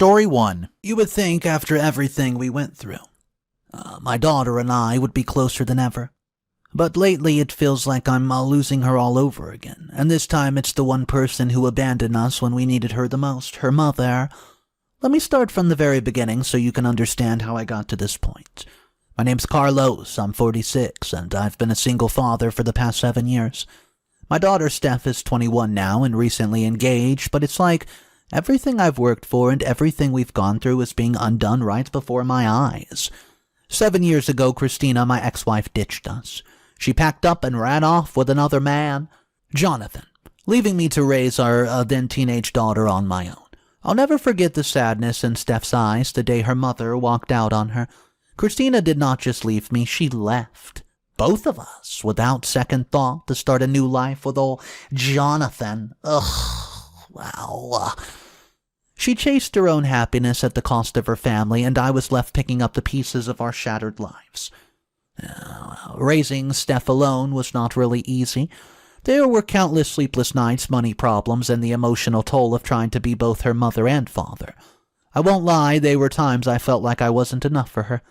Story 1. You would think after everything we went through, my daughter and I would be closer than ever. But lately it feels like I'm losing her all over again, and this time it's the one person who abandoned us when we needed her the most, her mother. Let me start from the very beginning so you can understand how I got to this point. My name's Carlos, I'm 46, and I've been a single father for the past 7 years. My daughter Steph is 21 now and recently engaged, but it's like everything I've worked for and everything we've gone through is being undone right before my eyes. 7 years ago, Christina, my ex-wife, ditched us. She packed up and ran off with another man, Jonathan, leaving me to raise our then-teenage daughter on my own. I'll never forget the sadness in Steph's eyes the day her mother walked out on her. Christina did not just leave me, she left. Both of us, without second thought, to start a new life with old Jonathan. Ugh, wow. She chased her own happiness at the cost of her family, and I was left picking up the pieces of our shattered lives. Raising Steph alone was not really easy. There were countless sleepless nights, money problems, and the emotional toll of trying to be both her mother and father. I won't lie, there were times I felt like I wasn't enough for her.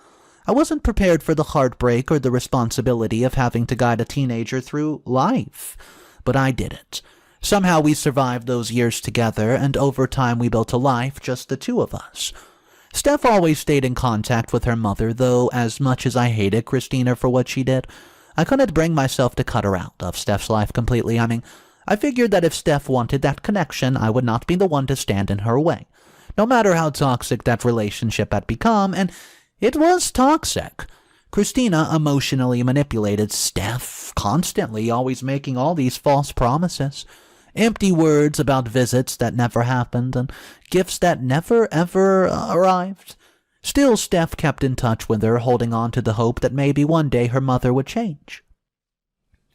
I wasn't prepared for the heartbreak or the responsibility of having to guide a teenager through life. But I did it. Somehow we survived those years together, and over time we built a life, just the two of us. Steph always stayed in contact with her mother, though as much as I hated Christina for what she did, I couldn't bring myself to cut her out of Steph's life completely. I figured that if Steph wanted that connection, I would not be the one to stand in her way, no matter how toxic that relationship had become, and it was toxic. Christina emotionally manipulated Steph, constantly, always making all these false promises. Empty words about visits that never happened, and gifts that never ever arrived. Still, Steph kept in touch with her, holding on to the hope that maybe one day her mother would change.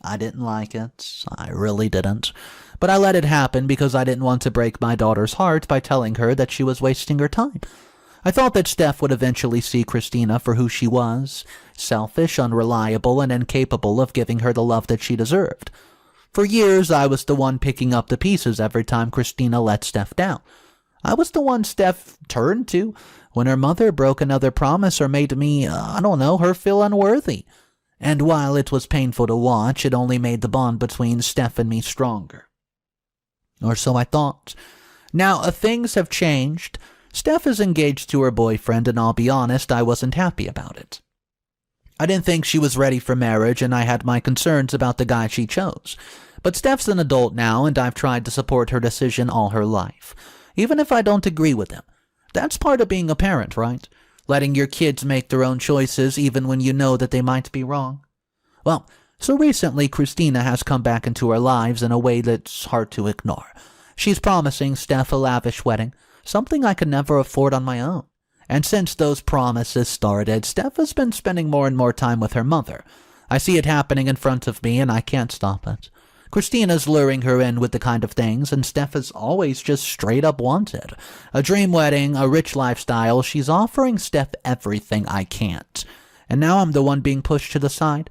I didn't like it. I really didn't. But I let it happen because I didn't want to break my daughter's heart by telling her that she was wasting her time. I thought that Steph would eventually see Christina for who she was, selfish, unreliable, and incapable of giving her the love that she deserved. For years, I was the one picking up the pieces every time Christina let Steph down. I was the one Steph turned to when her mother broke another promise or made me, her feel unworthy. And while it was painful to watch, it only made the bond between Steph and me stronger. Or so I thought. Now, things have changed. Steph is engaged to her boyfriend, and I'll be honest, I wasn't happy about it. I didn't think she was ready for marriage, and I had my concerns about the guy she chose. But Steph's an adult now, and I've tried to support her decision all her life, even if I don't agree with him. That's part of being a parent, right? Letting your kids make their own choices, even when you know that they might be wrong. Well, so recently, Christina has come back into our lives in a way that's hard to ignore. She's promising Steph a lavish wedding, something I could never afford on my own. And since those promises started, Steph has been spending more and more time with her mother. I see it happening in front of me, and I can't stop it. Christina's luring her in with the kind of things, and Steph has always just straight up wanted. A dream wedding, a rich lifestyle. She's offering Steph everything I can't. And now I'm the one being pushed to the side.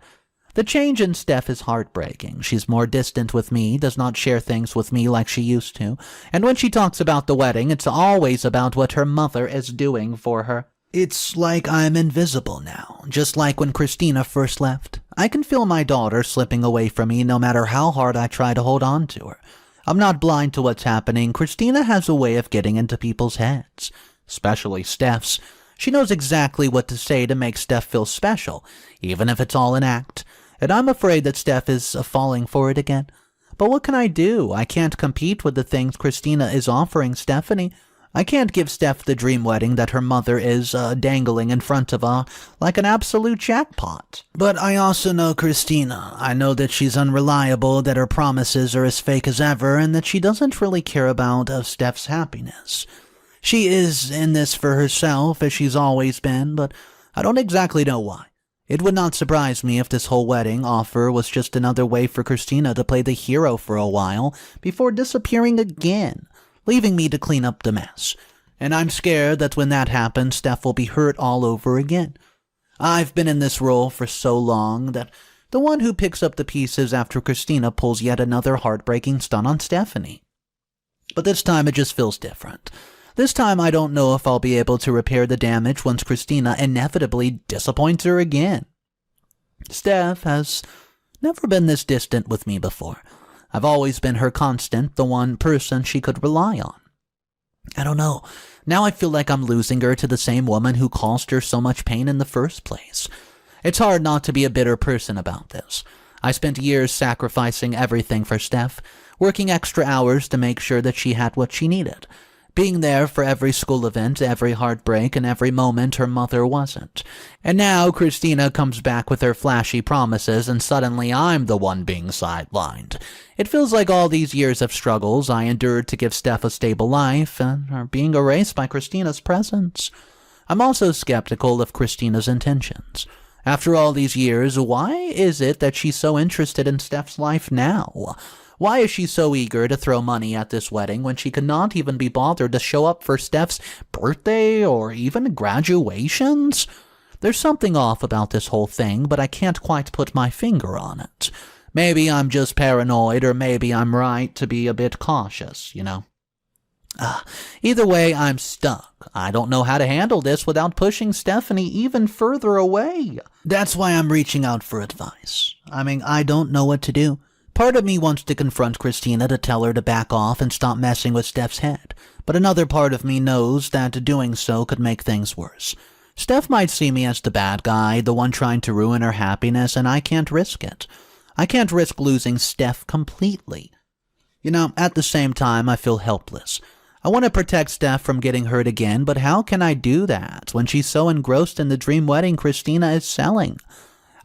The change in Steph is heartbreaking. She's more distant with me, does not share things with me like she used to. And when she talks about the wedding, it's always about what her mother is doing for her. It's like I'm invisible now, just like when Christina first left. I can feel my daughter slipping away from me no matter how hard I try to hold on to her. I'm not blind to what's happening. Christina has a way of getting into people's heads, especially Steph's. She knows exactly what to say to make Steph feel special, even if it's all an act. And I'm afraid that Steph is falling for it again. But what can I do? I can't compete with the things Christina is offering Stephanie. I can't give Steph the dream wedding that her mother is dangling in front of her like an absolute jackpot. But I also know Christina. I know that she's unreliable, that her promises are as fake as ever, and that she doesn't really care about Steph's happiness. She is in this for herself, as she's always been, but I don't exactly know why. It would not surprise me if this whole wedding offer was just another way for Christina to play the hero for a while before disappearing again, leaving me to clean up the mess. And I'm scared that when that happens, Steph will be hurt all over again. I've been in this role for so long that the one who picks up the pieces after Christina pulls yet another heartbreaking stunt on Stephanie. But this time it just feels different. This time I don't know if I'll be able to repair the damage once Christina inevitably disappoints her again. Steph has never been this distant with me before. I've always been her constant, the one person she could rely on. I don't know. Now I feel like I'm losing her to the same woman who caused her so much pain in the first place. It's hard not to be a bitter person about this. I spent years sacrificing everything for Steph, working extra hours to make sure that she had what she needed, being there for every school event, every heartbreak, and every moment her mother wasn't. And now Christina comes back with her flashy promises, and suddenly I'm the one being sidelined. It feels like all these years of struggles I endured to give Steph a stable life are being erased by Christina's presence. I'm also skeptical of Christina's intentions. After all these years, why is it that she's so interested in Steph's life now? Why is she so eager to throw money at this wedding when she could not even be bothered to show up for Steph's birthday or even graduations? There's something off about this whole thing, but I can't quite put my finger on it. Maybe I'm just paranoid, or maybe I'm right to be a bit cautious, Either way, I'm stuck. I don't know how to handle this without pushing Stephanie even further away. That's why I'm reaching out for advice. I don't know what to do. Part of me wants to confront Christina to tell her to back off and stop messing with Steph's head, but another part of me knows that doing so could make things worse. Steph might see me as the bad guy, the one trying to ruin her happiness, and I can't risk it. I can't risk losing Steph completely. At the same time, I feel helpless. I want to protect Steph from getting hurt again, but how can I do that when she's so engrossed in the dream wedding Christina is selling?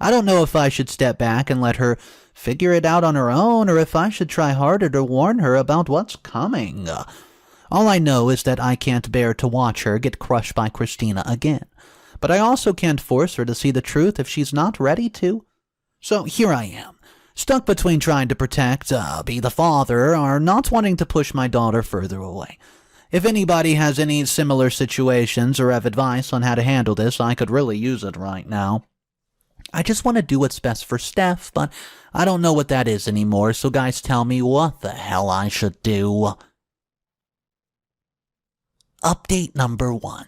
I don't know if I should step back and let her figure it out on her own, or if I should try harder to warn her about what's coming. All I know is that I can't bear to watch her get crushed by Christina again, but I also can't force her to see the truth if she's not ready to. So here I am, stuck between trying to protect, be the father, or not wanting to push my daughter further away. If anybody has any similar situations or have advice on how to handle this, I could really use it right now. I just want to do what's best for Steph, but I don't know what that is anymore, so guys, tell me what the hell I should do. Update number 1.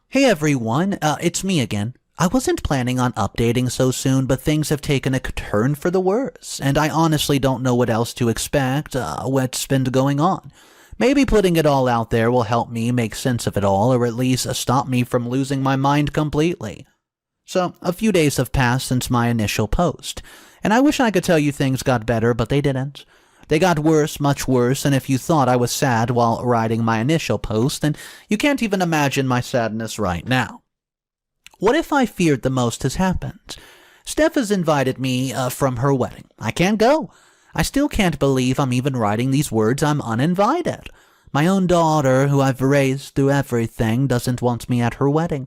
Hey everyone, it's me again. I wasn't planning on updating so soon, but things have taken a turn for the worse, and I honestly don't know what else to expect, what's been going on. Maybe putting it all out there will help me make sense of it all, or at least stop me from losing my mind completely. So, a few days have passed since my initial post, and I wish I could tell you things got better, but they didn't. They got worse, much worse, and if you thought I was sad while writing my initial post, then you can't even imagine my sadness right now. What if I feared the most has happened? Steph has invited me from her wedding. I can't go. I still can't believe I'm even writing these words. I'm uninvited. My own daughter, who I've raised through everything, doesn't want me at her wedding.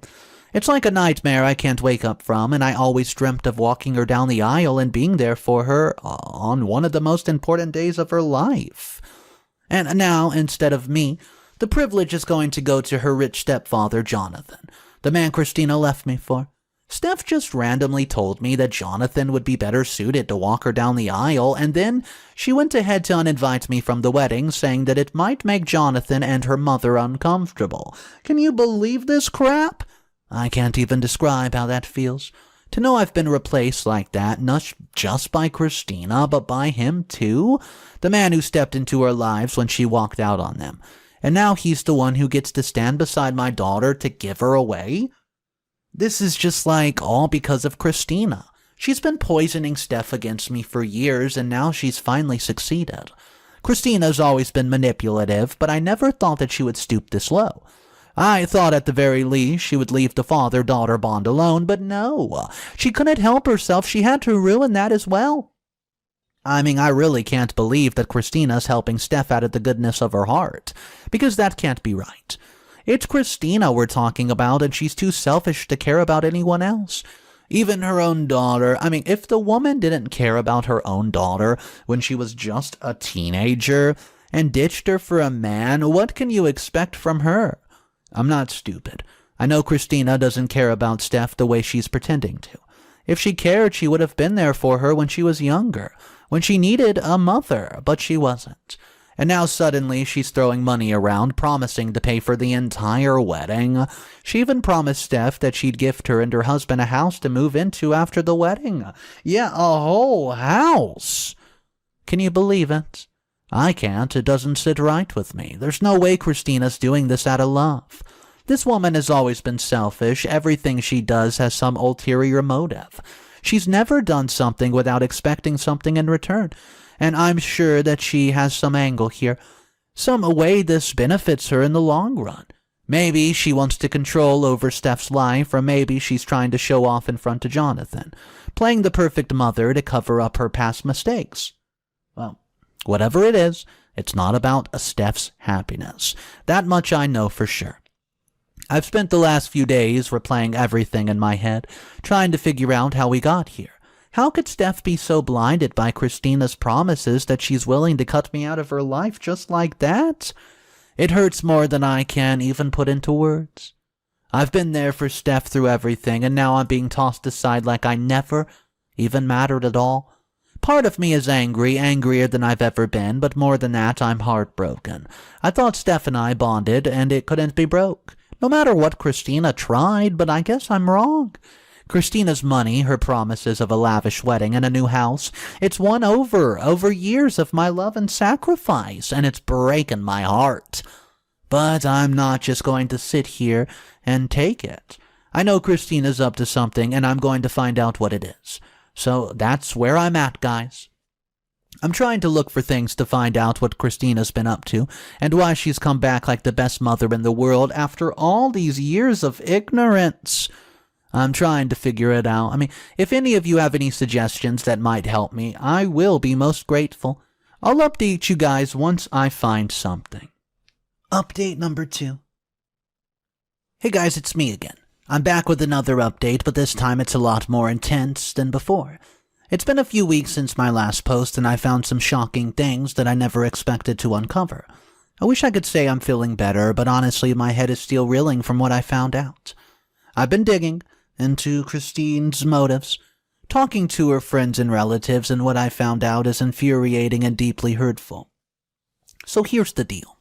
It's like a nightmare I can't wake up from, and I always dreamt of walking her down the aisle and being there for her on one of the most important days of her life. And now, instead of me, the privilege is going to go to her rich stepfather, Jonathan, the man Christina left me for. Steph just randomly told me that Jonathan would be better suited to walk her down the aisle, and then she went ahead to uninvite me from the wedding, saying that it might make Jonathan and her mother uncomfortable. Can you believe this crap? I can't even describe how that feels. To know I've been replaced like that, not just by Christina, but by him too, the man who stepped into her lives when she walked out on them. And now he's the one who gets to stand beside my daughter to give her away? This is just like all because of Christina. She's been poisoning Steph against me for years, and now she's finally succeeded. Christina's always been manipulative, but I never thought that she would stoop this low. I thought at the very least she would leave the father-daughter bond alone, but no. She couldn't help herself. She had to ruin that as well. I really can't believe that Christina's helping Steph out of the goodness of her heart, because that can't be right. It's Christina we're talking about, and she's too selfish to care about anyone else. Even her own daughter. If the woman didn't care about her own daughter when she was just a teenager and ditched her for a man, what can you expect from her? I'm not stupid. I know Christina doesn't care about Steph the way she's pretending to. If she cared, she would have been there for her when she was younger, when she needed a mother, but she wasn't. And now suddenly she's throwing money around, promising to pay for the entire wedding. She even promised Steph that she'd gift her and her husband a house to move into after the wedding. Yeah, a whole house. Can you believe it? I can't. It doesn't sit right with me. There's no way Christina's doing this out of love. This woman has always been selfish. Everything she does has some ulterior motive. She's never done something without expecting something in return. And I'm sure that she has some angle here, some way this benefits her in the long run. Maybe she wants to control over Steph's life, or maybe she's trying to show off in front of Jonathan, playing the perfect mother to cover up her past mistakes. Well, whatever it is, it's not about Steph's happiness. That much I know for sure. I've spent the last few days replaying everything in my head, trying to figure out how we got here. How could Steph be so blinded by Christina's promises that she's willing to cut me out of her life just like that? It hurts more than I can even put into words. I've been there for Steph through everything, and now I'm being tossed aside like I never even mattered at all. Part of me is angry, angrier than I've ever been, but more than that, I'm heartbroken. I thought Steph and I bonded, and it couldn't be broke. No matter what Christina tried, but I guess I'm wrong. Christina's money, her promises of a lavish wedding and a new house, it's won over years of my love and sacrifice, and it's breaking my heart. But I'm not just going to sit here and take it. I know Christina's up to something, and I'm going to find out what it is. So that's where I'm at, guys. I'm trying to look for things to find out what Christina's been up to, and why she's come back like the best mother in the world after all these years of ignorance. I'm trying to figure it out. I mean, if any of you have any suggestions that might help me, I will be most grateful. I'll update you guys once I find something. Update number 2. Hey guys, it's me again. I'm back with another update, but this time it's a lot more intense than before. It's been a few weeks since my last post, and I found some shocking things that I never expected to uncover. I wish I could say I'm feeling better, but honestly my head is still reeling from what I found out. I've been digging into Christine's motives, talking to her friends and relatives, and what I found out is infuriating and deeply hurtful. So here's the deal.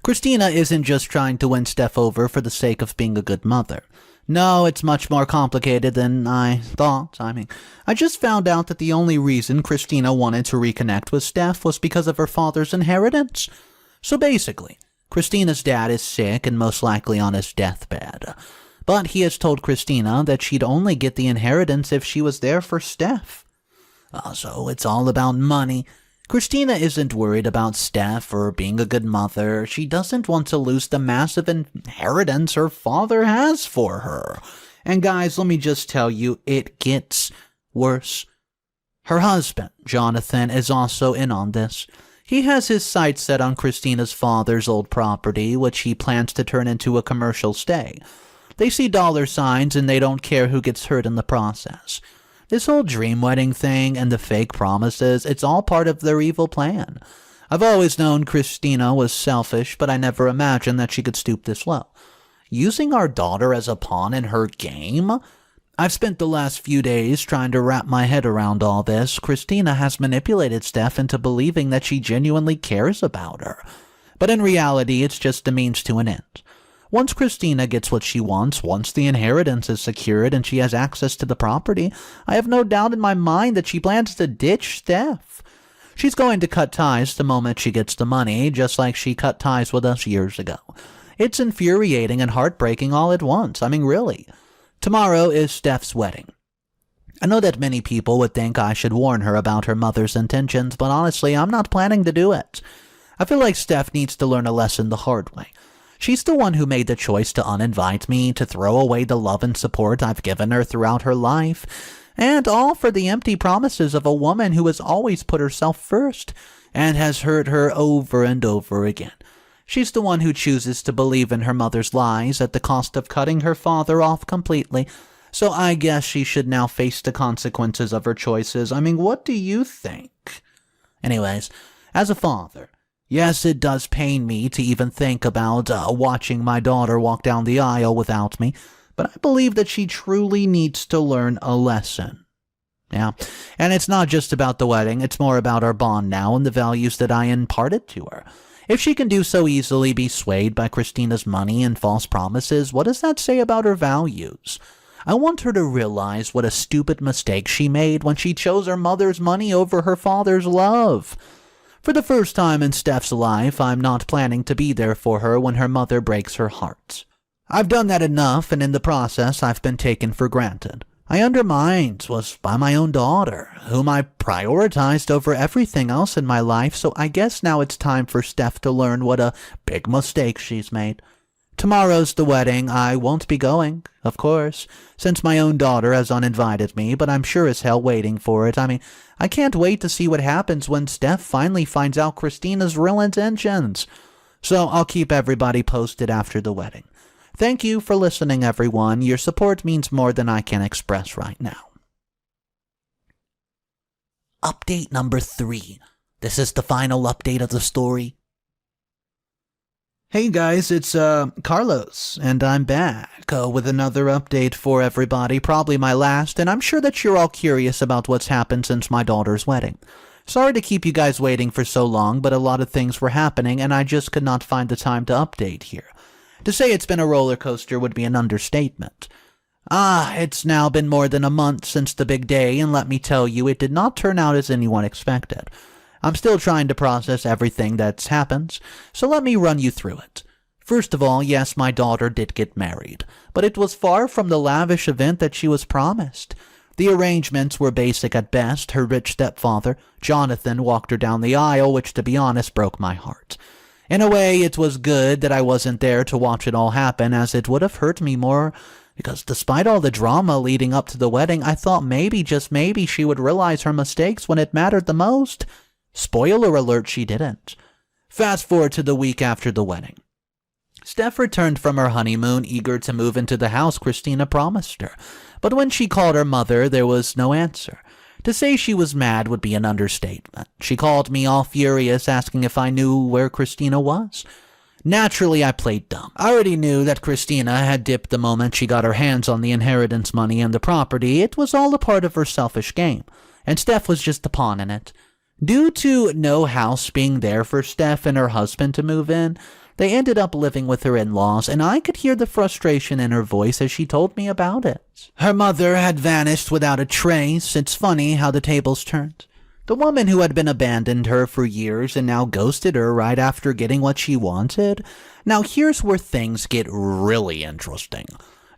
Christina isn't just trying to win Steph over for the sake of being a good mother. No, it's much more complicated than I thought. I just found out that the only reason Christina wanted to reconnect with Steph was because of her father's inheritance. So basically, Christina's dad is sick and most likely on his deathbed. But he has told Christina that she'd only get the inheritance if she was there for Steph. So it's all about money. Christina isn't worried about Steph or being a good mother. She doesn't want to lose the massive inheritance her father has for her. And guys, let me just tell you, it gets worse. Her husband, Jonathan, is also in on this. He has his sights set on Christina's father's old property, which he plans to turn into a commercial stay. They see dollar signs and they don't care who gets hurt in the process. This whole dream wedding thing and the fake promises, it's all part of their evil plan. I've always known Christina was selfish, but I never imagined that she could stoop this low. Using our daughter as a pawn in her game? I've spent the last few days trying to wrap my head around all this. Christina has manipulated Steph into believing that she genuinely cares about her. But in reality, it's just a means to an end. Once Christina gets what she wants, once the inheritance is secured and she has access to the property, I have no doubt in my mind that she plans to ditch Steph. She's going to cut ties the moment she gets the money, just like she cut ties with us years ago. It's infuriating and heartbreaking all at once. Really. Tomorrow is Steph's wedding. I know that many people would think I should warn her about her mother's intentions, but honestly, I'm not planning to do it. I feel like Steph needs to learn a lesson the hard way. She's the one who made the choice to uninvite me, to throw away the love and support I've given her throughout her life, and all for the empty promises of a woman who has always put herself first, and has hurt her over and over again. She's the one who chooses to believe in her mother's lies at the cost of cutting her father off completely, so I guess she should now face the consequences of her choices. What do you think? Anyways, as a father, yes, it does pain me to even think about watching my daughter walk down the aisle without me, but I believe that she truly needs to learn a lesson. Yeah, and it's not just about the wedding, it's more about our bond now and the values that I imparted to her. If she can do so easily be swayed by Christina's money and false promises, what does that say about her values? I want her to realize what a stupid mistake she made when she chose her mother's money over her father's love. For the first time in Steph's life, I'm not planning to be there for her when her mother breaks her heart. I've done that enough, and in the process, I've been taken for granted. I undermined was by my own daughter, whom I prioritized over everything else in my life, so I guess now it's time for Steph to learn what a big mistake she's made. Tomorrow's the wedding. I won't be going, of course, since my own daughter has uninvited me, but I'm sure as hell waiting for it. I can't wait to see what happens when Steph finally finds out Christina's real intentions. So I'll keep everybody posted after the wedding. Thank you for listening, everyone. Your support means more than I can express right now. Update number 3. This is the final update of the story. Hey guys, it's Carlos, and I'm back with another update for everybody, probably my last, and I'm sure that you're all curious about what's happened since my daughter's wedding. Sorry to keep you guys waiting for so long, but a lot of things were happening, and I just could not find the time to update here. To say it's been a roller coaster would be an understatement. It's now been more than a month since the big day, and let me tell you, it did not turn out as anyone expected. I'm still trying to process everything that's happened, so let me run you through it. First of all, yes, my daughter did get married, but it was far from the lavish event that she was promised. The arrangements were basic at best. Her rich stepfather, Jonathan, walked her down the aisle, which, to be honest, broke my heart. In a way, it was good that I wasn't there to watch it all happen, as it would have hurt me more, because despite all the drama leading up to the wedding, I thought maybe, just maybe, she would realize her mistakes when it mattered the most. Spoiler alert, she didn't. Fast forward to the week after the wedding. Steph returned from her honeymoon, eager to move into the house Christina promised her, but when she called her mother, there was no answer. To say she was mad would be an understatement. She called me all furious, asking if I knew where Christina was. Naturally, I played dumb. I already knew that Christina had dipped the moment she got her hands on the inheritance money and the property. It was all a part of her selfish game, and Steph was just a pawn in it. Due to no house being there for Steph and her husband to move in, they ended up living with her in-laws, and I could hear the frustration in her voice as she told me about it. Her mother had vanished without a trace. It's funny how the tables turned. The woman who had been abandoned her for years and now ghosted her right after getting what she wanted. Now here's where things get really interesting.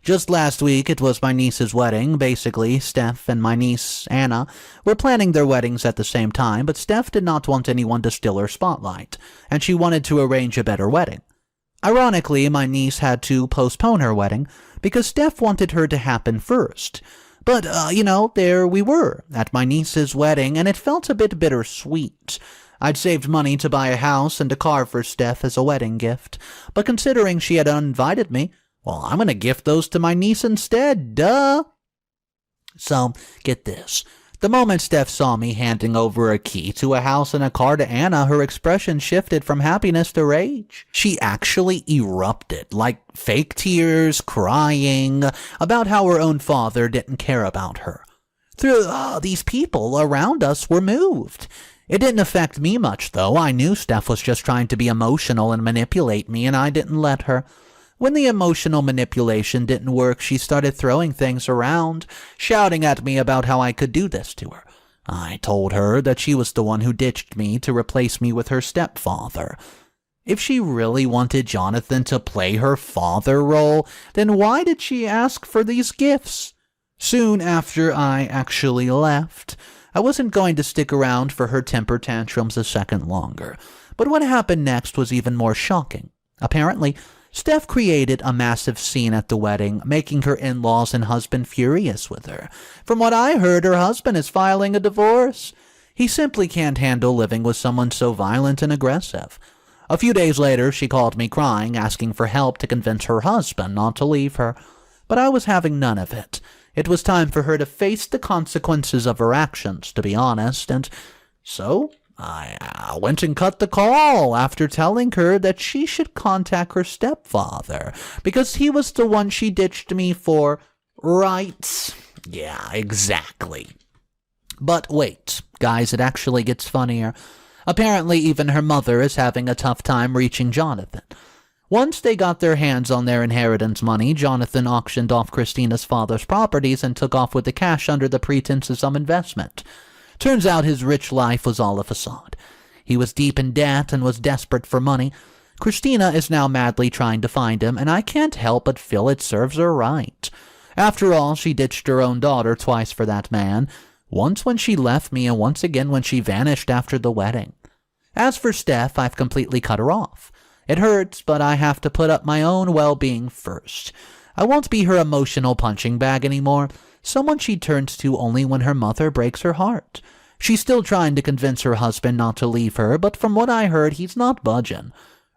Just last week, it was my niece's wedding. Basically, Steph and my niece, Anna, were planning their weddings at the same time, but Steph did not want anyone to steal her spotlight, and she wanted to arrange a better wedding. Ironically, my niece had to postpone her wedding because Steph wanted her to happen first. But, there we were, at my niece's wedding, and it felt a bit bittersweet. I'd saved money to buy a house and a car for Steph as a wedding gift, but considering she had uninvited me, well, I'm going to gift those to my niece instead, duh. So, get this. The moment Steph saw me handing over a key to a house and a car to Anna, her expression shifted from happiness to rage. She actually erupted, like fake tears, crying, about how her own father didn't care about her. These people around us were moved. It didn't affect me much, though. I knew Steph was just trying to be emotional and manipulate me, and I didn't let her. When the emotional manipulation didn't work, she started throwing things around, shouting at me about how I could do this to her. I told her that she was the one who ditched me to replace me with her stepfather. If she really wanted Jonathan to play her father role, then why did she ask for these gifts? Soon after I actually left, I wasn't going to stick around for her temper tantrums a second longer. But what happened next was even more shocking. Apparently, Steph created a massive scene at the wedding, making her in-laws and husband furious with her. From what I heard, her husband is filing a divorce. He simply can't handle living with someone so violent and aggressive. A few days later, she called me crying, asking for help to convince her husband not to leave her. But I was having none of it. It was time for her to face the consequences of her actions, to be honest, and so I went and cut the call after telling her that she should contact her stepfather, because he was the one she ditched me for. Right? Yeah, exactly. But wait, guys, it actually gets funnier. Apparently even her mother is having a tough time reaching Jonathan. Once they got their hands on their inheritance money, Jonathan auctioned off Christina's father's properties and took off with the cash under the pretense of some investment. Turns out his rich life was all a facade. He was deep in debt and was desperate for money. Christina is now madly trying to find him, and I can't help but feel it serves her right. After all, she ditched her own daughter twice for that man, once when she left me and once again when she vanished after the wedding. As for Steph, I've completely cut her off. It hurts, but I have to put up my own well-being first. I won't be her emotional punching bag anymore, someone she turns to only when her mother breaks her heart. She's still trying to convince her husband not to leave her, but from what I heard, he's not budging.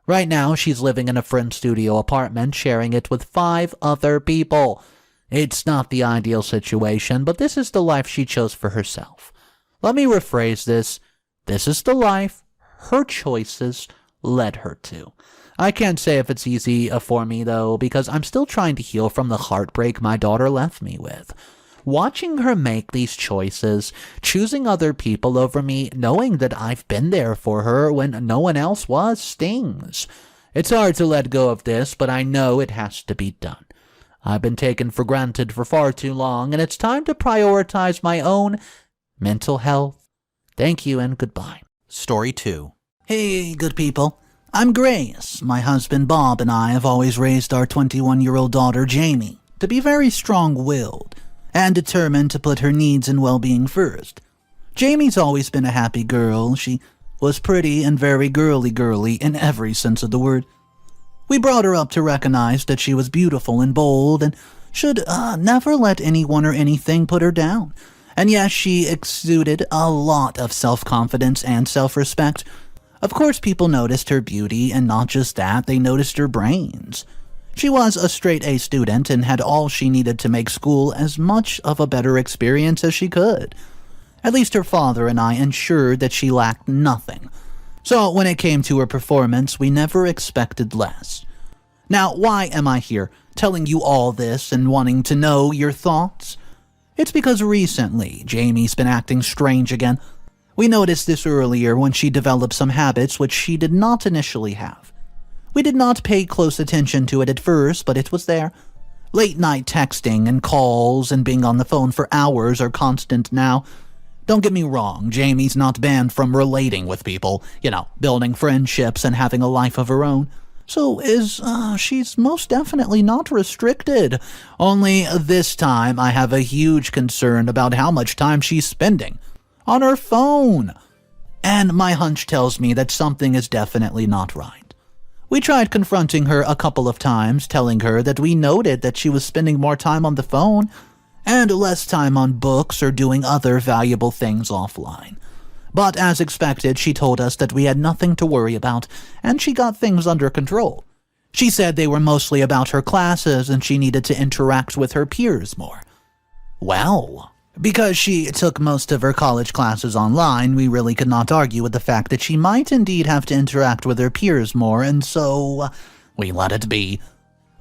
Right now, she's living in a friend's studio apartment, sharing it with 5 other people. It's not the ideal situation, but this is the life she chose for herself. Let me rephrase this. This is the life her choices led her to. I can't say if it's easy for me, though, because I'm still trying to heal from the heartbreak my daughter left me with. Watching her make these choices, choosing other people over me, knowing that I've been there for her when no one else was, stings. It's hard to let go of this, but I know it has to be done. I've been taken for granted for far too long, and it's time to prioritize my own mental health. Thank you and goodbye. Story 2. Hey, good people. I'm Grace. My husband Bob and I have always raised our 21-year-old daughter Jamie to be very strong-willed and determined to put her needs and well-being first. Jamie's always been a happy girl. She was pretty and very girly in every sense of the word. We brought her up to recognize that she was beautiful and bold and should never let anyone or anything put her down. And yes, she exuded a lot of self-confidence and self-respect. Of course, people noticed her beauty, and not just that, they noticed her brains. She was a straight-A student and had all she needed to make school as much of a better experience as she could. At least her father and I ensured that she lacked nothing. So when it came to her performance, we never expected less. Now, why am I here, telling you all this and wanting to know your thoughts? It's because recently, Jamie's been acting strange again. We noticed this earlier when she developed some habits which she did not initially have. We did not pay close attention to it at first, but it was there. Late-night texting and calls and being on the phone for hours are constant now. Don't get me wrong, Jamie's not banned from relating with people, building friendships and having a life of her own. So she's most definitely not restricted. Only this time I have a huge concern about how much time she's spending on her phone. And my hunch tells me that something is definitely not right. We tried confronting her a couple of times, telling her that we noted that she was spending more time on the phone and less time on books or doing other valuable things offline. But as expected, she told us that we had nothing to worry about, and she got things under control. She said they were mostly about her classes and she needed to interact with her peers more. Well, because she took most of her college classes online, we really could not argue with the fact that she might indeed have to interact with her peers more, and so we let it be.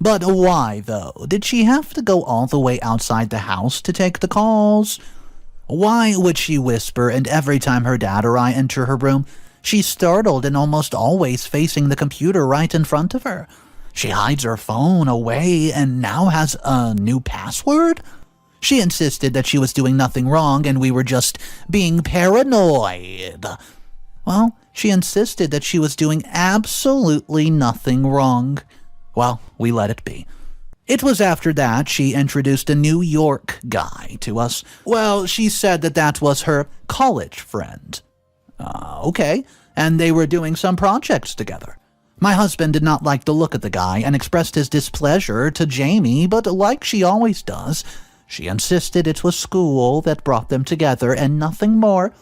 But why, though? Did she have to go all the way outside the house to take the calls? Why would she whisper, and every time her dad or I enter her room, she's startled and almost always facing the computer right in front of her? She hides her phone away and now has a new password? She insisted that she was doing nothing wrong and we were just being paranoid. Well, she insisted that she was doing absolutely nothing wrong. Well, we let it be. It was after that she introduced a New York guy to us. Well, she said that was her college friend. Okay, and they were doing some projects together. My husband did not like the look of the guy and expressed his displeasure to Jamie, but like she always does, she insisted it was school that brought them together and nothing more.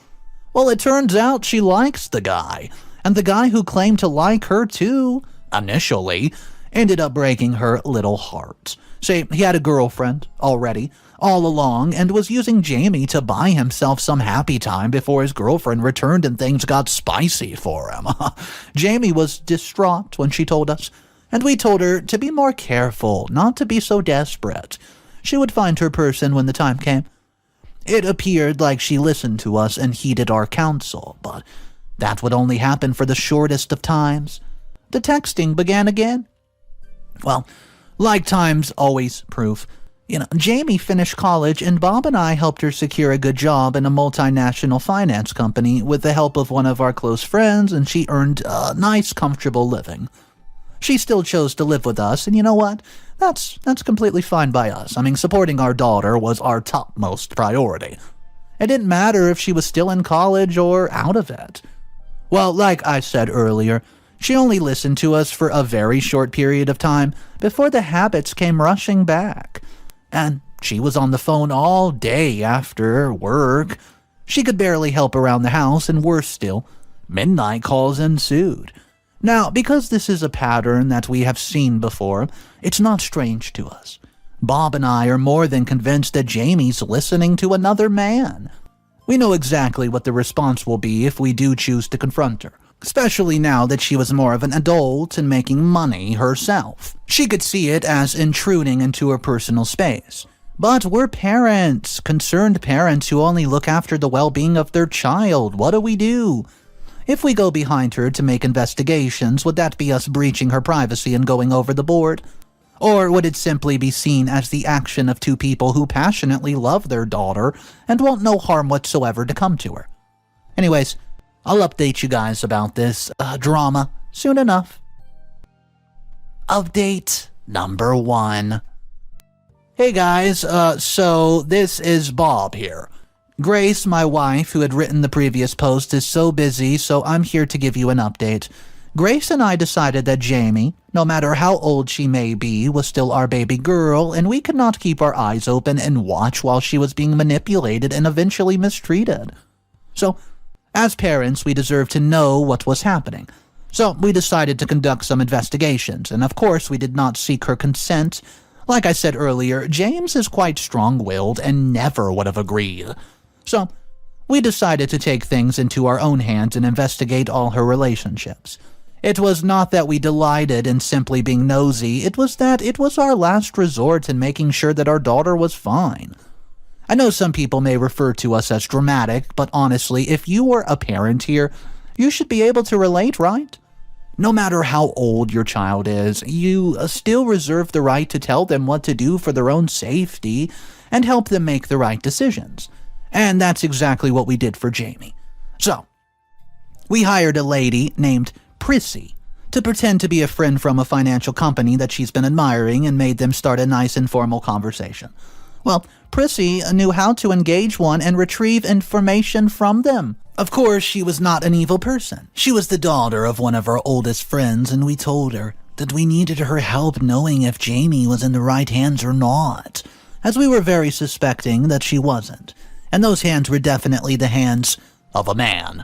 Well, it turns out she likes the guy, and the guy who claimed to like her too, initially, ended up breaking her little heart. See, he had a girlfriend already, all along, and was using Jamie to buy himself some happy time before his girlfriend returned and things got spicy for him. Jamie was distraught when she told us, and we told her to be more careful, not to be so desperate. She would find her person when the time came. It appeared like she listened to us and heeded our counsel, but that would only happen for the shortest of times. The texting began again. Well, like times always prove, Jamie finished college and Bob and I helped her secure a good job in a multinational finance company with the help of one of our close friends, and she earned a nice, comfortable living. She still chose to live with us, and you know what? That's completely fine by us. Supporting our daughter was our topmost priority. It didn't matter if she was still in college or out of it. Well, like I said earlier, she only listened to us for a very short period of time before the habits came rushing back. And she was on the phone all day after work. She could barely help around the house, and worse still, midnight calls ensued. Now, because this is a pattern that we have seen before, it's not strange to us. Bob and I are more than convinced that Jamie's listening to another man. We know exactly what the response will be if we do choose to confront her, especially now that she was more of an adult and making money herself. She could see it as intruding into her personal space. But we're parents, concerned parents who only look after the well-being of their child. What do? If we go behind her to make investigations, would that be us breaching her privacy and going over the board? Or would it simply be seen as the action of two people who passionately love their daughter and want no harm whatsoever to come to her? Anyways, I'll update you guys about this drama soon enough. Update number 1. Hey guys, so this is Bob here. Grace, my wife, who had written the previous post, is so busy, so I'm here to give you an update. Grace and I decided that Jamie, no matter how old she may be, was still our baby girl, and we could not keep our eyes open and watch while she was being manipulated and eventually mistreated. So, as parents, we deserve to know what was happening. So, we decided to conduct some investigations, and of course we did not seek her consent. Like I said earlier, James is quite strong-willed and never would have agreed. So, we decided to take things into our own hands and investigate all her relationships. It was not that we delighted in simply being nosy, it was that it was our last resort in making sure that our daughter was fine. I know some people may refer to us as dramatic, but honestly, if you were a parent here, you should be able to relate, right? No matter how old your child is, you still reserve the right to tell them what to do for their own safety and help them make the right decisions. And that's exactly what we did for Jamie. So, we hired a lady named Prissy to pretend to be a friend from a financial company that she's been admiring and made them start a nice informal conversation. Well, Prissy knew how to engage one and retrieve information from them. Of course, she was not an evil person. She was the daughter of one of our oldest friends, and we told her that we needed her help knowing if Jamie was in the right hands or not, as we were very suspecting that she wasn't. And those hands were definitely the hands of a man.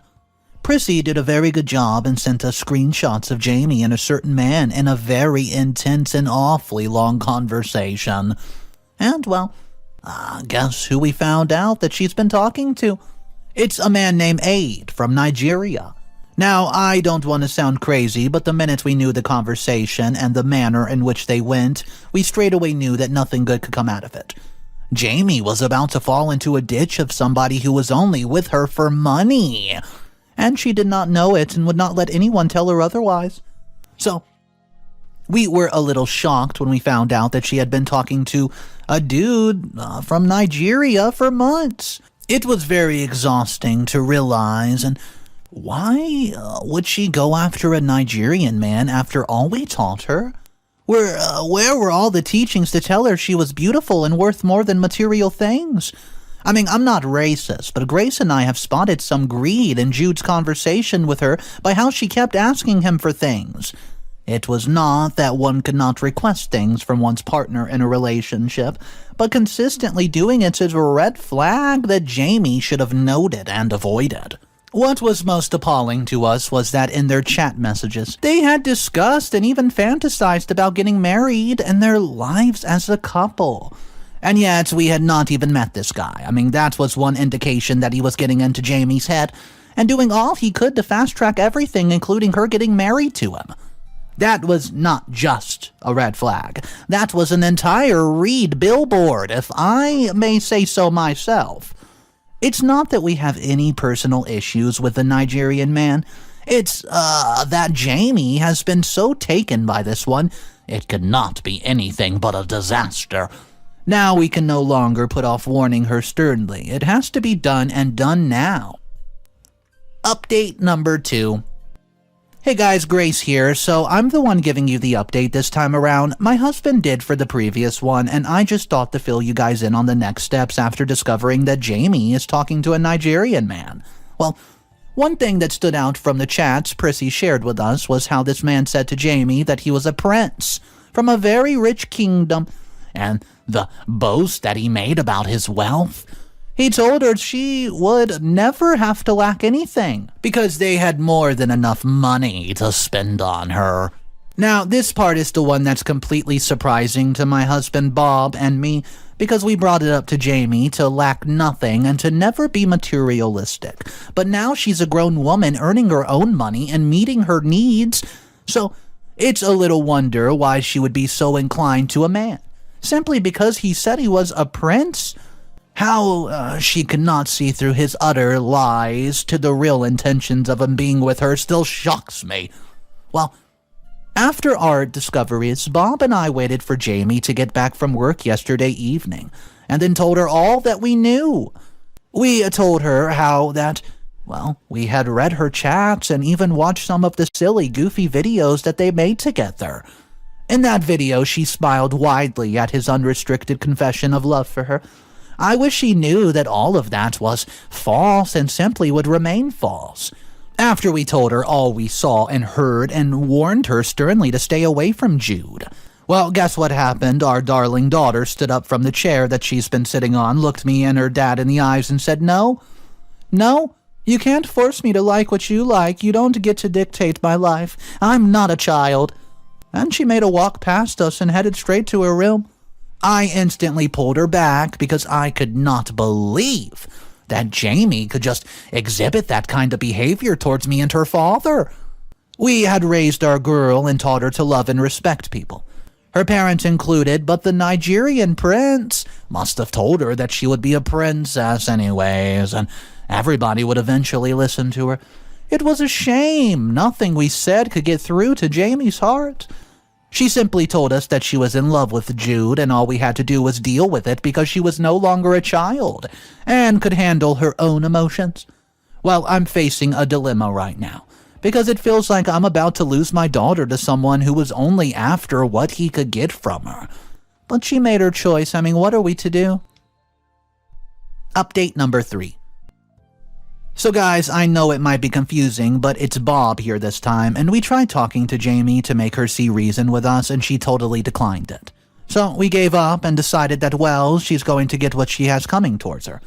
Prissy did a very good job and sent us screenshots of Jamie and a certain man in a very intense and awfully long conversation. And, well, guess who we found out that she's been talking to? It's a man named Aid from Nigeria. Now, I don't want to sound crazy, but the minute we knew the conversation and the manner in which they went, we straight away knew that nothing good could come out of it. Jamie was about to fall into a ditch of somebody who was only with her for money. And she did not know it and would not let anyone tell her otherwise. So, we were a little shocked when we found out that she had been talking to a dude from Nigeria for months. It was very exhausting to realize, and why would she go after a Nigerian man after all we taught her? Where were all the teachings to tell her she was beautiful and worth more than material things? I mean, I'm not racist, but Grace and I have spotted some greed in Jude's conversation with her by how she kept asking him for things. It was not that one could not request things from one's partner in a relationship, but consistently doing it is a red flag that Jamie should have noted and avoided. What was most appalling to us was that in their chat messages, they had discussed and even fantasized about getting married and their lives as a couple. And yet, we had not even met this guy. I mean, that was one indication that he was getting into Jamie's head and doing all he could to fast-track everything, including her getting married to him. That was not just a red flag. That was an entire read billboard, if I may say so myself. It's not that we have any personal issues with the Nigerian man. It's, that Jamie has been so taken by this one, it could not be anything but a disaster. Now we can no longer put off warning her sternly. It has to be done and done now. Update number 2. Hey guys, Grace here. So I'm the one giving you the update this time around. My husband did for the previous one, and I just thought to fill you guys in on the next steps after discovering that Jamie is talking to a Nigerian man. Well, one thing that stood out from the chats Prissy shared with us was how this man said to Jamie that he was a prince from a very rich kingdom, and the boast that he made about his wealth. He told her she would never have to lack anything because they had more than enough money to spend on her. Now, this part is the one that's completely surprising to my husband Bob and me because we brought it up to Jamie to lack nothing and to never be materialistic. But now she's a grown woman earning her own money and meeting her needs, so it's a little wonder why she would be so inclined to a man. Simply because he said he was a prince? How she could not see through his utter lies to the real intentions of him being with her still shocks me. Well, after our discoveries, Bob and I waited for Jamie to get back from work yesterday evening, and then told her all that we knew. We told her how that, well, we had read her chats and even watched some of the silly, goofy videos that they made together. In that video, she smiled widely at his unrestricted confession of love for her. I wish she knew that all of that was false and simply would remain false. After we told her all we saw and heard and warned her sternly to stay away from Jude. Well, guess what happened? Our darling daughter stood up from the chair that she's been sitting on, looked me and her dad in the eyes and said, No, you can't force me to like what you like. You don't get to dictate my life. I'm not a child. And she made a walk past us and headed straight to her room. I instantly pulled her back because I could not believe that Jamie could just exhibit that kind of behavior towards me and her father. We had raised our girl and taught her to love and respect people, her parents included, but the Nigerian prince must have told her that she would be a princess anyways, and everybody would eventually listen to her. It was a shame. Nothing we said could get through to Jamie's heart. She simply told us that she was in love with Jude and all we had to do was deal with it because she was no longer a child and could handle her own emotions. Well, I'm facing a dilemma right now because it feels like I'm about to lose my daughter to someone who was only after what he could get from her. But she made her choice. I mean, what are we to do? Update number 3. So guys, I know it might be confusing, but it's Bob here this time, and we tried talking to Jamie to make her see reason with us, and she totally declined it. So we gave up and decided that, well, she's going to get what she has coming towards her.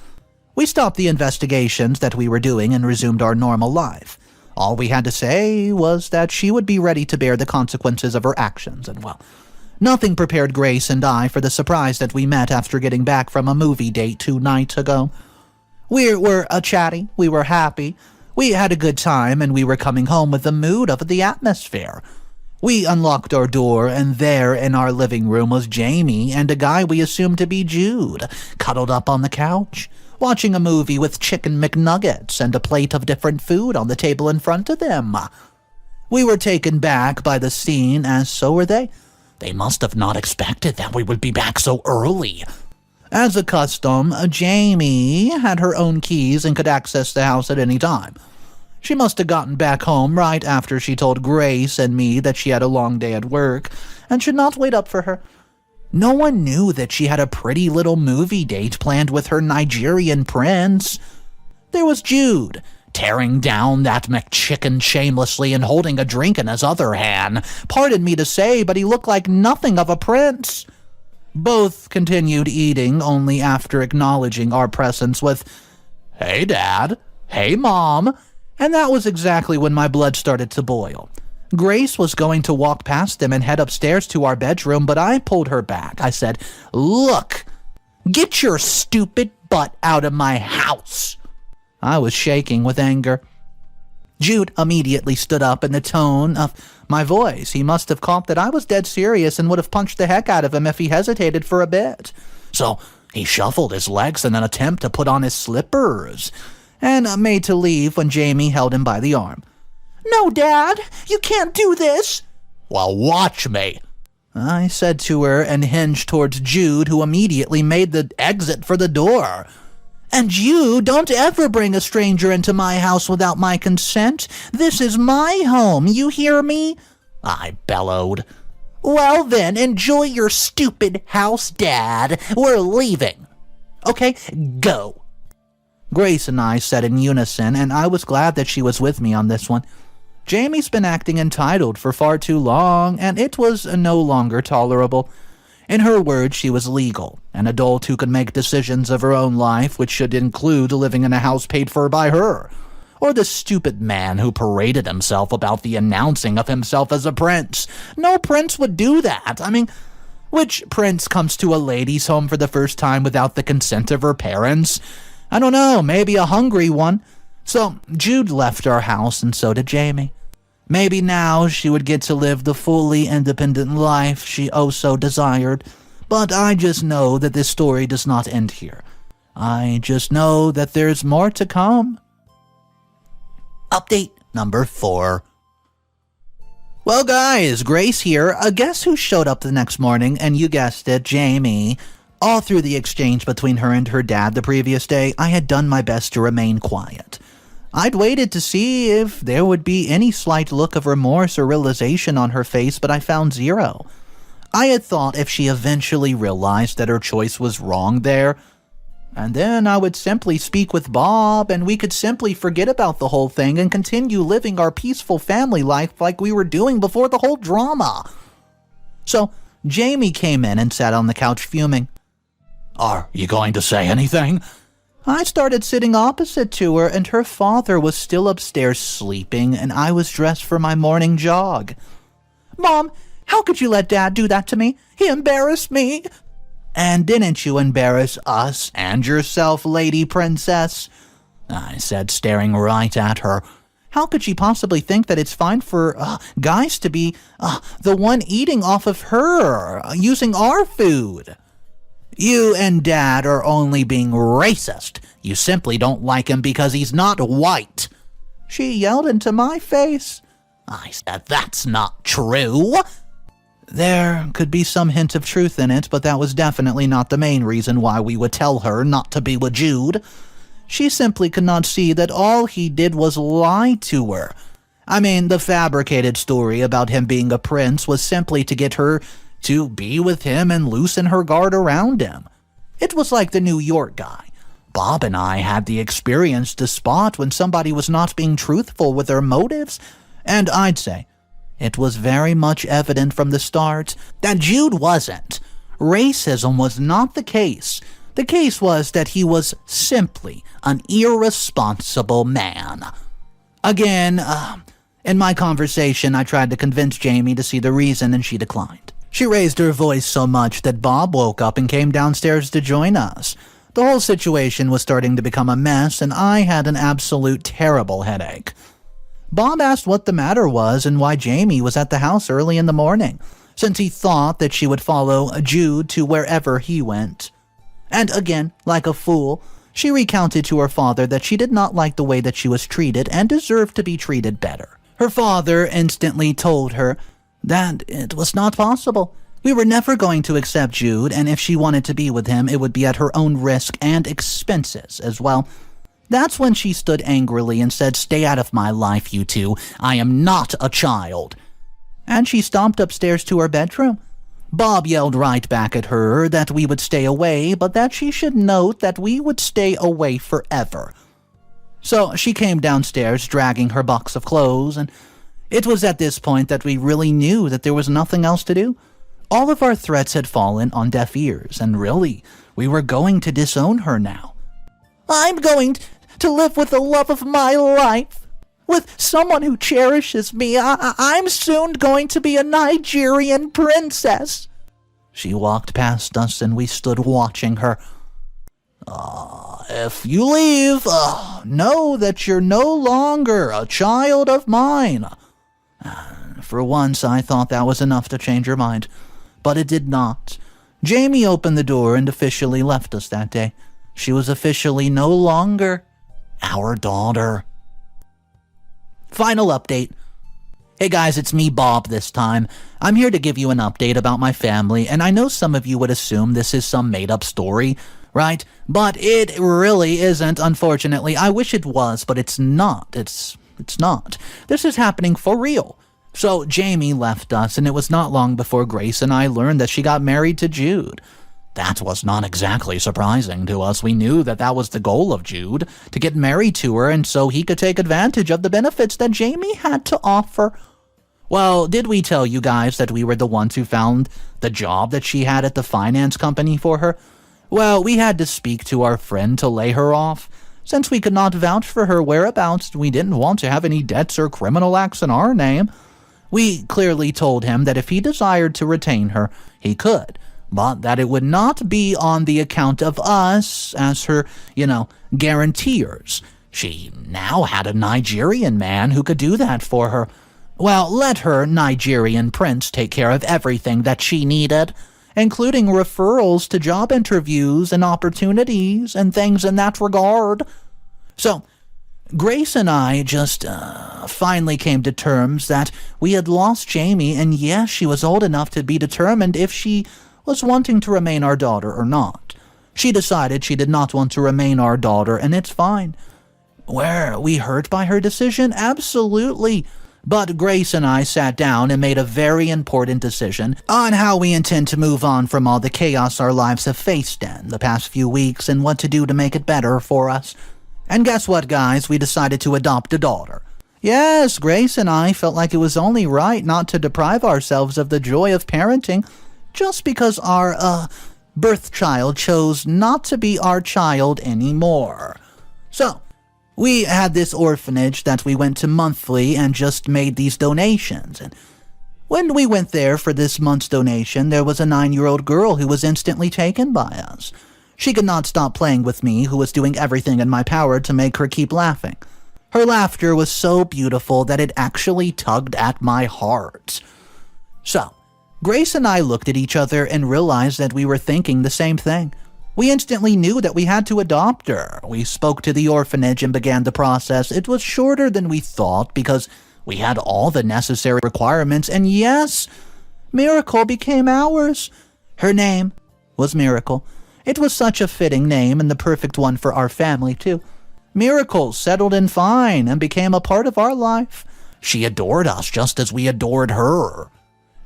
We stopped the investigations that we were doing and resumed our normal life. All we had to say was that she would be ready to bear the consequences of her actions, and well, nothing prepared Grace and I for the surprise that we met after getting back from a movie date 2 nights ago. We were chatty, we were happy, we had a good time, and we were coming home with the mood of the atmosphere. We unlocked our door, and there in our living room was Jamie and a guy we assumed to be Jude, cuddled up on the couch, watching a movie with chicken McNuggets and a plate of different food on the table in front of them. We were taken back by the scene, as so were they. They must have not expected that we would be back so early. As a custom, Jamie had her own keys and could access the house at any time. She must have gotten back home right after she told Grace and me that she had a long day at work and should not wait up for her. No one knew that she had a pretty little movie date planned with her Nigerian prince. There was Jude, tearing down that McChicken shamelessly and holding a drink in his other hand. Pardon me to say, but he looked like nothing of a prince. Both continued eating only after acknowledging our presence with, "Hey, Dad. Hey, Mom." And that was exactly when my blood started to boil. Grace was going to walk past them and head upstairs to our bedroom, but I pulled her back. I said, "Look, get your stupid butt out of my house." I was shaking with anger. Jude immediately stood up in the tone of my voice. He must have caught that I was dead serious and would have punched the heck out of him if he hesitated for a bit. So He shuffled his legs in an attempt to put on his slippers, and made to leave when Jamie held him by the arm. "No, Dad, you can't do this." "Well, watch me," I said to her and hinged towards Jude, who immediately made the exit for the door. "And you don't ever bring a stranger into my house without my consent. This is my home, you hear me?" I bellowed. "Well then, enjoy your stupid house, Dad. We're leaving." "Okay, go," Grace and I said in unison, and I was glad that she was with me on this one. Jamie's been acting entitled for far too long, and it was no longer tolerable. In her words, she was legal, an adult who could make decisions of her own life, which should include living in a house paid for by her, or the stupid man who paraded himself about the announcing of himself as a prince. No prince would do that. I mean, which prince comes to a lady's home for the first time without the consent of her parents? I don't know, maybe a hungry one. So Jude left our house, and so did Jamie. Maybe now she would get to live the fully independent life she oh so desired. But I just know that this story does not end here. I just know that there's more to come. Update number 4. Well, guys, Grace here. Guess who showed up the next morning? And you guessed it, Jamie. All through the exchange between her and her dad the previous day, I had done my best to remain quiet. I'd waited to see if there would be any slight look of remorse or realization on her face, but I found zero. I had thought if she eventually realized that her choice was wrong there, and then I would simply speak with Bob, and we could simply forget about the whole thing and continue living our peaceful family life like we were doing before the whole drama. So Jamie came in and sat on the couch fuming. "Are you going to say anything?" I started sitting opposite to her, and her father was still upstairs sleeping, and I was dressed for my morning jog. "Mom, how could you let Dad do that to me? He embarrassed me." "And didn't you embarrass us and yourself, Lady Princess?" I said, staring right at her. How could she possibly think that it's fine for guys to be the one eating off of her, using our food? "You and Dad are only being racist. You simply don't like him because he's not white," she yelled into my face. I said, "That's not true." There could be some hint of truth in it, but that was definitely not the main reason why we would tell her not to be with Jude. She simply could not see that all he did was lie to her. I mean, the fabricated story about him being a prince was simply to get her to be with him and loosen her guard around him. It was like the New York guy. Bob and I had the experience to spot when somebody was not being truthful with their motives, and I'd say it was very much evident from the start that Jude wasn't. Racism was not the case. The case was that he was simply an irresponsible man. Again, in my conversation, I tried to convince Jamie to see the reason, and she declined. She raised her voice so much that Bob woke up and came downstairs to join us. The whole situation was starting to become a mess, and I had an absolute terrible headache. Bob asked what the matter was and why Jamie was at the house early in the morning, since he thought that she would follow Jude to wherever he went. And again, like a fool, she recounted to her father that she did not like the way that she was treated and deserved to be treated better. Her father instantly told her that it was not possible. We were never going to accept Jude, and if she wanted to be with him, it would be at her own risk and expenses as well. That's when she stood angrily and said, "Stay out of my life, you two. I am not a child." And she stomped upstairs to her bedroom. Bob yelled right back at her that we would stay away, but that she should note that we would stay away forever. So she came downstairs dragging her box of clothes, and it was at this point that we really knew that there was nothing else to do. All of our threats had fallen on deaf ears, and really, we were going to disown her now. "I'm going to live with the love of my life, with someone who cherishes me. I'm soon going to be a Nigerian princess." She walked past us, and we stood watching her. If you leave, know that you're no longer a child of mine." For once, I thought that was enough to change her mind, but it did not. Jamie opened the door and officially left us that day. She was officially no longer our daughter. Final update. Hey guys, it's me, Bob, this time. I'm here to give you an update about my family, and I know some of you would assume this is some made-up story, right? But it really isn't, unfortunately. I wish it was, but it's not. It's not. This is happening for real. So Jamie left us, and it was not long before Grace and I learned that she got married to Jude. That was not exactly surprising to us. We knew that that was the goal of Jude, to get married to her, and so he could take advantage of the benefits that Jamie had to offer. Well, did we tell you guys that we were the ones who found the job that she had at the finance company for her? Well, we had to speak to our friend to lay her off. Since we could not vouch for her whereabouts, we didn't want to have any debts or criminal acts in our name. We clearly told him that if he desired to retain her, he could, but that it would not be on the account of us as her, guaranteers. She now had a Nigerian man who could do that for her. Well, let her Nigerian prince take care of everything that she needed, including referrals to job interviews and opportunities and things in that regard. So, Grace and I just finally came to terms that we had lost Jamie, and yes, she was old enough to be determined if she was wanting to remain our daughter or not. She decided she did not want to remain our daughter, and it's fine. Were we hurt by her decision? Absolutely. But Grace and I sat down and made a very important decision on how we intend to move on from all the chaos our lives have faced in the past few weeks and what to do to make it better for us. And guess what, guys? We decided to adopt a daughter. Yes, Grace and I felt like it was only right not to deprive ourselves of the joy of parenting just because our, birth child chose not to be our child anymore. So, we had this orphanage that we went to monthly and just made these donations. And when we went there for this month's donation, there was a 9-year-old girl who was instantly taken by us. She could not stop playing with me, who was doing everything in my power to make her keep laughing. Her laughter was so beautiful that it actually tugged at my heart. So, Grace and I looked at each other and realized that we were thinking the same thing. We instantly knew that we had to adopt her. We spoke to the orphanage and began the process. It was shorter than we thought because we had all the necessary requirements, and yes, Miracle became ours. Her name was Miracle. It was such a fitting name and the perfect one for our family, too. Miracle settled in fine and became a part of our life. She adored us just as we adored her.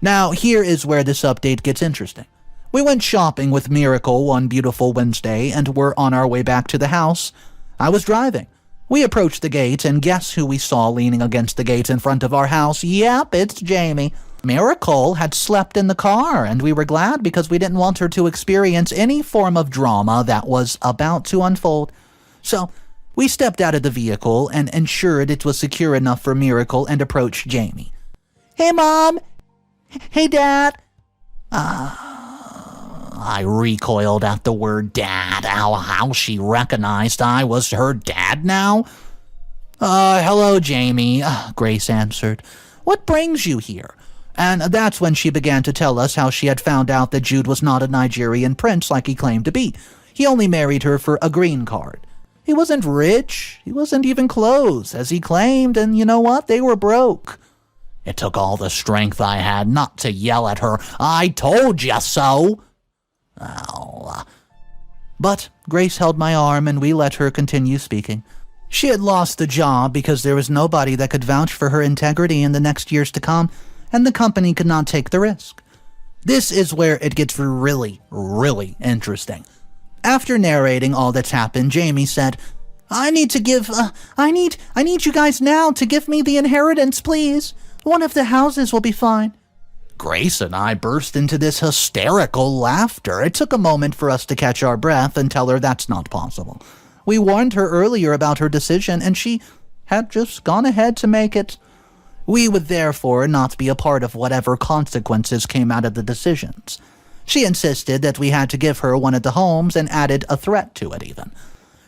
Now, here is where this update gets interesting. We went shopping with Miracle one beautiful Wednesday and were on our way back to the house. I was driving. We approached the gate, and guess who we saw leaning against the gate in front of our house? Yep, it's Jamie. Miracle had slept in the car, and we were glad because we didn't want her to experience any form of drama that was about to unfold. So, we stepped out of the vehicle and ensured it was secure enough for Miracle and approached Jamie. Hey, Mom! Hey, Dad! I recoiled at the word dad. How she recognized I was her dad now? Hello, Jamie, Grace answered. What brings you here? And that's when she began to tell us how she had found out that Jude was not a Nigerian prince like he claimed to be. He only married her for a green card. He wasn't rich. He wasn't even close, as he claimed, and you know what? They were broke. It took all the strength I had not to yell at her, "I told you so!" But Grace held my arm and we let her continue speaking. She had lost the job because there was nobody that could vouch for her integrity in the next years to come, and the company could not take the risk. This is where it gets really, really interesting. After narrating all that's happened, Jamie said, I need you guys now to give me the inheritance, please. One of the houses will be fine. Grace and I burst into this hysterical laughter. It took a moment for us to catch our breath and tell her that's not possible. We warned her earlier about her decision, and she had just gone ahead to make it. We would therefore not be a part of whatever consequences came out of the decisions. She insisted that we had to give her one of the homes and added a threat to it even.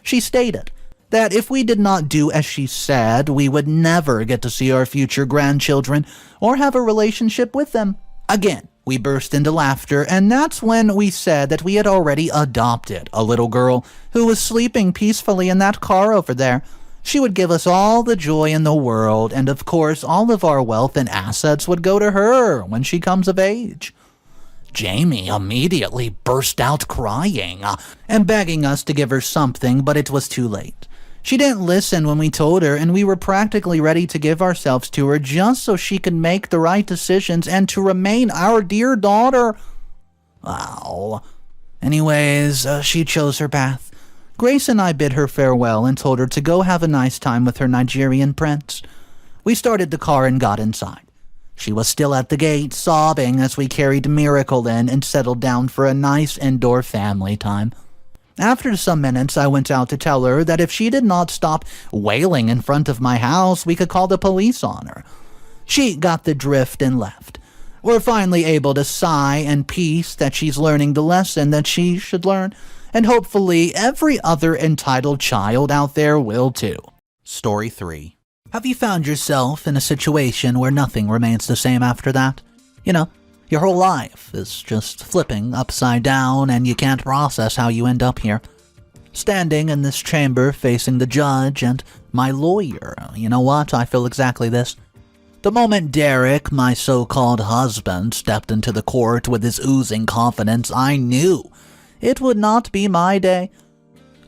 She stated that if we did not do as she said, we would never get to see our future grandchildren or have a relationship with them. Again, We burst into laughter, and that's when we said that we had already adopted a little girl who was sleeping peacefully in that car over there. She would give us all the joy in the world, and of course all of our wealth and assets would go to her when she comes of age. Jamie immediately burst out crying and begging us to give her something, but it was too late. She didn't listen when we told her, and we were practically ready to give ourselves to her just so she could make the right decisions and to remain our dear daughter. Wow. Anyways, she chose her path. Grace and I bid her farewell and told her to go have a nice time with her Nigerian prince. We started the car and got inside. She was still at the gate, sobbing as we carried Miracle in and settled down for a nice indoor family time. After some minutes, I went out to tell her that if she did not stop wailing in front of my house, we could call the police on her. She got the drift and left. We're finally able to sigh in peace that she's learning the lesson that she should learn, and hopefully every other entitled child out there will too. Story 3. Have you found yourself in a situation where nothing remains the same after that? You know, your whole life is just flipping upside down and you can't process how you end up here. Standing in this chamber facing the judge and my lawyer, you know what? I feel exactly this. The moment Derek, my so-called husband, stepped into the court with his oozing confidence, I knew it would not be my day.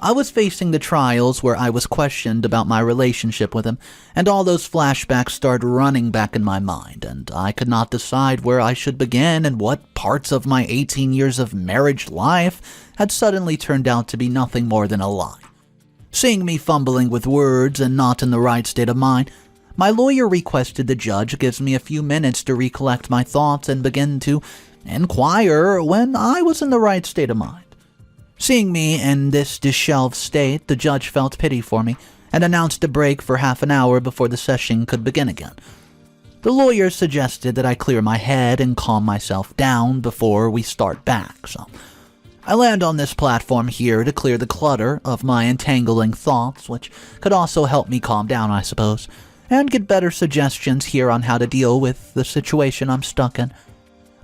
I was facing the trials where I was questioned about my relationship with him, and all those flashbacks started running back in my mind, and I could not decide where I should begin and what parts of my 18 years of marriage life had suddenly turned out to be nothing more than a lie. Seeing me fumbling with words and not in the right state of mind, my lawyer requested the judge gives me a few minutes to recollect my thoughts and begin to inquire when I was in the right state of mind. Seeing me in this disheveled state, the judge felt pity for me and announced a break for half an hour before the session could begin again. The lawyer suggested that I clear my head and calm myself down before we start back, so I land on this platform here to clear the clutter of my entangling thoughts, which could also help me calm down, I suppose, and get better suggestions here on how to deal with the situation I'm stuck in.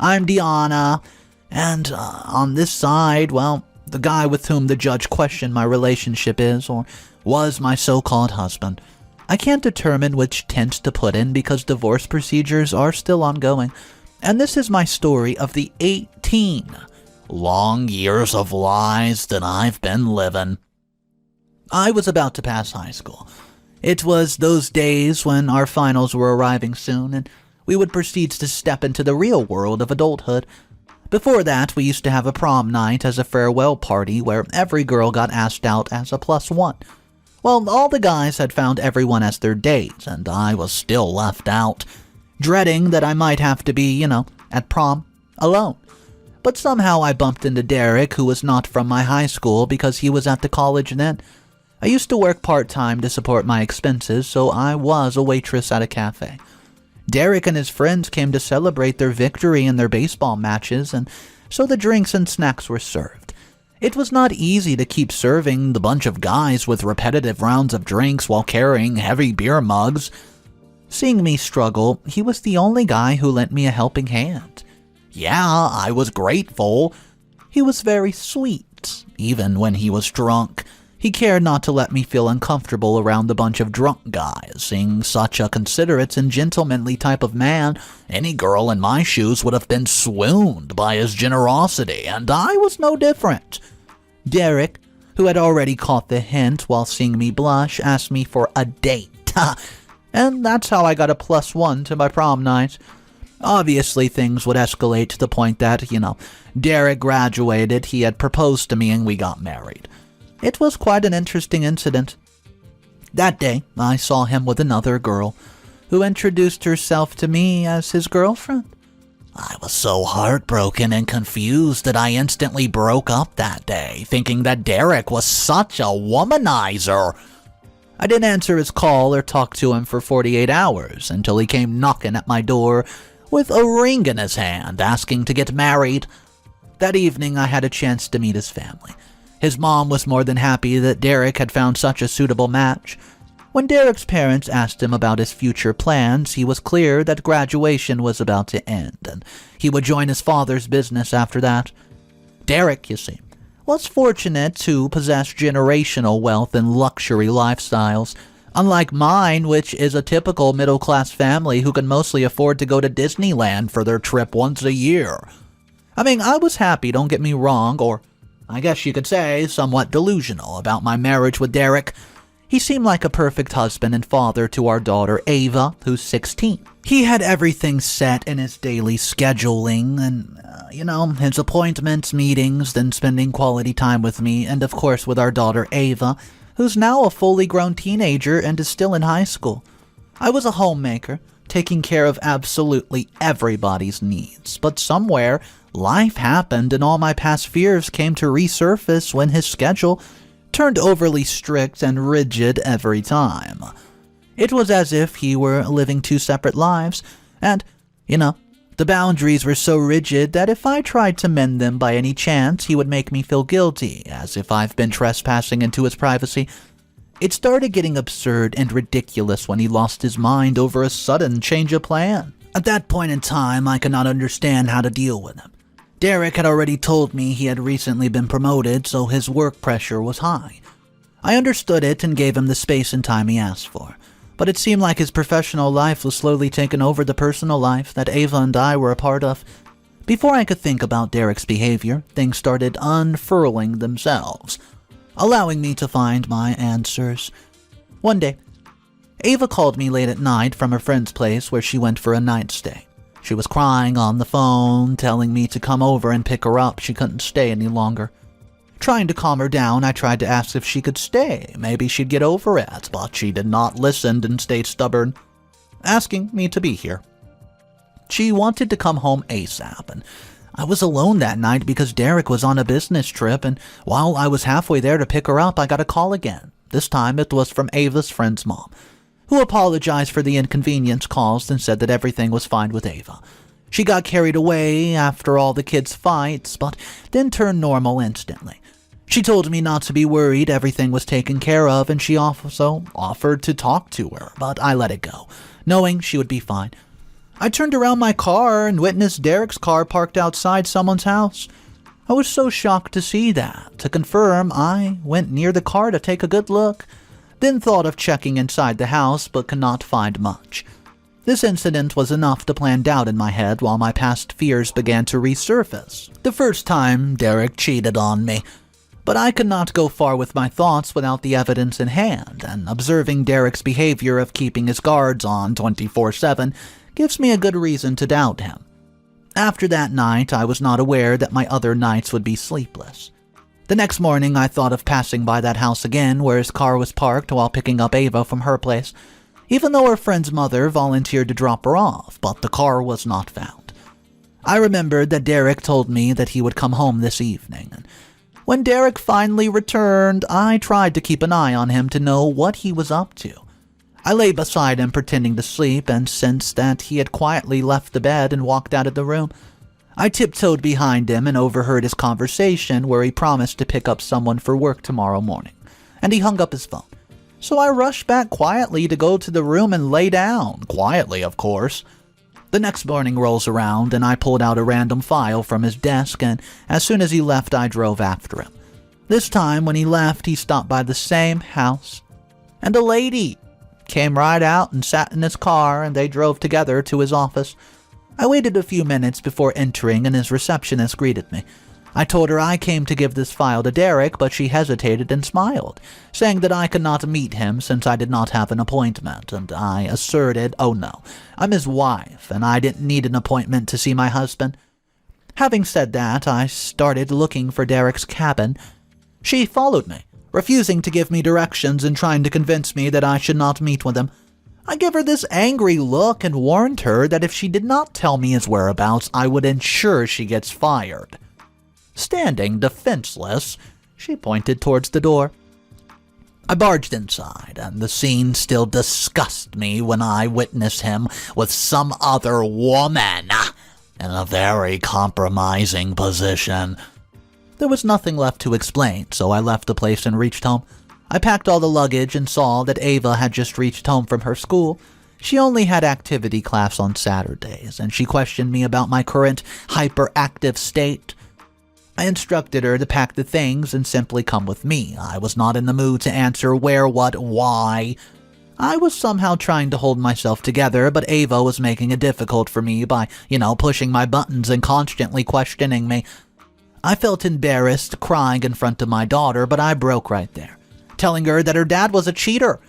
I'm Deanna, and on this side, well, the guy with whom the judge questioned my relationship is, or was, my so-called husband. I can't determine which tense to put in because divorce procedures are still ongoing, and this is my story of the 18 long years of lies that I've been living. I was about to pass high school. It was those days when our finals were arriving soon, and we would proceed to step into the real world of adulthood. Before that, we used to have a prom night as a farewell party where every girl got asked out as a +1. Well, all the guys had found everyone as their date, and I was still left out, dreading that I might have to be, at prom, alone. But somehow I bumped into Derek, who was not from my high school because he was at the college then. I used to work part-time to support my expenses, so I was a waitress at a cafe. Derek and his friends came to celebrate their victory in their baseball matches, and so the drinks and snacks were served. It was not easy to keep serving the bunch of guys with repetitive rounds of drinks while carrying heavy beer mugs. Seeing me struggle, he was the only guy who lent me a helping hand. Yeah, I was grateful. He was very sweet, even when he was drunk. He cared not to let me feel uncomfortable around the bunch of drunk guys. Seeing such a considerate and gentlemanly type of man, any girl in my shoes would have been swooned by his generosity, and I was no different. Derek, who had already caught the hint while seeing me blush, asked me for a date. And that's how I got a +1 to my prom night. Obviously, things would escalate to the point that, Derek graduated, he had proposed to me, and we got married. It was quite an interesting incident. That day, I saw him with another girl, who introduced herself to me as his girlfriend. I was so heartbroken and confused that I instantly broke up that day, thinking that Derek was such a womanizer. I didn't answer his call or talk to him for 48 hours until he came knocking at my door with a ring in his hand, asking to get married. That evening, I had a chance to meet his family. His mom was more than happy that Derek had found such a suitable match. When Derek's parents asked him about his future plans, he was clear that graduation was about to end, and he would join his father's business after that. Derek, you see, was fortunate to possess generational wealth and luxury lifestyles, unlike mine, which is a typical middle-class family who can mostly afford to go to Disneyland for their trip once a year. I mean, I was happy, don't get me wrong, or I guess you could say somewhat delusional about my marriage with Derek. He seemed like a perfect husband and father to our daughter Ava, who's 16. He had everything set in his daily scheduling and, his appointments, meetings, then spending quality time with me, and of course with our daughter Ava, who's now a fully grown teenager and is still in high school. I was a homemaker, taking care of absolutely everybody's needs, but somewhere, life happened and all my past fears came to resurface when his schedule turned overly strict and rigid every time. It was as if he were living two separate lives, and, the boundaries were so rigid that if I tried to mend them by any chance, he would make me feel guilty, as if I've been trespassing into his privacy. It started getting absurd and ridiculous when he lost his mind over a sudden change of plan. At that point in time, I could not understand how to deal with him. Derek had already told me he had recently been promoted, so his work pressure was high. I understood it and gave him the space and time he asked for, but it seemed like his professional life was slowly taking over the personal life that Ava and I were a part of. Before I could think about Derek's behavior, things started unfurling themselves, allowing me to find my answers. One day, Ava called me late at night from a friend's place where she went for a night stay. She was crying on the phone, telling me to come over and pick her up. She couldn't stay any longer. Trying to calm her down, I tried to ask if she could stay. Maybe she'd get over it, but she did not listen and stayed stubborn, asking me to be here. She wanted to come home ASAP, and I was alone that night because Derek was on a business trip, and while I was halfway there to pick her up, I got a call again. This time it was from Ava's friend's mom, who apologized for the inconvenience caused and said that everything was fine with Ava. She got carried away after all the kids' fights, but then turned normal instantly. She told me not to be worried, everything was taken care of, and she also offered to talk to her, but I let it go, knowing she would be fine. I turned around my car and witnessed Derek's car parked outside someone's house. I was so shocked to see that. To confirm, I went near the car to take a good look, then thought of checking inside the house but could not find much. This incident was enough to plant doubt in my head while my past fears began to resurface. The first time, Derek cheated on me. But I could not go far with my thoughts without the evidence in hand, and observing Derek's behavior of keeping his guards on 24/7 gives me a good reason to doubt him. After that night, I was not aware that my other nights would be sleepless. The next morning, I thought of passing by that house again where his car was parked while picking up Ava from her place, even though her friend's mother volunteered to drop her off, but the car was not found. I remembered that Derek told me that he would come home this evening, and when Derek finally returned, I tried to keep an eye on him to know what he was up to. I lay beside him pretending to sleep and sensed that he had quietly left the bed and walked out of the room. I tiptoed behind him and overheard his conversation where he promised to pick up someone for work tomorrow morning, and he hung up his phone. So I rushed back quietly to go to the room and lay down, quietly of course. The next morning rolls around and I pulled out a random file from his desk, and as soon as he left I drove after him. This time when he left he stopped by the same house, and a lady came right out and sat in his car, and they drove together to his office. I waited a few minutes before entering and his receptionist greeted me. I told her I came to give this file to Derek, but she hesitated and smiled, saying that I could not meet him since I did not have an appointment, and I asserted, oh no, I'm his wife, and I didn't need an appointment to see my husband. Having said that, I started looking for Derek's cabin. She followed me, refusing to give me directions and trying to convince me that I should not meet with him. I gave her this angry look and warned her that if she did not tell me his whereabouts, I would ensure she gets fired. Standing defenseless, she pointed towards the door. I barged inside, and the scene still disgusted me when I witnessed him with some other woman in a very compromising position. There was nothing left to explain, so I left the place and reached home. I I packed all the luggage and saw that Ava had just reached home from her school. She only had activity class on Saturdays, and she questioned me about my current hyperactive state. I instructed her to pack the things and simply come with me. I was not in the mood to answer where, what, why. I was somehow trying to hold myself together, but Ava was making it difficult for me by, pushing my buttons and constantly questioning me. I felt embarrassed crying in front of my daughter, but I broke right there, telling her that her dad was a cheater.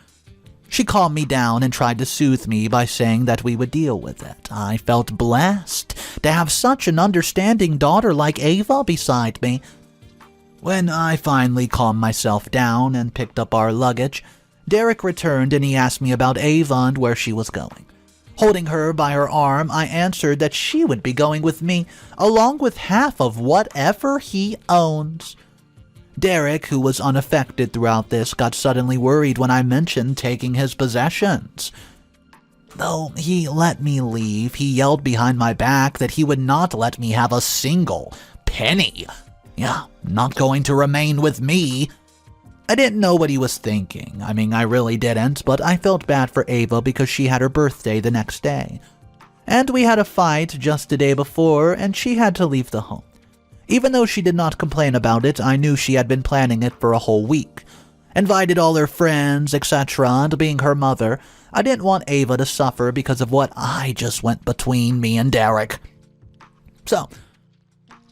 She calmed me down and tried to soothe me by saying that we would deal with it. I felt blessed to have such an understanding daughter like Ava beside me. When I finally calmed myself down and picked up our luggage, Derek returned and he asked me about Ava and where she was going. Holding her by her arm, I answered that she would be going with me, along with half of whatever he owns. Derek, who was unaffected throughout this, got suddenly worried when I mentioned taking his possessions. Though he let me leave, he yelled behind my back that he would not let me have a single penny. Yeah, not going to remain with me. I didn't know what he was thinking. I really didn't, but I felt bad for Ava because she had her birthday the next day. And we had a fight just the day before, and she had to leave the home. Even though she did not complain about it, I knew she had been planning it for a whole week. Invited all her friends, etc., and being her mother, I didn't want Ava to suffer because of what I just went between me and Derek. So,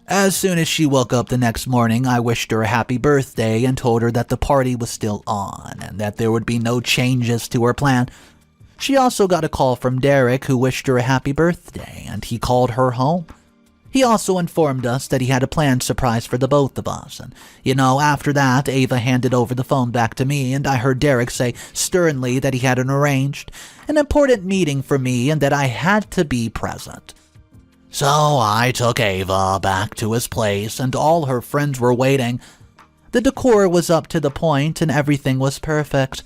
as soon as she woke up the next morning, I wished her a happy birthday and told her that the party was still on and that there would be no changes to her plan. She also got a call from Derek, who wished her a happy birthday, and he called her home. He also informed us that he had a planned surprise for the both of us, and, after that, Ava handed over the phone back to me, and I heard Derek say sternly that he had arranged an important meeting for me and that I had to be present. So I took Ava back to his place, and all her friends were waiting. The decor was up to the point, and everything was perfect.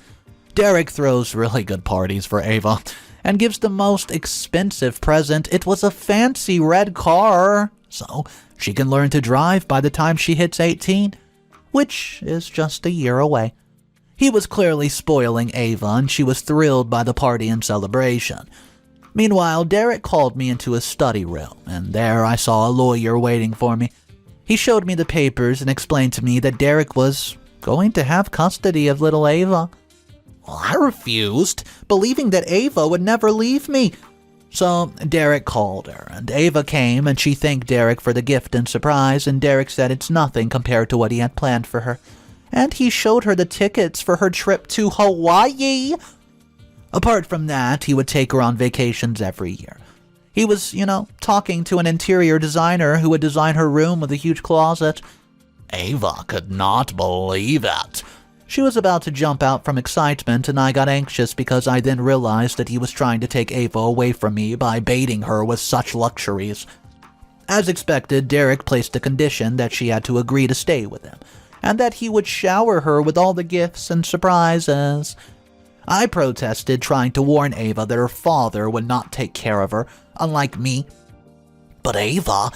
Derek throws really good parties for Ava, and gives the most expensive present. It was a fancy red car, so she can learn to drive by the time she hits 18, which is just a year away. He was clearly spoiling Ava, and she was thrilled by the party and celebration. Meanwhile, Derek called me into his study room, and there I saw a lawyer waiting for me. He showed me the papers and explained to me that Derek was going to have custody of little Ava. Well, I refused, believing that Ava would never leave me. So Derek called her, and Ava came, and she thanked Derek for the gift and surprise, and Derek said it's nothing compared to what he had planned for her. And he showed her the tickets for her trip to Hawaii. Apart from that, he would take her on vacations every year. He was, talking to an interior designer who would design her room with a huge closet. Ava could not believe it. She was about to jump out from excitement, and I got anxious because I then realized that he was trying to take Ava away from me by baiting her with such luxuries. As expected, Derek placed a condition that she had to agree to stay with him, and that he would shower her with all the gifts and surprises. I protested, trying to warn Ava that her father would not take care of her, unlike me. But Ava,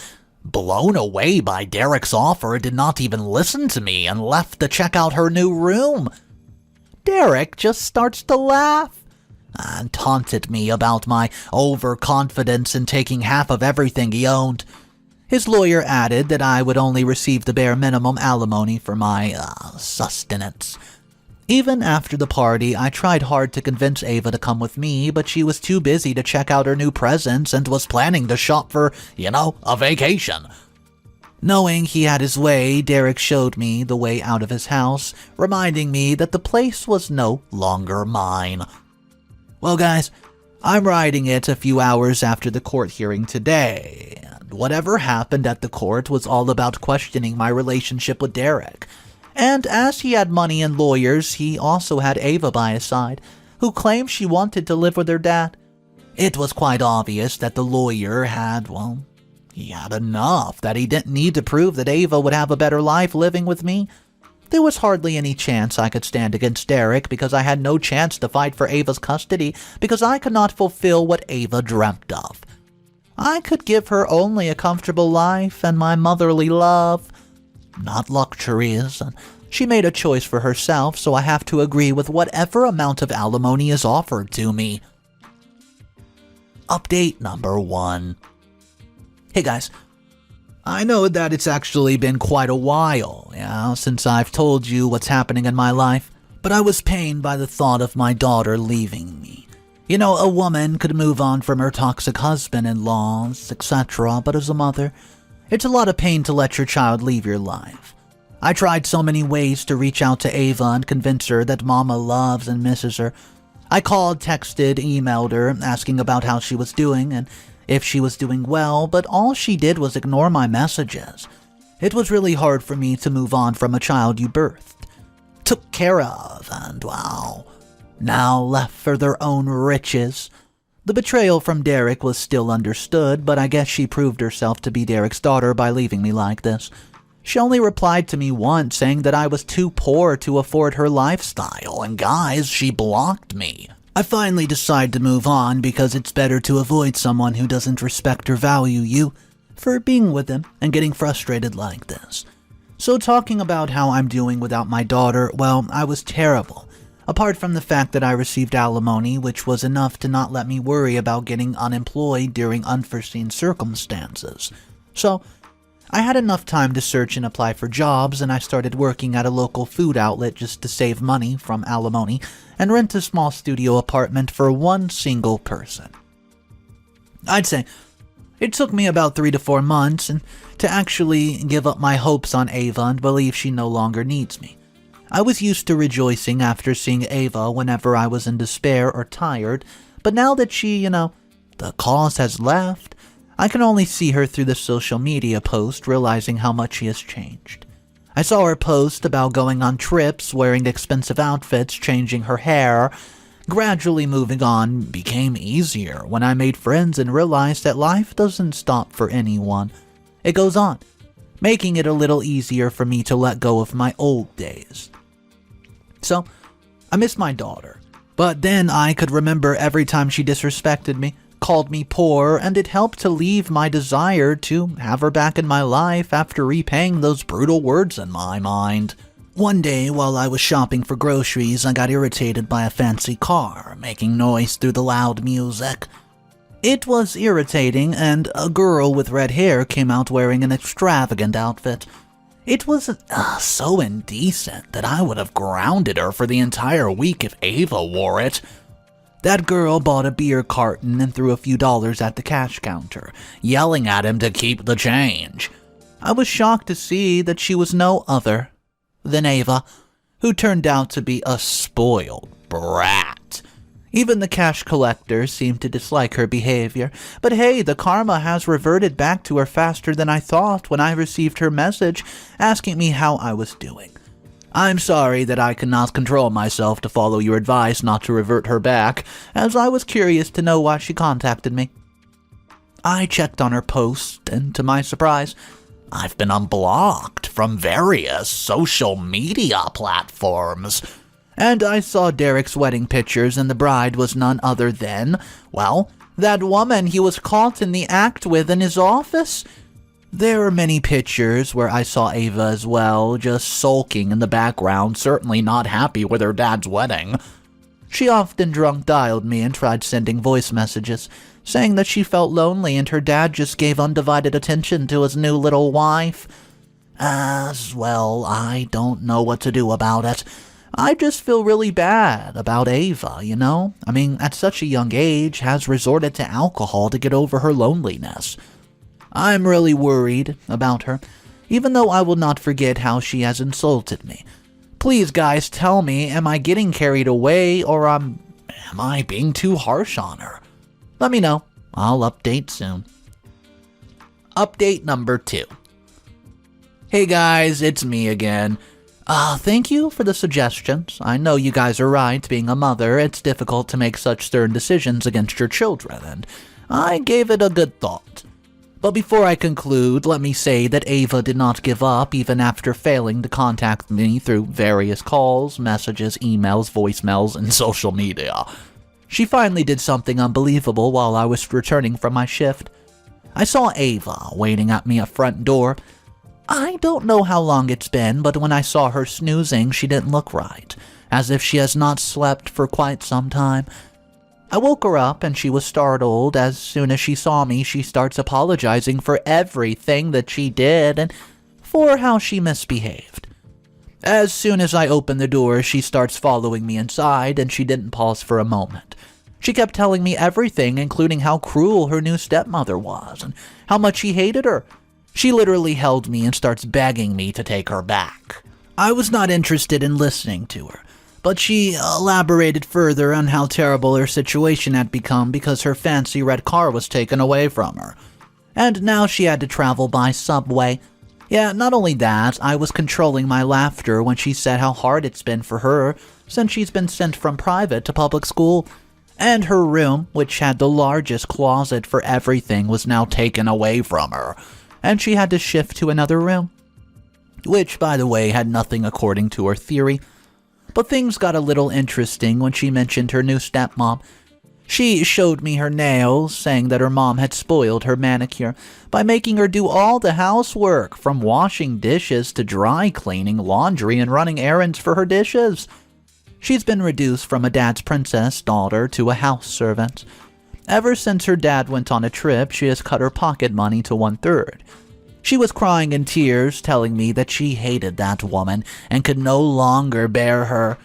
blown away by Derek's offer, did not even listen to me and left to check out her new room. Derek just starts to laugh and taunted me about my overconfidence in taking half of everything he owned. His lawyer added that I would only receive the bare minimum alimony for my sustenance. Even after the party, I tried hard to convince Ava to come with me, but she was too busy to check out her new presents and was planning to shop for, a vacation. Knowing he had his way, Derek showed me the way out of his house, reminding me that the place was no longer mine. Well, guys, I'm writing it a few hours after the court hearing today, and whatever happened at the court was all about questioning my relationship with Derek. And as he had money and lawyers, he also had Ava by his side, who claimed she wanted to live with her dad. It was quite obvious that the lawyer had, he had enough, that he didn't need to prove that Ava would have a better life living with me. There was hardly any chance I could stand against Derek because I had no chance to fight for Ava's custody because I could not fulfill what Ava dreamt of. I could give her only a comfortable life and my motherly love, not luxuries, and She made a choice for herself, so I have to agree with whatever amount of alimony is offered to me. Update number 1. Hey guys, I know that it's actually been quite a while, since I've told you what's happening in my life, but I was pained by the thought of my daughter leaving me. You know, a woman could move on from her toxic husband-in-laws, etc., but as a mother, it's a lot of pain to let your child leave your life. I tried so many ways to reach out to Ava and convince her that Mama loves and misses her. I called, texted, emailed her, asking about how she was doing and if she was doing well, but all she did was ignore my messages. It was really hard for me to move on from a child you birthed, took care of, and wow, now left for their own riches. The betrayal from Derek was still understood, but I guess she proved herself to be Derek's daughter by leaving me like this. She only replied to me once, saying that I was too poor to afford her lifestyle, and guys, she blocked me. I finally decided to move on because it's better to avoid someone who doesn't respect or value you for being with them and getting frustrated like this. So talking about how I'm doing without my daughter, well, I was terrible. Apart from the fact that I received alimony, which was enough to not let me worry about getting unemployed during unforeseen circumstances. So I had enough time to search and apply for jobs, and I started working at a local food outlet just to save money from alimony and rent a small studio apartment for one single person. I'd say it took me about 3 to 4 months to actually give up my hopes on Ava and believe she no longer needs me. I was used to rejoicing after seeing Ava whenever I was in despair or tired, but now that she, the cause has left, I can only see her through the social media post, realizing how much she has changed. I saw her post about going on trips, wearing expensive outfits, changing her hair. Gradually moving on became easier when I made friends and realized that life doesn't stop for anyone. It goes on, making it a little easier for me to let go of my old days. So, I miss my daughter, but then I could remember every time she disrespected me, called me poor, and it helped to leave my desire to have her back in my life after repaying those brutal words in my mind. One day, while I was shopping for groceries, I got irritated by a fancy car making noise through the loud music. It was irritating, and a girl with red hair came out wearing an extravagant outfit. It was so indecent that I would have grounded her for the entire week if Ava wore it. That girl bought a beer carton and threw a few dollars at the cash counter, yelling at him to keep the change. I was shocked to see that she was no other than Ava, who turned out to be a spoiled brat. Even the cash collector seemed to dislike her behavior, but hey, the karma has reverted back to her faster than I thought when I received her message asking me how I was doing. I'm sorry that I cannot control myself to follow your advice not to revert her back, as I was curious to know why she contacted me. I checked on her post, and to my surprise, I've been unblocked from various social media platforms. And I saw Derek's wedding pictures, and the bride was none other than, well, that woman he was caught in the act with in his office. There are many pictures where I saw Ava as well, just sulking in the background, certainly not happy with her dad's wedding. She often drunk dialed me and tried sending voice messages, saying that she felt lonely and her dad just gave undivided attention to his new little wife. As well, I don't know what to do about it. I just feel really bad about Ava, at such a young age, has resorted to alcohol to get over her loneliness. I'm really worried about her, even though I will not forget how she has insulted me. Please, guys, tell me, am I getting carried away, or am I being too harsh on her? Let me know. I'll update soon. Update number 2. Hey guys, it's me again. Thank you for the suggestions. I know you guys are right. Being a mother, it's difficult to make such stern decisions against your children, and I gave it a good thought. But before I conclude, let me say that Ava did not give up even after failing to contact me through various calls, messages, emails, voicemails, and social media. She finally did something unbelievable while I was returning from my shift. I saw Ava waiting at me at front door. I don't know how long it's been, but when I saw her snoozing, she didn't look right, as if she has not slept for quite some time. I woke her up and she was startled. As soon as she saw me, she starts apologizing for everything that she did and for how she misbehaved. As soon as I open the door, she starts following me inside, and she didn't pause for a moment. She kept telling me everything, including how cruel her new stepmother was and how much he hated her. She literally held me and starts begging me to take her back. I was not interested in listening to her, but she elaborated further on how terrible her situation had become because her fancy red car was taken away from her. And now she had to travel by subway. Yeah, not only that, I was controlling my laughter when she said how hard it's been for her since she's been sent from private to public school. And her room, which had the largest closet for everything, was now taken away from her, and she had to shift to another room. Which, by the way, had nothing according to her theory. But things got a little interesting when she mentioned her new stepmom. She showed me her nails, saying that her mom had spoiled her manicure by making her do all the housework, from washing dishes to dry cleaning, laundry, and running errands for her dishes. She's been reduced from a dad's princess daughter to a house servant. Ever since her dad went on a trip, she has cut her pocket money to 1/3. She was crying in tears, telling me that she hated that woman and could no longer bear her.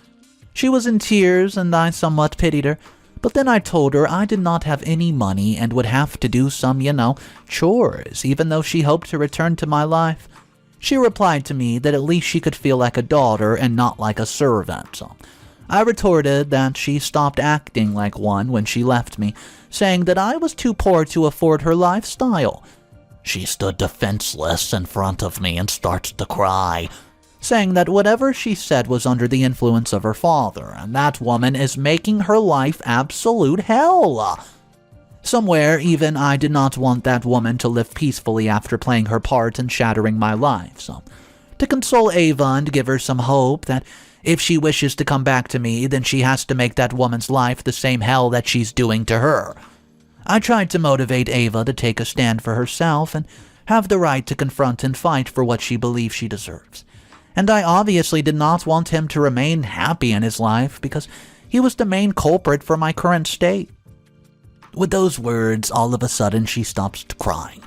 She was in tears, and I somewhat pitied her. But then I told her I did not have any money and would have to do some, chores, even though she hoped to return to my life. She replied to me that at least she could feel like a daughter and not like a servant. I retorted that she stopped acting like one when she left me, saying that I was too poor to afford her lifestyle. She stood defenseless in front of me and starts to cry, saying that whatever she said was under the influence of her father, and that woman is making her life absolute hell. Somewhere, even I did not want that woman to live peacefully after playing her part in shattering my life. So, to console Ava and give her some hope that if she wishes to come back to me, then she has to make that woman's life the same hell that she's doing to her. I tried to motivate Ava to take a stand for herself and have the right to confront and fight for what she believes she deserves. And I obviously did not want him to remain happy in his life because he was the main culprit for my current state. With those words, all of a sudden she stops crying,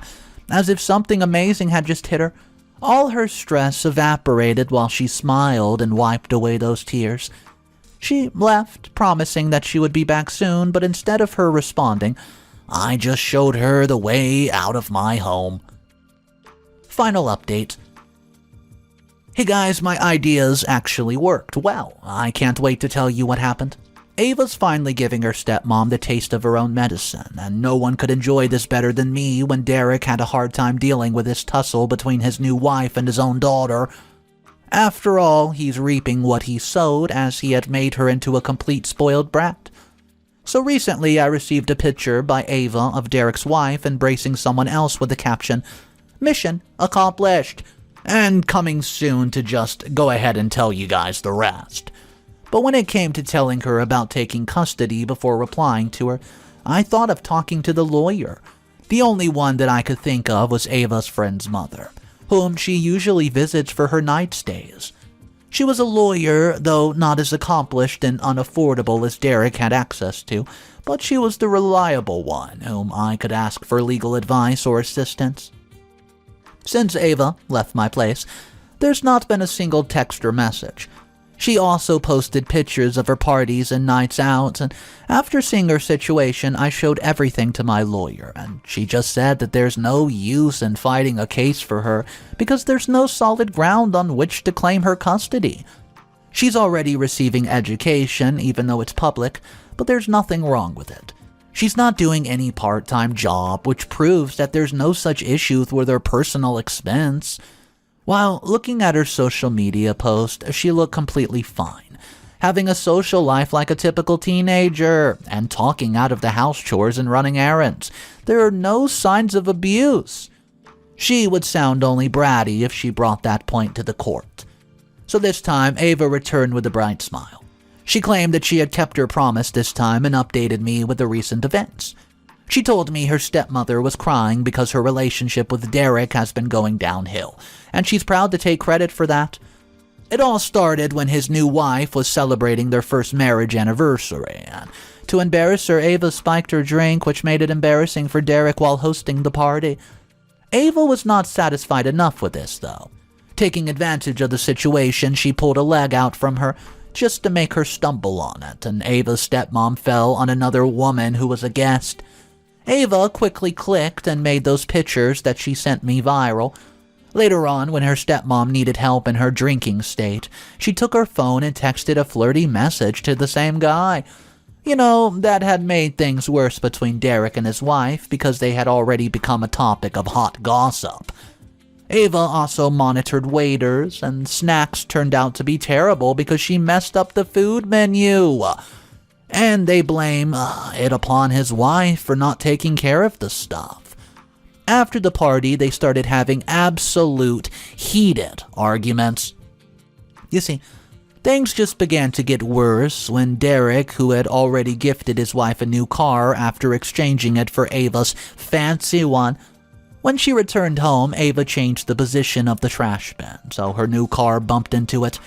as if something amazing had just hit her. All her stress evaporated while she smiled and wiped away those tears. She left, promising that she would be back soon, but instead of her responding, I just showed her the way out of my home. Final update. Hey guys, my ideas actually worked well. I can't wait to tell you what happened. Ava's finally giving her stepmom the taste of her own medicine, and no one could enjoy this better than me when Derek had a hard time dealing with this tussle between his new wife and his own daughter. After all, he's reaping what he sowed, as he had made her into a complete spoiled brat. So recently I received a picture by Ava of Derek's wife embracing someone else with the caption, "Mission accomplished," and coming soon to just go ahead and tell you guys the rest. But when it came to telling her about taking custody before replying to her, I thought of talking to the lawyer. The only one that I could think of was Ava's friend's mother, whom she usually visits for her night stays. She was a lawyer, though not as accomplished and unaffordable as Derek had access to, but she was the reliable one whom I could ask for legal advice or assistance. Since Ava left my place, there's not been a single text or message. She also posted pictures of her parties and nights out, and after seeing her situation, I showed everything to my lawyer, and she just said that there's no use in fighting a case for her because there's no solid ground on which to claim her custody. She's already receiving education, even though it's public, but there's nothing wrong with it. She's not doing any part-time job, which proves that there's no such issues with her personal expense. While looking at her social media post, she looked completely fine, having a social life like a typical teenager, and talking out of the house chores and running errands. There are no signs of abuse. She would sound only bratty if she brought that point to the court. So this time, Ava returned with a bright smile. She claimed that she had kept her promise this time and updated me with the recent events. She told me her stepmother was crying because her relationship with Derek has been going downhill, and she's proud to take credit for that. It all started when his new wife was celebrating their first marriage anniversary, and to embarrass her, Ava spiked her drink, which made it embarrassing for Derek while hosting the party. Ava was not satisfied enough with this, though. Taking advantage of the situation, she pulled a leg out from her just to make her stumble on it, and Ava's stepmom fell on another woman who was a guest. Ava quickly clicked and made those pictures that she sent me viral. Later on, when her stepmom needed help in her drinking state, she took her phone and texted a flirty message to the same guy. You know, that had made things worse between Derek and his wife because they had already become a topic of hot gossip. Ava also monitored waiters, and snacks turned out to be terrible because she messed up the food menu. And they blame it upon his wife for not taking care of the stuff. After the party, they started having absolute heated arguments. You see, things just began to get worse when Derek, who had already gifted his wife a new car after exchanging it for Ava's fancy one, when she returned home, Ava changed the position of the trash bin, so her new car bumped into it.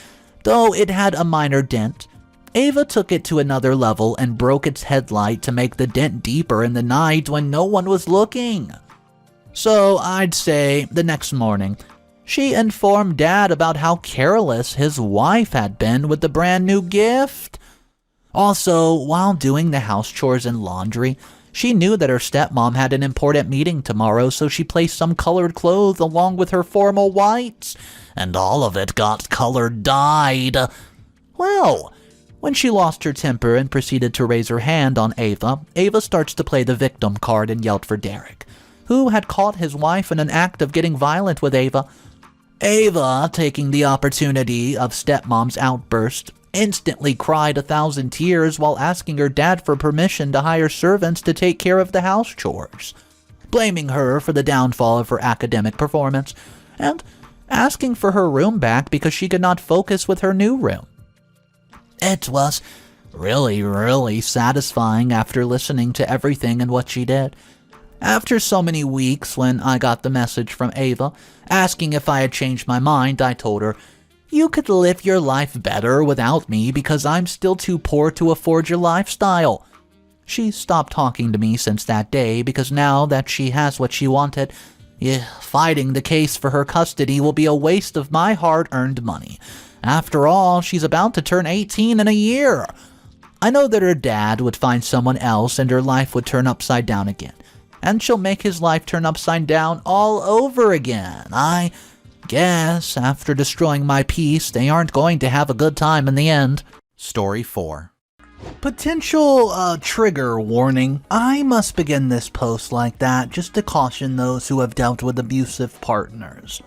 Though it had a minor dent, Ava took it to another level and broke its headlight to make the dent deeper in the night when no one was looking. So I'd say the next morning, she informed Dad about how careless his wife had been with the brand new gift. Also, while doing the house chores and laundry, she knew that her stepmom had an important meeting tomorrow, so she placed some colored clothes along with her formal whites, and all of it got colored dyed. Well, when she lost her temper and proceeded to raise her hand on Ava, Ava starts to play the victim card and yelled for Derek, who had caught his wife in an act of getting violent with Ava. Ava, taking the opportunity of stepmom's outburst, instantly cried 1,000 tears while asking her dad for permission to hire servants to take care of the house chores, blaming her for the downfall of her academic performance, and asking for her room back because she could not focus with her new room. It was really satisfying after listening to everything and what she did. After so many weeks, when I got the message from Ava asking if I had changed my mind, I told her, "You could live your life better without me because I'm still too poor to afford your lifestyle." She stopped talking to me since that day because now that she has what she wanted, fighting the case for her custody will be a waste of my hard-earned money. After all, she's about to turn 18 in a year. I know that her dad would find someone else and her life would turn upside down again. And she'll make his life turn upside down all over again. I guess after destroying my peace, they aren't going to have a good time in the end. Story 4. Potential trigger warning. I must begin this post like that just to caution those who have dealt with abusive partners.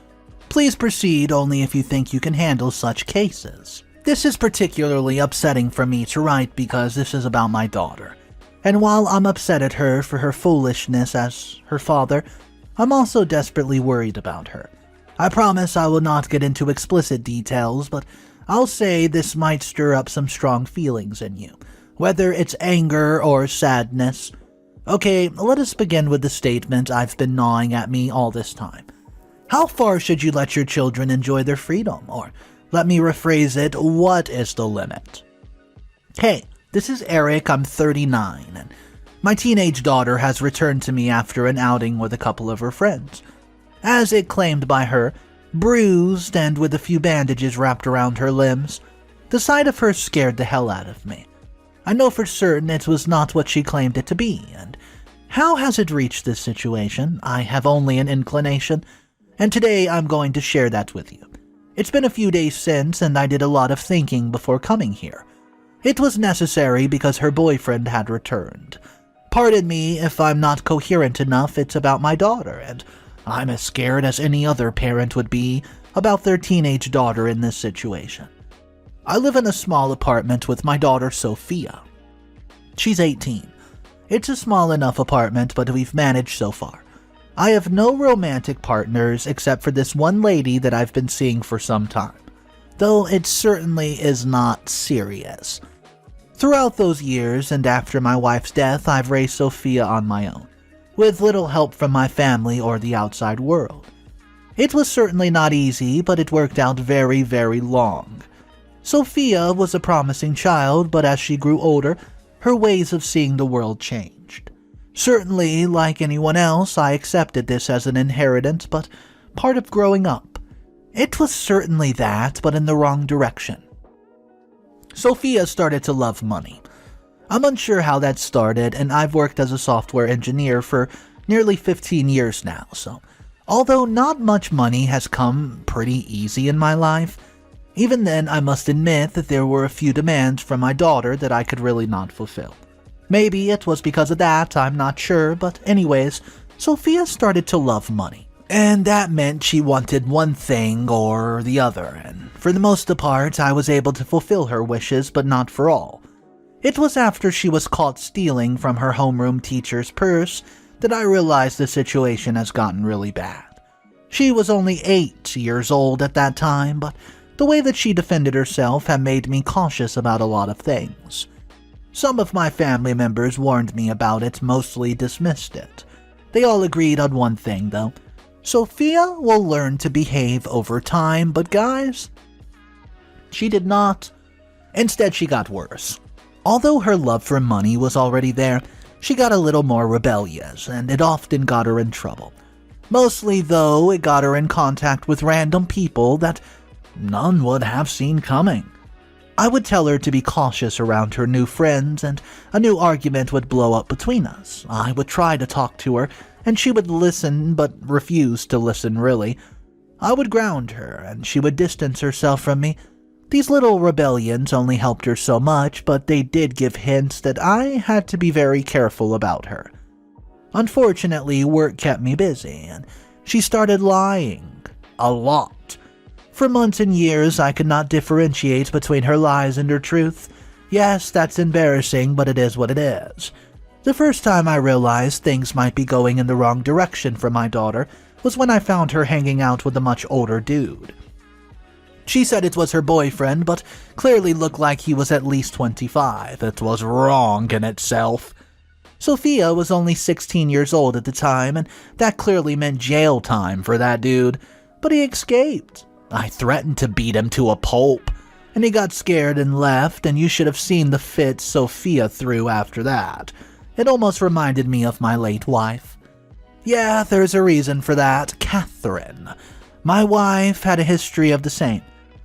Please proceed only if you think you can handle such cases. This is particularly upsetting for me to write because this is about my daughter. And while I'm upset at her for her foolishness as her father, I'm also desperately worried about her. I promise I will not get into explicit details, but I'll say this might stir up some strong feelings in you, whether it's anger or sadness. Okay, let us begin with the statement I've been gnawing at me all this time. How far should you let your children enjoy their freedom? Or, let me rephrase it, what is the limit? Hey, this is Eric, I'm 39, and my teenage daughter has returned to me after an outing with a couple of her friends. As it claimed by her, bruised and with a few bandages wrapped around her limbs, the sight of her scared the hell out of me. I know for certain it was not what she claimed it to be, and how has it reached this situation? I have only an inclination, and today I'm going to share that with you. It's been a few days since, and I did a lot of thinking before coming here. It was necessary because her boyfriend had returned. Pardon me if I'm not coherent enough, it's about my daughter, and I'm as scared as any other parent would be about their teenage daughter in this situation. I live in a small apartment with my daughter Sophia. She's 18. It's a small enough apartment, but we've managed so far. I have no romantic partners except for this one lady that I've been seeing for some time, though it certainly is not serious. Throughout those years and after my wife's death, I've raised Sophia on my own, with little help from my family or the outside world. It was certainly not easy, but it worked out very, very long. Sophia was a promising child, but as she grew older, her ways of seeing the world changed. Certainly, like anyone else, I accepted this as an inheritance, but part of growing up. It was certainly that, but in the wrong direction. Sophia started to love money. I'm unsure how that started, and I've worked as a software engineer for nearly 15 years now, so although not much money has come pretty easy in my life, even then I must admit that there were a few demands from my daughter that I could really not fulfill. Maybe it was because of that, I'm not sure, but anyways, Sophia started to love money. And that meant she wanted one thing or the other, and for the most part, I was able to fulfill her wishes, but not for all. It was after she was caught stealing from her homeroom teacher's purse that I realized the situation has gotten really bad. She was only 8 years old at that time, but the way that she defended herself had made me cautious about a lot of things. Some of my family members warned me about it, mostly dismissed it. They all agreed on one thing, though. Sophia will learn to behave over time, but guys, she did not. Instead, she got worse. Although her love for money was already there, she got a little more rebellious, and it often got her in trouble. Mostly, though, it got her in contact with random people that none would have seen coming. I would tell her to be cautious around her new friends, and a new argument would blow up between us. I would try to talk to her, and she would listen but refuse to listen really. I would ground her, and she would distance herself from me. These little rebellions only helped her so much, but they did give hints that I had to be very careful about her. Unfortunately, work kept me busy, and she started lying. A lot. For months and years, I could not differentiate between her lies and her truth. Yes, that's embarrassing, but it is what it is. The first time I realized things might be going in the wrong direction for my daughter was when I found her hanging out with a much older dude. She said it was her boyfriend, but clearly looked like he was at least 25. It was wrong in itself. Sophia was only 16 years old at the time, and that clearly meant jail time for that dude, but he escaped. I threatened to beat him to a pulp, and he got scared and left, and you should have seen the fits Sophia threw after that. It almost reminded me of my late wife. Yeah, there's a reason for that. Catherine. My wife had a history of the same.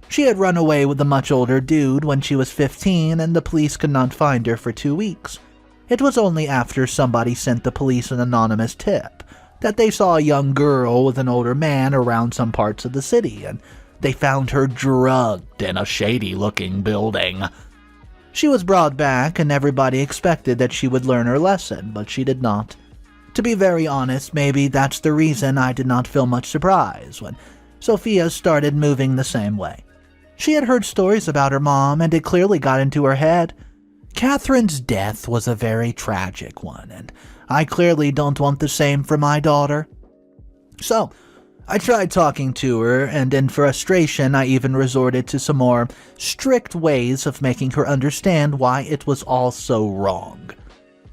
She had run away with a much older dude when she was 15, and the police could not find her for 2 weeks. It was only after somebody sent the police an anonymous tip that they saw a young girl with an older man around some parts of the city, and they found her drugged in a shady-looking building. She was brought back, and everybody expected that she would learn her lesson, but she did not. To be very honest, maybe that's the reason I did not feel much surprise when Sophia started moving the same way. She had heard stories about her mom, and it clearly got into her head. Catherine's death was a very tragic one, and I clearly don't want the same for my daughter. So, I tried talking to her, and in frustration I even resorted to some more strict ways of making her understand why it was all so wrong.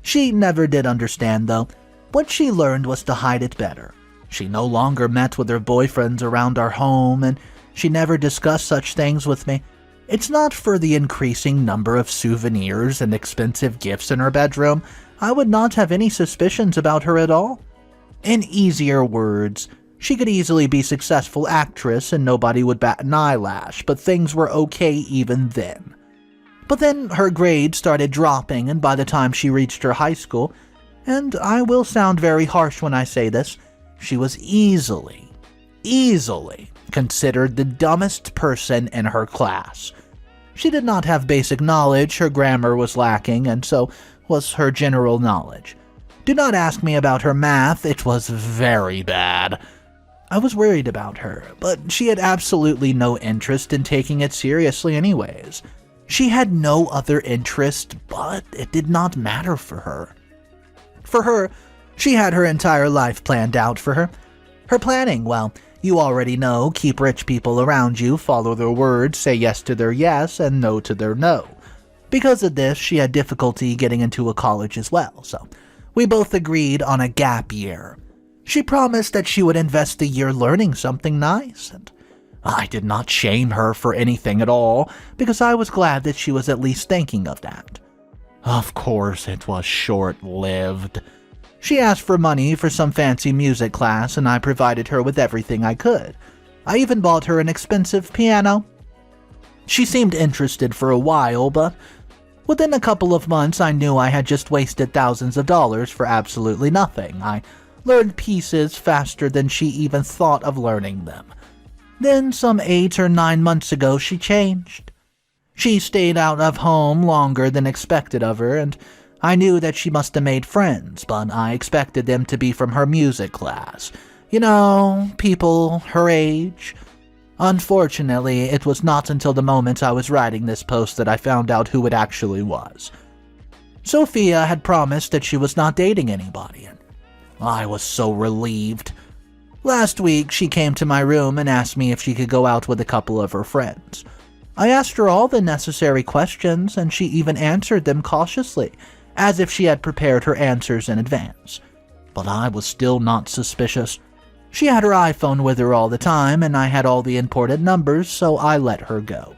She never did understand, though. What she learned was to hide it better. She no longer met with her boyfriends around our home, and she never discussed such things with me. It's not for the increasing number of souvenirs and expensive gifts in her bedroom. I would not have any suspicions about her at all. In easier words, she could easily be a successful actress and nobody would bat an eyelash, but things were okay even then. But then her grades started dropping, and by the time she reached her high school, and I will sound very harsh when I say this, she was easily considered the dumbest person in her class. She did not have basic knowledge, her grammar was lacking, and so was her general knowledge. Do not ask me about her math, it was very bad. I was worried about her, but she had absolutely no interest in taking it seriously anyways. She had no other interest, but it did not matter for her. For her, she had her entire life planned out for her. Her planning, well, you already know, keep rich people around you, follow their words, say yes to their yes, and no to their no. Because of this, she had difficulty getting into a college as well, so we both agreed on a gap year. She promised that she would invest the year learning something nice, and I did not shame her for anything at all, because I was glad that she was at least thinking of that. Of course, it was short-lived. She asked for money for some fancy music class, and I provided her with everything I could. I even bought her an expensive piano. She seemed interested for a while, but within a couple of months I knew I had just wasted thousands of dollars for absolutely nothing. I learned pieces faster than she even thought of learning them. Then, some 8 or 9 months ago, she changed. She stayed out of home longer than expected of her, and I knew that she must have made friends, but I expected them to be from her music class. You know, people her age. Unfortunately, it was not until the moment I was writing this post that I found out who it actually was. Sophia had promised that she was not dating anybody, and I was so relieved. Last week, she came to my room and asked me if she could go out with a couple of her friends. I asked her all the necessary questions, and she even answered them cautiously, as if she had prepared her answers in advance. But I was still not suspicious. She had her iPhone with her all the time, and I had all the important numbers, so I let her go.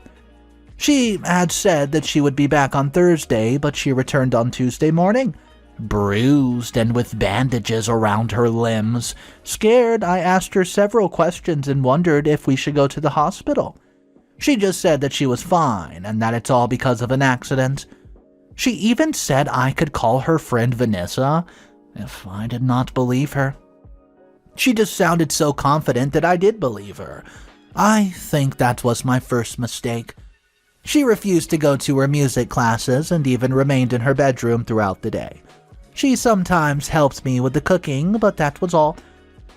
She had said that she would be back on Thursday, but she returned on Tuesday morning, bruised and with bandages around her limbs. Scared, I asked her several questions and wondered if we should go to the hospital. She just said that she was fine and that it's all because of an accident. She even said I could call her friend Vanessa if I did not believe her. She just sounded so confident that I did believe her. I think that was my first mistake. She refused to go to her music classes and even remained in her bedroom throughout the day. She sometimes helped me with the cooking, but that was all.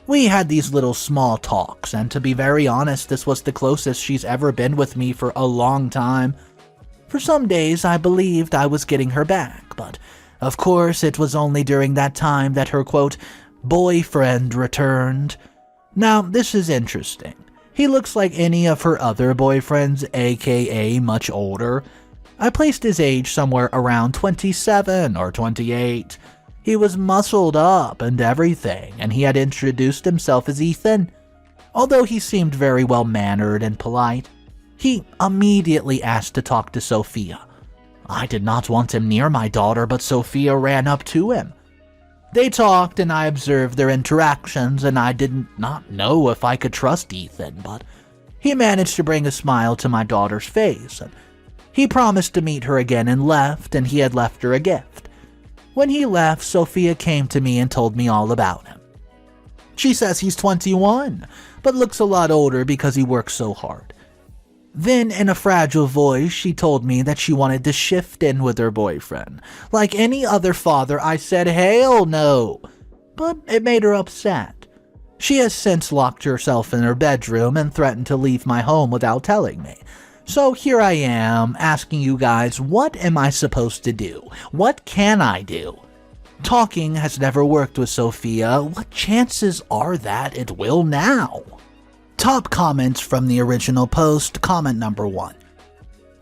We had these little small talks, and to be very honest, this was the closest she's ever been with me for a long time. For some days, I believed I was getting her back, but of course, it was only during that time that her, quote, boyfriend returned. Now, this is interesting. He looks like any of her other boyfriends, aka much older. I placed his age somewhere around 27 or 28. He was muscled up and everything, and he had introduced himself as Ethan. Although he seemed very well-mannered and polite, he immediately asked to talk to Sophia. I did not want him near my daughter, but Sophia ran up to him. They talked, and I observed their interactions, and I did not know if I could trust Ethan, but he managed to bring a smile to my daughter's face, and he promised to meet her again and left, and he had left her a gift. When he left, Sophia came to me and told me all about him. She says he's 21, but looks a lot older because he works so hard. Then, in a fragile voice, she told me that she wanted to shift in with her boyfriend. Like any other father, I said, hell no. But it made her upset. She has since locked herself in her bedroom and threatened to leave my home without telling me. So here I am, asking you guys, what am I supposed to do? What can I do? Talking has never worked with Sophia. What chances are that it will now? Top comments from the original post. Comment number 1.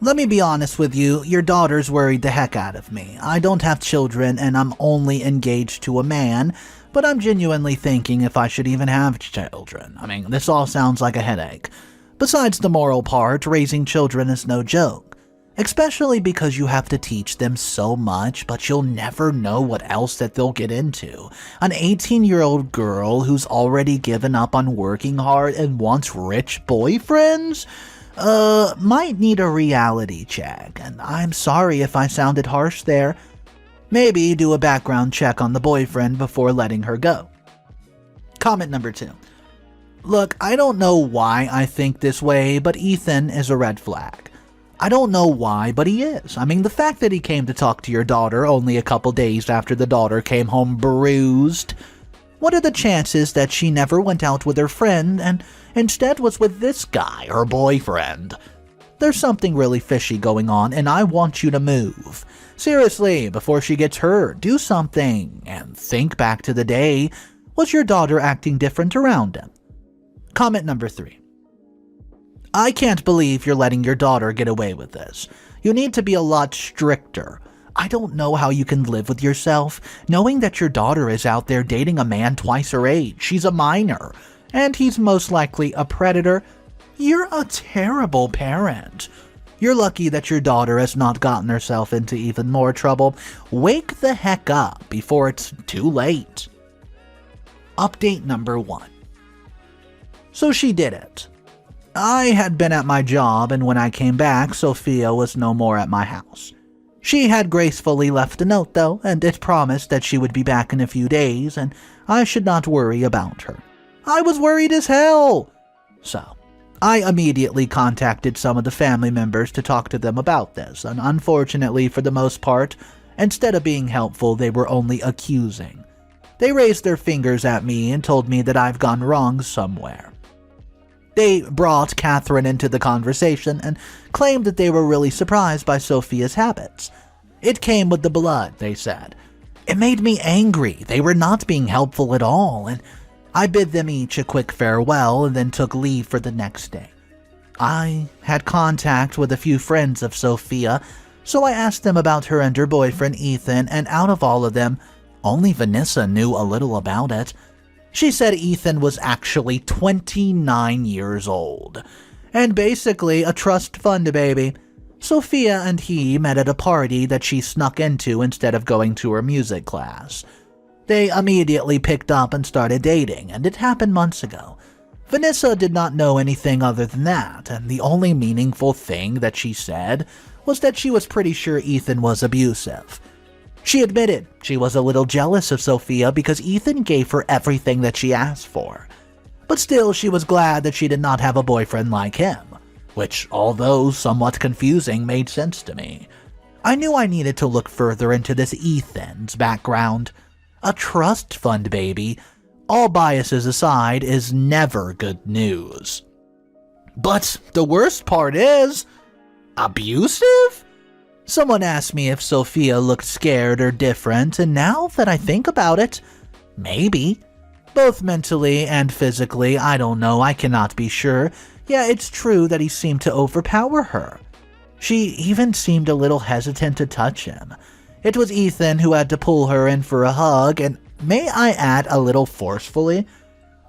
Let me be honest with you, your daughter's worried the heck out of me. I don't have children and I'm only engaged to a man, but I'm genuinely thinking if I should even have children. I mean, this all sounds like a headache. Besides the moral part, raising children is no joke. Especially because you have to teach them so much, but you'll never know what else that they'll get into. An 18-year-old girl who's already given up on working hard and wants rich boyfriends? Might need a reality check, and I'm sorry if I sounded harsh there. Maybe do a background check on the boyfriend before letting her go. Comment number 2. Look, I don't know why I think this way, but Ethan is a red flag. I don't know why, but he is. I mean, the fact that he came to talk to your daughter only a couple days after the daughter came home bruised. What are the chances that she never went out with her friend and instead was with this guy, her boyfriend? There's something really fishy going on, and I want you to move. Seriously, before she gets hurt, do something, and think back to the day. Was your daughter acting different around him? Comment number 3. I can't believe you're letting your daughter get away with this. You need to be a lot stricter. I don't know how you can live with yourself, knowing that your daughter is out there dating a man twice her age. She's a minor, and he's most likely a predator. You're a terrible parent. You're lucky that your daughter has not gotten herself into even more trouble. Wake the heck up before it's too late. Update number 1. So she did it. I had been at my job, and when I came back, Sophia was no more at my house. She had gracefully left a note, though, and it promised that she would be back in a few days, and I should not worry about her. I was worried as hell! So, I immediately contacted some of the family members to talk to them about this, and unfortunately, for the most part, instead of being helpful, they were only accusing. They raised their fingers at me and told me that I've gone wrong somewhere. They brought Catherine into the conversation and claimed that they were really surprised by Sophia's habits. It came with the blood, they said. It made me angry. They were not being helpful at all, and I bid them each a quick farewell and then took leave for the next day. I had contact with a few friends of Sophia, so I asked them about her and her boyfriend Ethan, and out of all of them, only Vanessa knew a little about it. She said Ethan was actually 29 years old, and basically a trust fund baby. Sophia and he met at a party that she snuck into instead of going to her music class. They immediately picked up and started dating, and it happened months ago. Vanessa did not know anything other than that, and the only meaningful thing that she said was that she was pretty sure Ethan was abusive. She admitted she was a little jealous of Sophia because Ethan gave her everything that she asked for. But still, she was glad that she did not have a boyfriend like him, which, although somewhat confusing, made sense to me. I knew I needed to look further into this Ethan's background. A trust fund baby, all biases aside, is never good news. But the worst part is, abusive? Someone asked me if Sophia looked scared or different, and now that I think about it, maybe. Both mentally and physically, I don't know, I cannot be sure. Yeah, it's true that he seemed to overpower her. She even seemed a little hesitant to touch him. It was Ethan who had to pull her in for a hug, and may I add, a little forcefully.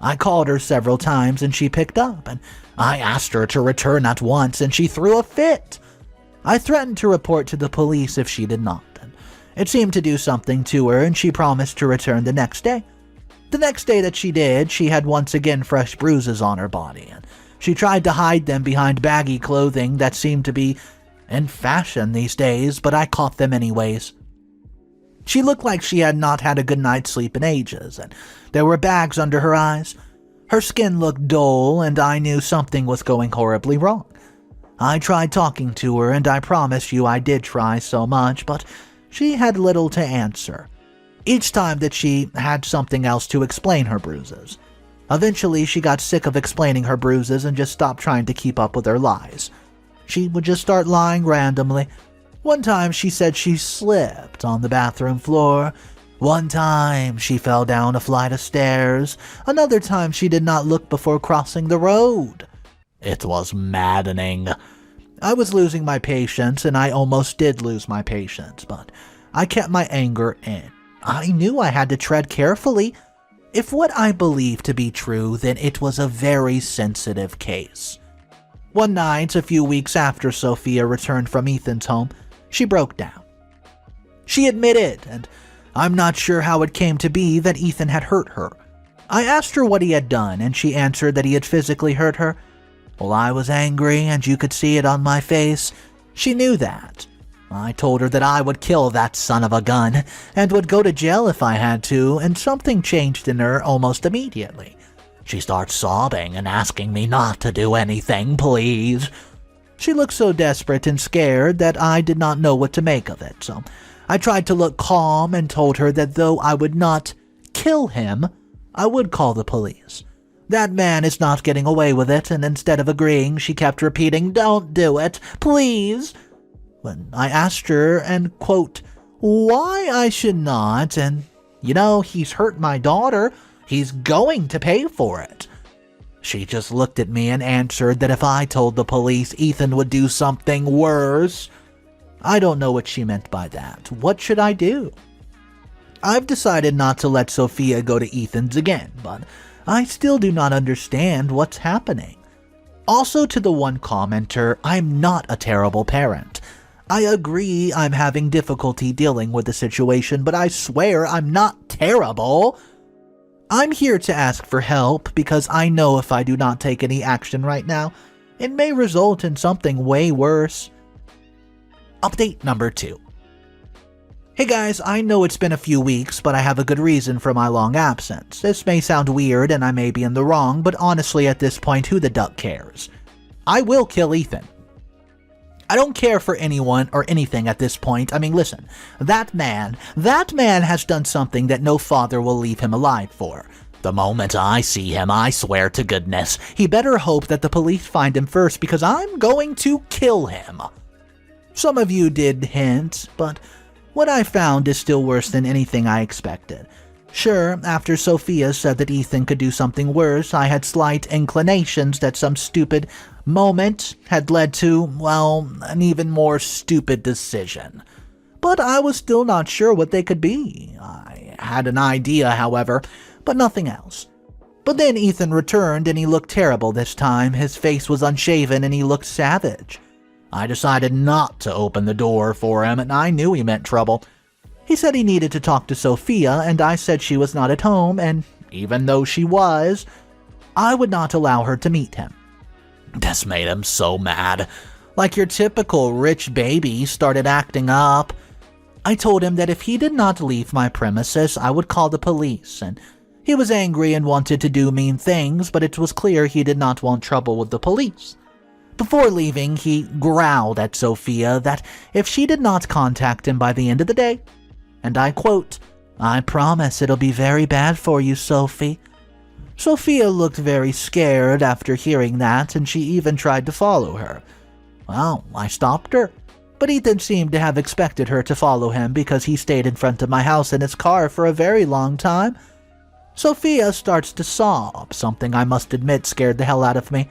I called her several times and she picked up, and I asked her to return at once and she threw a fit. I threatened to report to the police if she did not, and it seemed to do something to her, and she promised to return the next day. The next day that she did, she had once again fresh bruises on her body, and she tried to hide them behind baggy clothing that seemed to be in fashion these days, but I caught them anyways. She looked like she had not had a good night's sleep in ages, and there were bags under her eyes. Her skin looked dull, and I knew something was going horribly wrong. I tried talking to her, and I promise you I did try so much, but she had little to answer. Each time that she had something else to explain her bruises. Eventually, she got sick of explaining her bruises and just stopped trying to keep up with her lies. She would just start lying randomly. One time, she said she slipped on the bathroom floor. One time, she fell down a flight of stairs. Another time, she did not look before crossing the road. It was maddening. I was losing my patience, and I almost did lose my patience, but I kept my anger in. I knew I had to tread carefully. If what I believed to be true, then it was a very sensitive case. One night, a few weeks after Sophia returned from Ethan's home, she broke down. She admitted, and I'm not sure how it came to be, that Ethan had hurt her. I asked her what he had done, and she answered that he had physically hurt her. Well, I was angry, and you could see it on my face. She knew that. I told her that I would kill that son of a gun, and would go to jail if I had to, and something changed in her almost immediately. She starts sobbing and asking me not to do anything, please. She looked so desperate and scared that I did not know what to make of it, so I tried to look calm and told her that though I would not kill him, I would call the police. That man is not getting away with it, and instead of agreeing, she kept repeating, "Don't do it, please." When I asked her, and quote, why I should not, and, he's hurt my daughter, he's going to pay for it. She just looked at me and answered that if I told the police, Ethan would do something worse. I don't know what she meant by that. What should I do? I've decided not to let Sophia go to Ethan's again, but I still do not understand what's happening. Also, to the one commenter, I'm not a terrible parent. I agree I'm having difficulty dealing with the situation, but I swear I'm not terrible. I'm here to ask for help because I know if I do not take any action right now, it may result in something way worse. Update number 2. Hey guys, I know it's been a few weeks, but I have a good reason for my long absence. This may sound weird and I may be in the wrong, but honestly at this point, who the duck cares? I will kill Ethan. I don't care for anyone or anything at this point. I mean, listen, that man has done something that no father will leave him alive for. The moment I see him, I swear to goodness, he better hope that the police find him first because I'm going to kill him. Some of you did hint, but what I found is still worse than anything I expected. Sure, after Sophia said that Ethan could do something worse, I had slight inclinations that some stupid moment had led to, well, an even more stupid decision. But I was still not sure what they could be. I had an idea, however, but nothing else. But then Ethan returned and he looked terrible this time. His face was unshaven and he looked savage. I decided not to open the door for him, and I knew he meant trouble. He said he needed to talk to Sophia, and I said she was not at home, and even though she was, I would not allow her to meet him. This made him so mad. Like your typical rich baby, started acting up. I told him that if he did not leave my premises, I would call the police, and he was angry and wanted to do mean things, but it was clear he did not want trouble with the police. Before leaving, he growled at Sophia that if she did not contact him by the end of the day, and I quote, "I promise it'll be very bad for you, Sophie." Sophia looked very scared after hearing that, and she even tried to follow her. Well, I stopped her, but Ethan seemed to have expected her to follow him because he stayed in front of my house in his car for a very long time. Sophia starts to sob, something I must admit scared the hell out of me.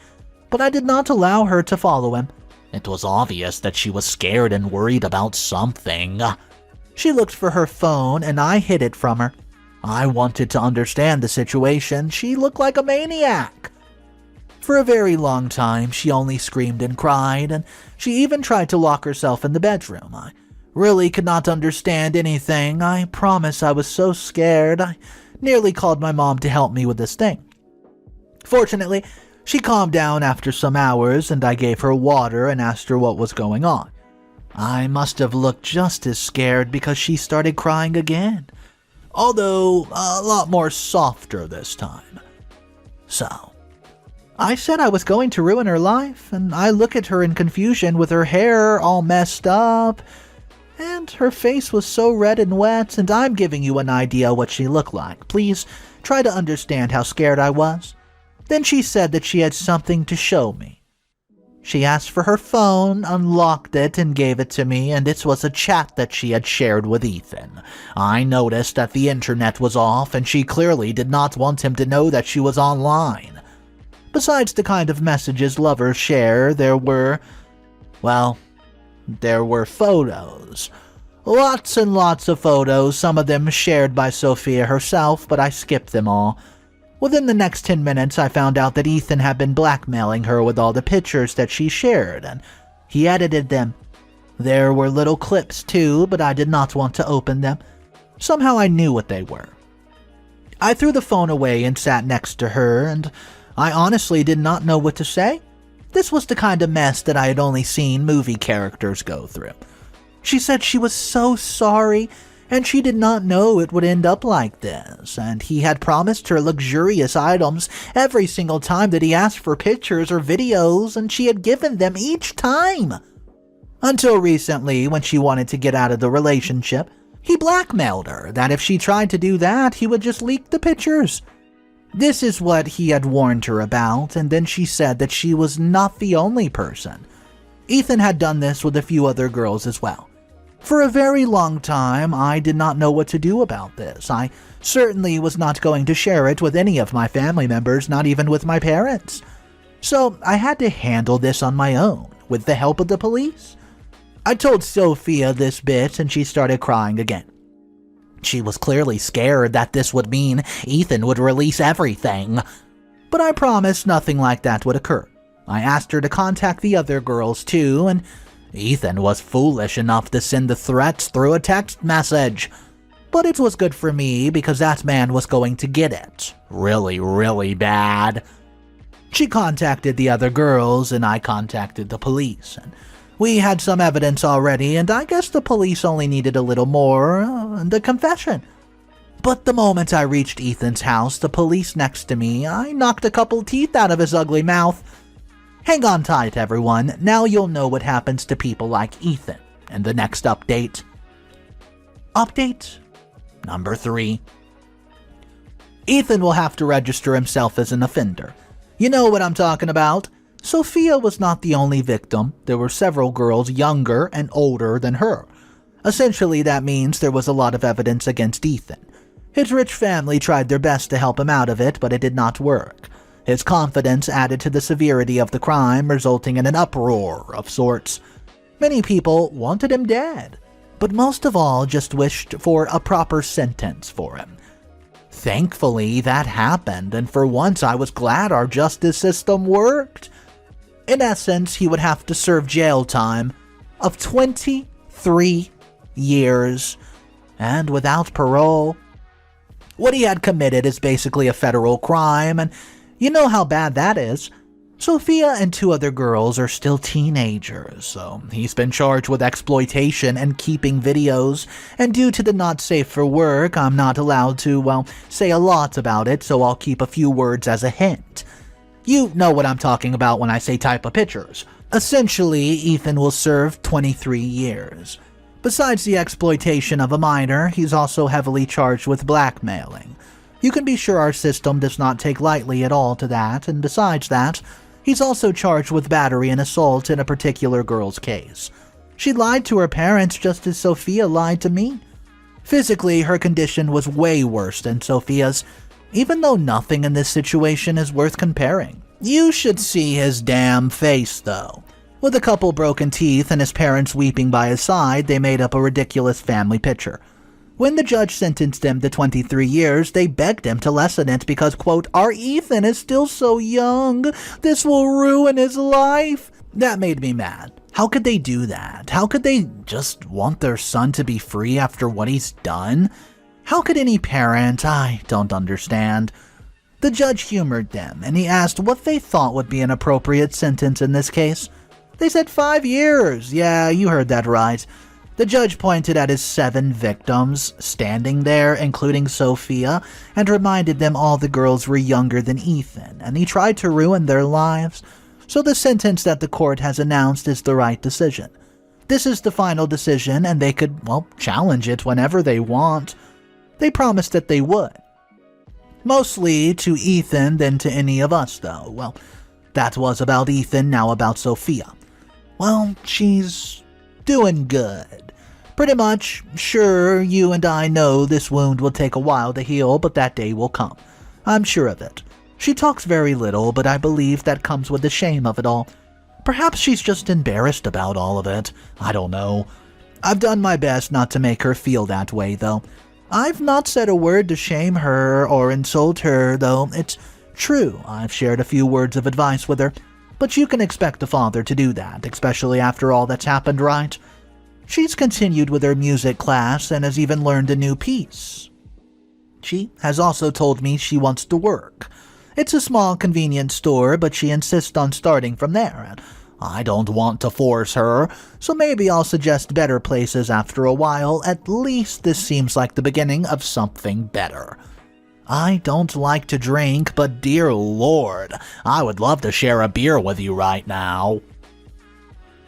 But I did not allow her to follow him. It was obvious that she was scared and worried about something. She looked for her phone and I hid it from her. I wanted to understand the situation. She looked like a maniac. For a very long time, she only screamed and cried, and she even tried to lock herself in the bedroom. I really could not understand anything. I promise I was so scared. I nearly called my mom to help me with this thing. Fortunately, she calmed down after some hours, and I gave her water and asked her what was going on. I must have looked just as scared because she started crying again, although a lot more softer this time. So, I said I was going to ruin her life, and I look at her in confusion with her hair all messed up, and her face was so red and wet, and I'm giving you an idea what she looked like. Please try to understand how scared I was. Then she said that she had something to show me. She asked for her phone, unlocked it, and gave it to me, and it was a chat that she had shared with Ethan. I noticed that the internet was off, and she clearly did not want him to know that she was online. Besides the kind of messages lovers share, there were photos. Lots and lots of photos, some of them shared by Sophia herself, but I skipped them all. Within the next 10 minutes, I found out that Ethan had been blackmailing her with all the pictures that she shared, and he edited them. There were little clips too, but I did not want to open them. Somehow I knew what they were. I threw the phone away and sat next to her, and I honestly did not know what to say. This was the kind of mess that I had only seen movie characters go through. She said she was so sorry, and she did not know it would end up like this, and he had promised her luxurious items every single time that he asked for pictures or videos, and she had given them each time. Until recently, when she wanted to get out of the relationship, he blackmailed her that if she tried to do that, he would just leak the pictures. This is what he had warned her about, and then she said that she was not the only person. Ethan had done this with a few other girls as well. For a very long time, I did not know what to do about this. I certainly was not going to share it with any of my family members, not even with my parents. So I had to handle this on my own, with the help of the police. I told Sophia this bit and she started crying again. She was clearly scared that this would mean Ethan would release everything. But I promised nothing like that would occur. I asked her to contact the other girls too, and Ethan was foolish enough to send the threats through a text message. But it was good for me because that man was going to get it. Really, really bad. She contacted the other girls and I contacted the police. And we had some evidence already, and I guess the police only needed a little more, the confession. But the moment I reached Ethan's house, the police next to me, I knocked a couple teeth out of his ugly mouth. Hang on tight, everyone. Now you'll know what happens to people like Ethan in the next update. Update number 3. Ethan will have to register himself as an offender. You know what I'm talking about. Sophia was not the only victim. There were several girls younger and older than her. Essentially, that means there was a lot of evidence against Ethan. His rich family tried their best to help him out of it, but it did not work. His confidence added to the severity of the crime, resulting in an uproar of sorts. Many people wanted him dead, but most of all just wished for a proper sentence for him. Thankfully, that happened, and for once I was glad our justice system worked. In essence, he would have to serve jail time of 23 years, and without parole. What he had committed is basically a federal crime, and you know how bad that is. Sophia and 2 other girls are still teenagers, so he's been charged with exploitation and keeping videos, and due to the not safe for work, I'm not allowed to, say a lot about it, so I'll keep a few words as a hint. You know what I'm talking about when I say type of pictures. Essentially, Ethan will serve 23 years. Besides the exploitation of a minor, he's also heavily charged with blackmailing. You can be sure our system does not take lightly at all to that, and besides that, he's also charged with battery and assault in a particular girl's case. She lied to her parents just as Sophia lied to me. Physically, her condition was way worse than Sophia's, even though nothing in this situation is worth comparing. You should see his damn face, though. With a couple broken teeth and his parents weeping by his side, they made up a ridiculous family picture. When the judge sentenced him to 23 years, they begged him to lessen it because, quote, "Our Ethan is still so young. This will ruin his life." That made me mad. How could they do that? How could they just want their son to be free after what he's done? How could any parent? I don't understand. The judge humored them, and he asked what they thought would be an appropriate sentence in this case. They said 5 years. Yeah, you heard that right. The judge pointed at his 7 victims standing there, including Sophia, and reminded them all the girls were younger than Ethan, and he tried to ruin their lives. So the sentence that the court has announced is the right decision. This is the final decision, and they could, challenge it whenever they want. They promised that they would. Mostly to Ethan than to any of us, though. That was about Ethan, now about Sophia. She's doing good. Pretty much, sure, you and I know this wound will take a while to heal, but that day will come. I'm sure of it. She talks very little, but I believe that comes with the shame of it all. Perhaps she's just embarrassed about all of it. I don't know. I've done my best not to make her feel that way, though. I've not said a word to shame her or insult her, though it's true I've shared a few words of advice with her. But you can expect a father to do that, especially after all that's happened, right? She's continued with her music class and has even learned a new piece. She has also told me she wants to work. It's a small convenience store, but she insists on starting from there, and I don't want to force her, so maybe I'll suggest better places after a while. At least this seems like the beginning of something better. I don't like to drink, but dear Lord, I would love to share a beer with you right now.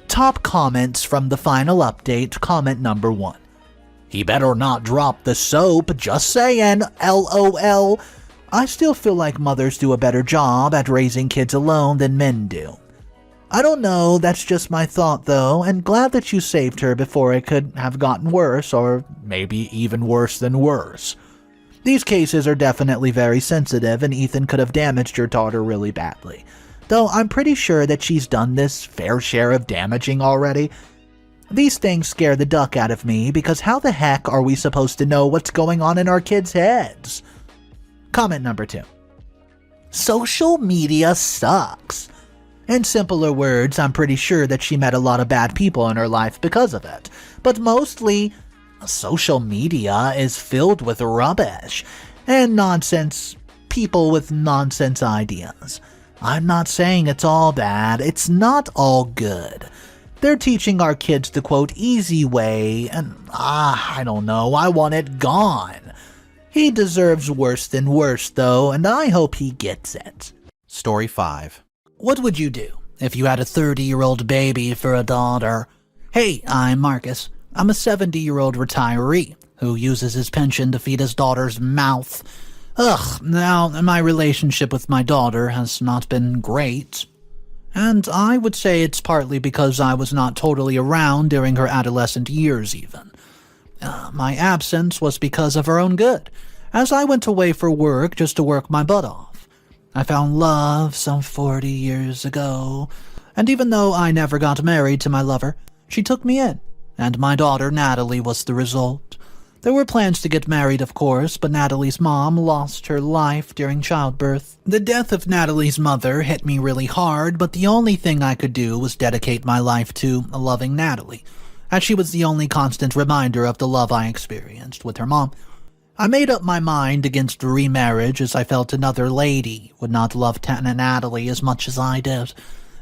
Top comments from the final update. Comment number 1. He better not drop the soap, just saying, LOL. I still feel like mothers do a better job at raising kids alone than men do. I don't know, that's just my thought though, and glad that you saved her before it could have gotten worse, or maybe even worse than worse. These cases are definitely very sensitive, and Ethan could have damaged your daughter really badly. Though I'm pretty sure that she's done this fair share of damaging already. These things scare the duck out of me, because how the heck are we supposed to know what's going on in our kids' heads? Comment number 2. Social media sucks. In simpler words, I'm pretty sure that she met a lot of bad people in her life because of it. But mostly, social media is filled with rubbish and nonsense, people with nonsense ideas. I'm not saying it's all bad, it's not all good. They're teaching our kids the quote easy way, and I don't know, I want it gone. He deserves worse than worse though, and I hope he gets it. Story 5. What would you do if you had a 30-year-old baby for a daughter? Hey, I'm Marcus. I'm a 70-year-old retiree who uses his pension to feed his daughter's mouth. Now, my relationship with my daughter has not been great. And I would say it's partly because I was not totally around during her adolescent years even. My absence was because of her own good, as I went away for work just to work my butt off. I found love some 40 years ago, and even though I never got married to my lover, she took me in, and my daughter Natalie was the result. There were plans to get married, of course, but Natalie's mom lost her life during childbirth. The death of Natalie's mother hit me really hard, but the only thing I could do was dedicate my life to loving Natalie, as she was the only constant reminder of the love I experienced with her mom. I made up my mind against remarriage as I felt another lady would not love Natalie as much as I did,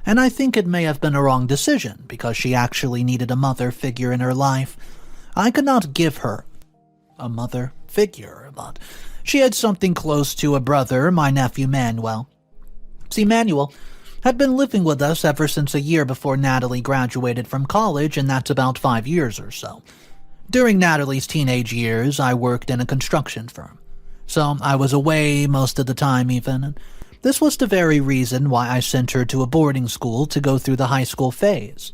and I think it may have been a wrong decision because she actually needed a mother figure in her life. I could not give her a mother figure, but she had something close to a brother, my nephew Manuel. See, Manuel had been living with us ever since a year before Natalie graduated from college, and that's about 5 years or so. During Natalie's teenage years, I worked in a construction firm, so I was away most of the time even, and this was the very reason why I sent her to a boarding school to go through the high school phase.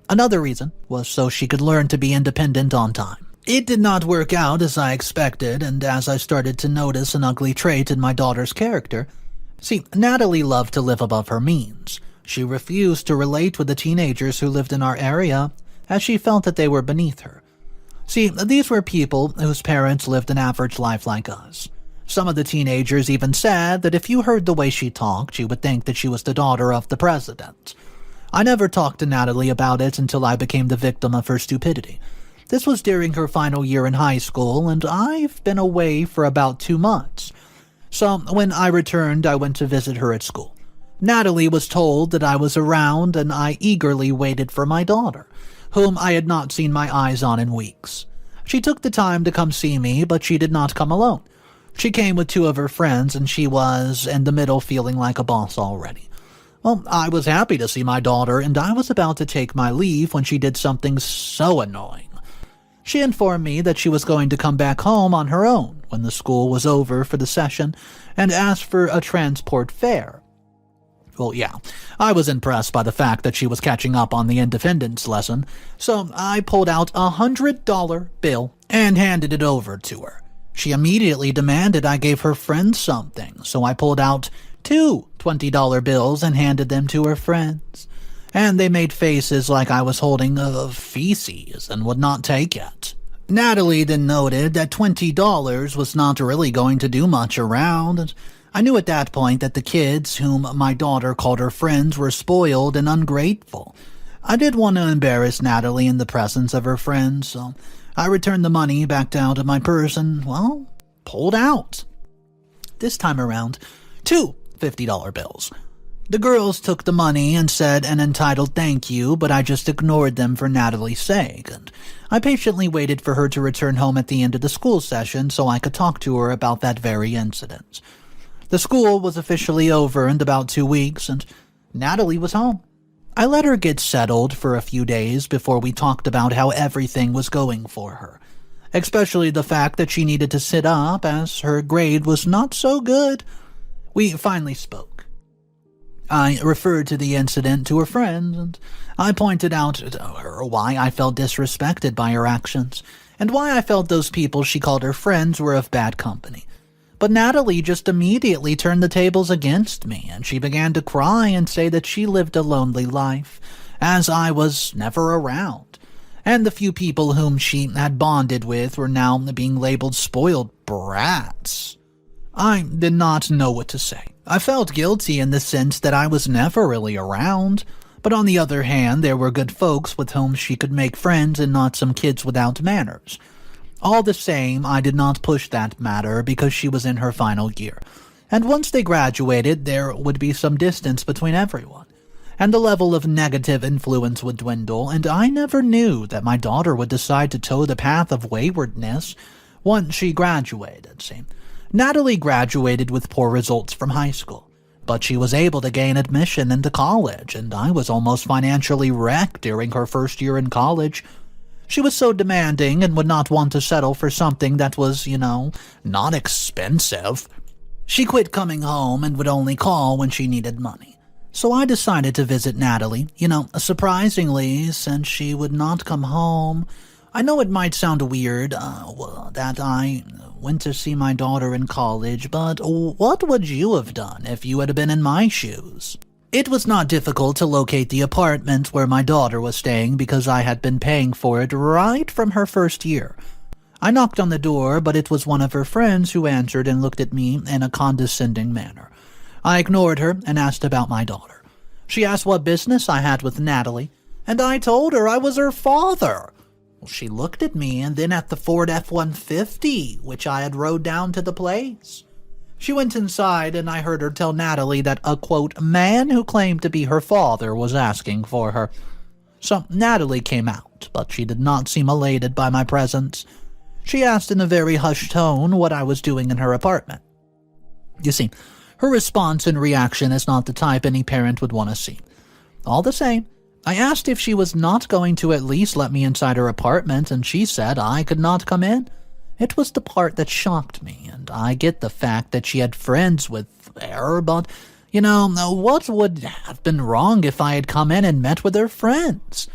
Another reason was so she could learn to be independent on time. It did not work out as I expected, and as I started to notice an ugly trait in my daughter's character. See, Natalie loved to live above her means. She refused to relate with the teenagers who lived in our area, as she felt that they were beneath her. See, these were people whose parents lived an average life like us. Some of the teenagers even said that if you heard the way she talked, you would think that she was the daughter of the president. I never talked to Natalie about it until I became the victim of her stupidity. This was during her final year in high school, and I've been away for about 2 months. So when I returned, I went to visit her at school. Natalie was told that I was around, and I eagerly waited for my daughter, whom I had not seen my eyes on in weeks. She took the time to come see me, but she did not come alone. She came with 2 of her friends, and she was in the middle feeling like a boss already. Well, I was happy to see my daughter, and I was about to take my leave when she did something so annoying. She informed me that she was going to come back home on her own when the school was over for the session, and asked for a transport fare. Well, yeah, I was impressed by the fact that she was catching up on the independence lesson, so I pulled out a $100 bill and handed it over to her. She immediately demanded I gave her friends something, so I pulled out 2 $20 bills and handed them to her friends. And they made faces like I was holding feces and would not take it. Natalie then noted that $20 was not really going to do much around, and I knew at that point that the kids, whom my daughter called her friends, were spoiled and ungrateful. I did want to embarrass Natalie in the presence of her friends, so I returned the money back down to my purse and, well, pulled out. This time around, 2 $50 bills. The girls took the money and said an entitled thank you, but I just ignored them for Natalie's sake, and I patiently waited for her to return home at the end of the school session so I could talk to her about that very incident. The school was officially over in about 2 weeks, and Natalie was home. I let her get settled for a few days before we talked about how everything was going for her, especially the fact that she needed to sit up as her grade was not so good. We finally spoke. I referred to the incident to her friends, and I pointed out to her why I felt disrespected by her actions, and why I felt those people she called her friends were of bad company. But Natalie just immediately turned the tables against me, and she began to cry and say that she lived a lonely life, as I was never around, and the few people whom she had bonded with were now being labeled spoiled brats. I did not know what to say. I felt guilty in the sense that I was never really around, but on the other hand, there were good folks with whom she could make friends and not some kids without manners. All the same, I did not push that matter because she was in her final year, and once they graduated, there would be some distance between everyone, and the level of negative influence would dwindle, and I never knew that my daughter would decide to toe the path of waywardness once she graduated. See, Natalie graduated with poor results from high school, but she was able to gain admission into college, and I was almost financially wrecked during her first year in college. She was so demanding and would not want to settle for something that was, not expensive. She quit coming home and would only call when she needed money. So I decided to visit Natalie. Surprisingly, since she would not come home, I know it might sound weird that I went to see my daughter in college, but what would you have done if you had been in my shoes? It was not difficult to locate the apartment where my daughter was staying because I had been paying for it right from her first year. I knocked on the door, but it was one of her friends who answered and looked at me in a condescending manner. I ignored her and asked about my daughter. She asked what business I had with Natalie, and I told her I was her father. She looked at me and then at the Ford F-150, which I had rode down to the place. She went inside, and I heard her tell Natalie that a, quote, man who claimed to be her father was asking for her. So Natalie came out, but she did not seem elated by my presence. She asked in a very hushed tone what I was doing in her apartment. You see, her response and reaction is not the type any parent would want to see. All the same, I asked if she was not going to at least let me inside her apartment, and she said I could not come in. It was the part that shocked me, and I get the fact that she had friends with her, but, what would have been wrong if I had come in and met with her friends?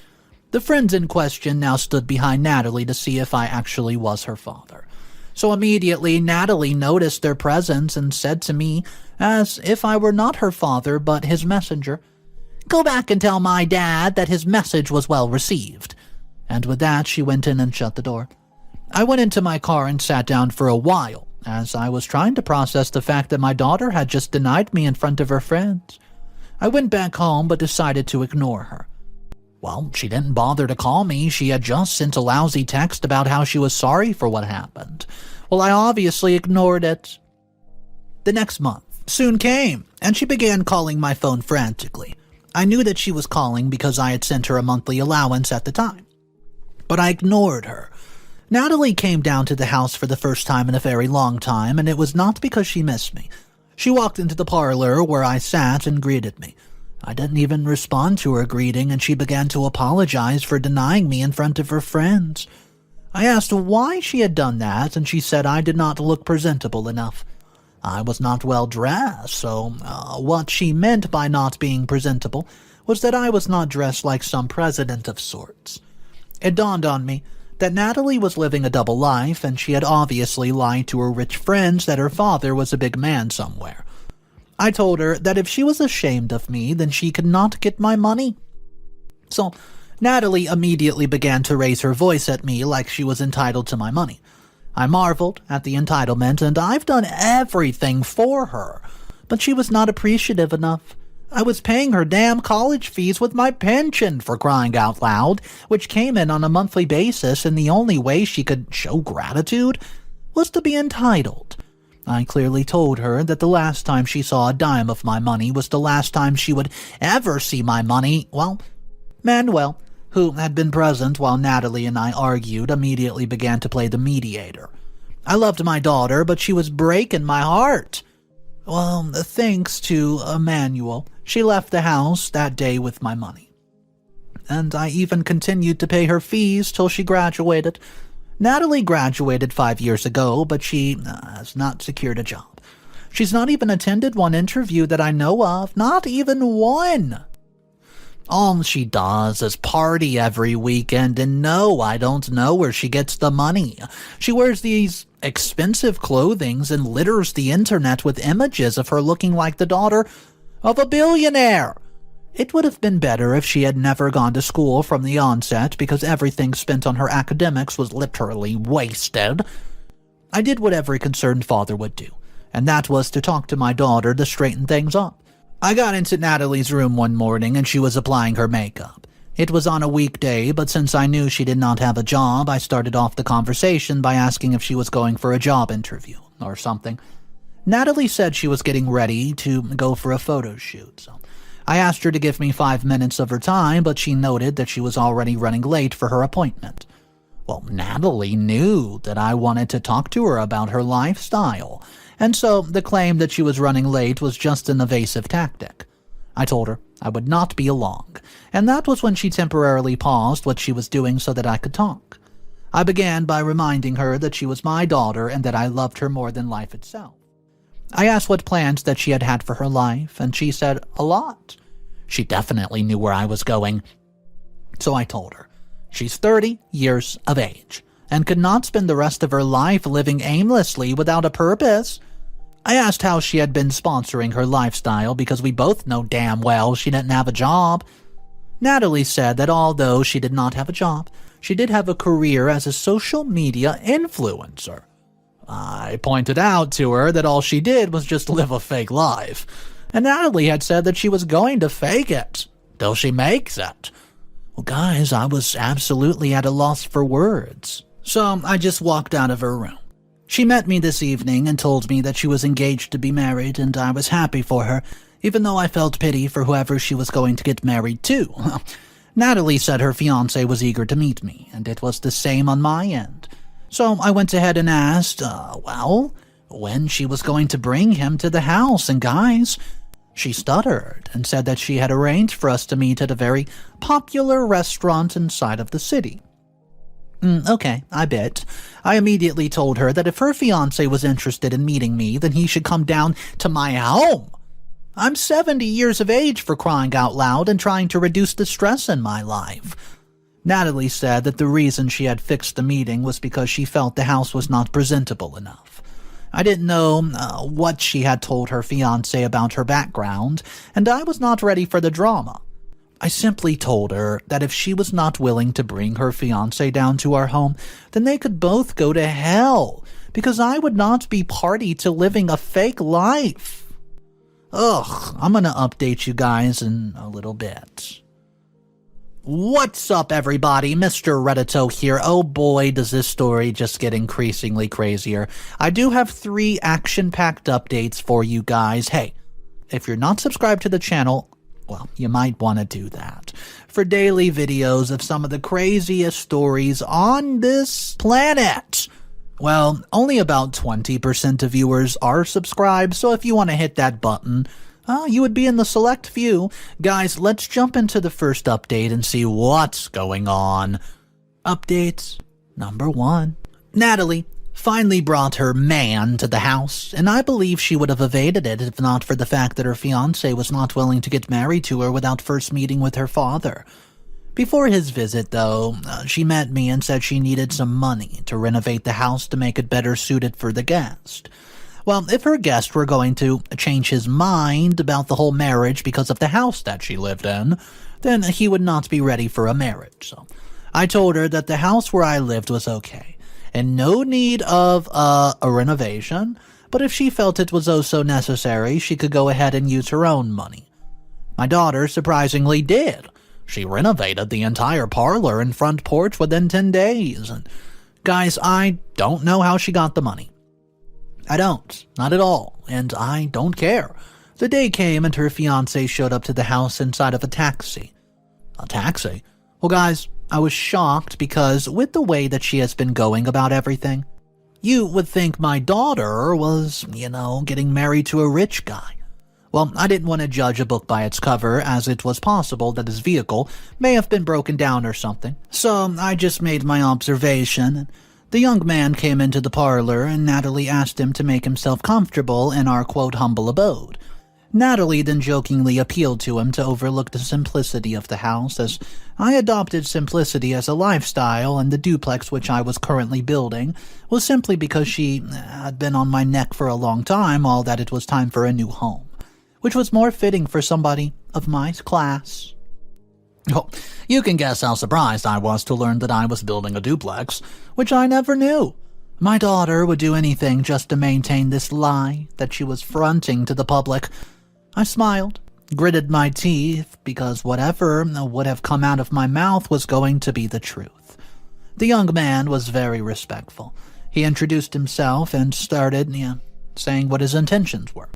The friends in question now stood behind Natalie to see if I actually was her father. So immediately Natalie noticed their presence and said to me, as if I were not her father but his messenger, "Go back and tell my dad that his message was well received." And with that, she went in and shut the door. I went into my car and sat down for a while, as I was trying to process the fact that my daughter had just denied me in front of her friends. I went back home but decided to ignore her. Well, she didn't bother to call me. She had just sent a lousy text about how she was sorry for what happened. Well, I obviously ignored it. The next month soon came, and she began calling my phone frantically. I knew that she was calling because I had sent her a monthly allowance at the time, but I ignored her. Natalie came down to the house for the first time in a very long time, and it was not because she missed me. She walked into the parlor where I sat and greeted me. I didn't even respond to her greeting, and she began to apologize for denying me in front of her friends. I asked why she had done that, and she said I did not look presentable enough. I was not well dressed, so what she meant by not being presentable was that I was not dressed like some president of sorts. It dawned on me that Natalie was living a double life, and she had obviously lied to her rich friends that her father was a big man somewhere. I told her that if she was ashamed of me, then she could not get my money. So Natalie immediately began to raise her voice at me like she was entitled to my money. I marveled at the entitlement, and I've done everything for her, but she was not appreciative enough. I was paying her damn college fees with my pension, for crying out loud, which came in on a monthly basis, and the only way she could show gratitude was to be entitled. I clearly told her that the last time she saw a dime of my money was the last time she would ever see my money. Well, Manuel, who had been present while Natalie and I argued, immediately began to play the mediator. I loved my daughter, but she was breaking my heart. Well, thanks to Emmanuel, she left the house that day with my money. And I even continued to pay her fees till she graduated. Natalie graduated 5 years ago, but she has not secured a job. She's not even attended one interview that I know of, not even one. All she does is party every weekend, and no, I don't know where she gets the money. She wears these expensive clothings and litters the internet with images of her looking like the daughter of a billionaire. It would have been better if she had never gone to school from the onset, because everything spent on her academics was literally wasted. I did what every concerned father would do, and that was to talk to my daughter to straighten things up. I got into Natalie's room one morning and she was applying her makeup. It was on a weekday, but since I knew she did not have a job, I started off the conversation by asking if she was going for a job interview or something. Natalie said she was getting ready to go for a photo shoot, so I asked her to give me 5 minutes of her time, but she noted that she was already running late for her appointment. Well, Natalie knew that I wanted to talk to her about her lifestyle, and so the claim that she was running late was just an evasive tactic. I told her I would not be along, and that was when she temporarily paused what she was doing so that I could talk. I began by reminding her that she was my daughter and that I loved her more than life itself. I asked what plans that she had for her life, and she said a lot. She definitely knew where I was going. So I told her she's 30 years of age and could not spend the rest of her life living aimlessly without a purpose. I asked how she had been sponsoring her lifestyle because we both know damn well she didn't have a job. Natalie said that although she did not have a job, she did have a career as a social media influencer. I pointed out to her that all she did was just live a fake life, and Natalie had said that she was going to fake it till she makes it. Well, guys, I was absolutely at a loss for words, so I just walked out of her room. She met me this evening and told me that she was engaged to be married, and I was happy for her, even though I felt pity for whoever she was going to get married to. Natalie said her fiancé was eager to meet me, and it was the same on my end. So I went ahead and asked, when she was going to bring him to the house, and guys, she stuttered and said that she had arranged for us to meet at a very popular restaurant inside of the city. Okay, I bet. I immediately told her that if her fiancé was interested in meeting me, then he should come down to my home. I'm 70 years of age, for crying out loud, and trying to reduce the stress in my life. Natalie said that the reason she had fixed the meeting was because she felt the house was not presentable enough. I didn't know what she had told her fiancé about her background, and I was not ready for the drama. I simply told her that if she was not willing to bring her fiancé down to our home, then they could both go to hell, because I would not be party to living a fake life. I'm gonna update you guys in a little bit. What's up, everybody? Mr. Reddito here. Oh boy, does this story just get increasingly crazier. I do have 3 action-packed updates for you guys. Hey, if you're not subscribed to the channel, well, you might want to do that. For daily videos of some of the craziest stories on this planet. Well, only about 20% of viewers are subscribed, so if you want to hit that button, you would be in the select few. Guys, let's jump into the first update and see what's going on. Update number 1. Natalie finally brought her man to the house, and I believe she would have evaded it if not for the fact that her fiancé was not willing to get married to her without first meeting with her father. Before his visit, though, she met me and said she needed some money to renovate the house to make it better suited for the guest. Well, if her guest were going to change his mind about the whole marriage because of the house that she lived in, then he would not be ready for a marriage. So I told her that the house where I lived was okay, and no need of a renovation, but if she felt it was oh so necessary, she could go ahead and use her own money. My daughter surprisingly did. She renovated the entire parlor and front porch within 10 days. And guys, I don't know how she got the money. I don't. Not at all. And I don't care. The day came and her fiancé showed up to the house inside of a taxi. A taxi? Well, guys, I was shocked because with the way that she has been going about everything, you would think my daughter was, getting married to a rich guy. Well, I didn't want to judge a book by its cover, as it was possible that his vehicle may have been broken down or something. So I just made my observation and The young man came into the parlor, and Natalie asked him to make himself comfortable in our, quote, humble abode. Natalie then jokingly appealed to him to overlook the simplicity of the house, as I adopted simplicity as a lifestyle, and the duplex which I was currently building was simply because she had been on my neck for a long time, all that it was time for a new home, which was more fitting for somebody of my class. Oh, you can guess how surprised I was to learn that I was building a duplex, which I never knew. My daughter would do anything just to maintain this lie that she was fronting to the public. I smiled, gritted my teeth, because whatever would have come out of my mouth was going to be the truth. The young man was very respectful. He introduced himself and started, saying what his intentions were.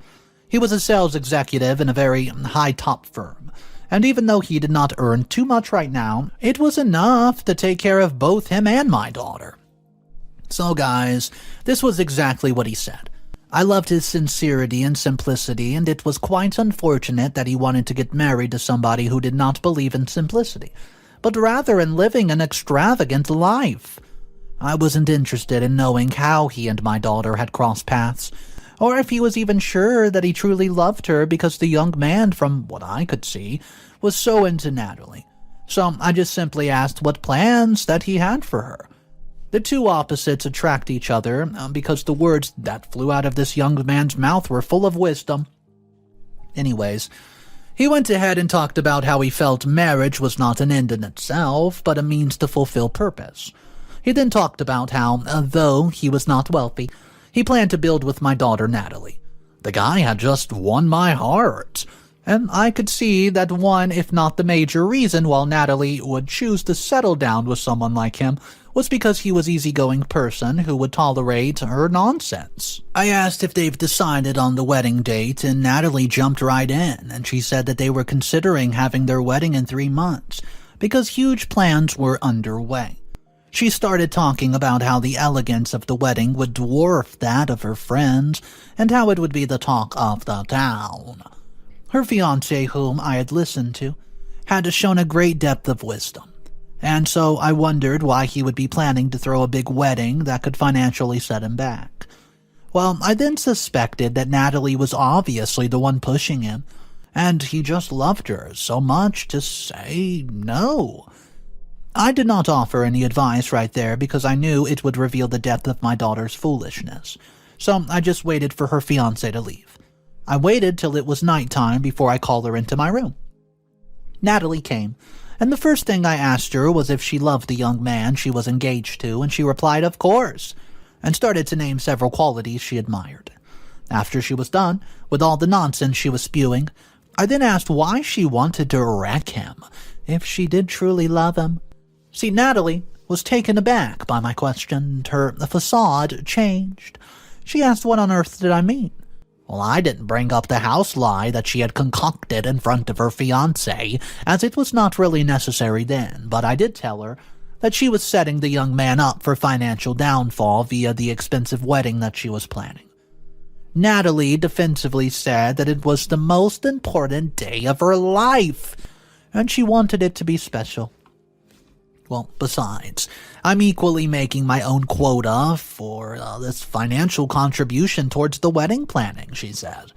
He was a sales executive in a very high-top firm, and even though he did not earn too much right now, it was enough to take care of both him and my daughter. So guys, this was exactly what he said. I loved his sincerity and simplicity, and it was quite unfortunate that he wanted to get married to somebody who did not believe in simplicity, but rather in living an extravagant life. I wasn't interested in knowing how he and my daughter had crossed paths, or if he was even sure that he truly loved her, because the young man, from what I could see, was so into Natalie. So I just simply asked what plans that he had for her. The two opposites attract each other because the words that flew out of this young man's mouth were full of wisdom. Anyways, he went ahead and talked about how he felt marriage was not an end in itself, but a means to fulfill purpose. He then talked about how, though he was not wealthy, he planned to build with my daughter Natalie. The guy had just won my heart, and I could see that one, if not the major reason why Natalie would choose to settle down with someone like him was because he was an easygoing person who would tolerate her nonsense. I asked if they've decided on the wedding date, and Natalie jumped right in, and she said that they were considering having their wedding in 3 months because huge plans were underway. She started talking about how the elegance of the wedding would dwarf that of her friends, and how it would be the talk of the town. Her fiancé, whom I had listened to, had shown a great depth of wisdom, and so I wondered why he would be planning to throw a big wedding that could financially set him back. Well, I then suspected that Natalie was obviously the one pushing him, and he just loved her so much to say no. I did not offer any advice right there because I knew it would reveal the depth of my daughter's foolishness, so I just waited for her fiancé to leave. I waited till it was nighttime before I called her into my room. Natalie came, and the first thing I asked her was if she loved the young man she was engaged to, and she replied, of course, and started to name several qualities she admired. After she was done with all the nonsense she was spewing, I then asked why she wanted to wreck him, if she did truly love him. See, Natalie was taken aback by my question, and her facade changed. She asked what on earth did I mean. Well, I didn't bring up the house lie that she had concocted in front of her fiancé, as it was not really necessary then, but I did tell her that she was setting the young man up for financial downfall via the expensive wedding that she was planning. Natalie defensively said that it was the most important day of her life, and she wanted it to be special. Well, besides, I'm equally making my own quota for this financial contribution towards the wedding planning, she said.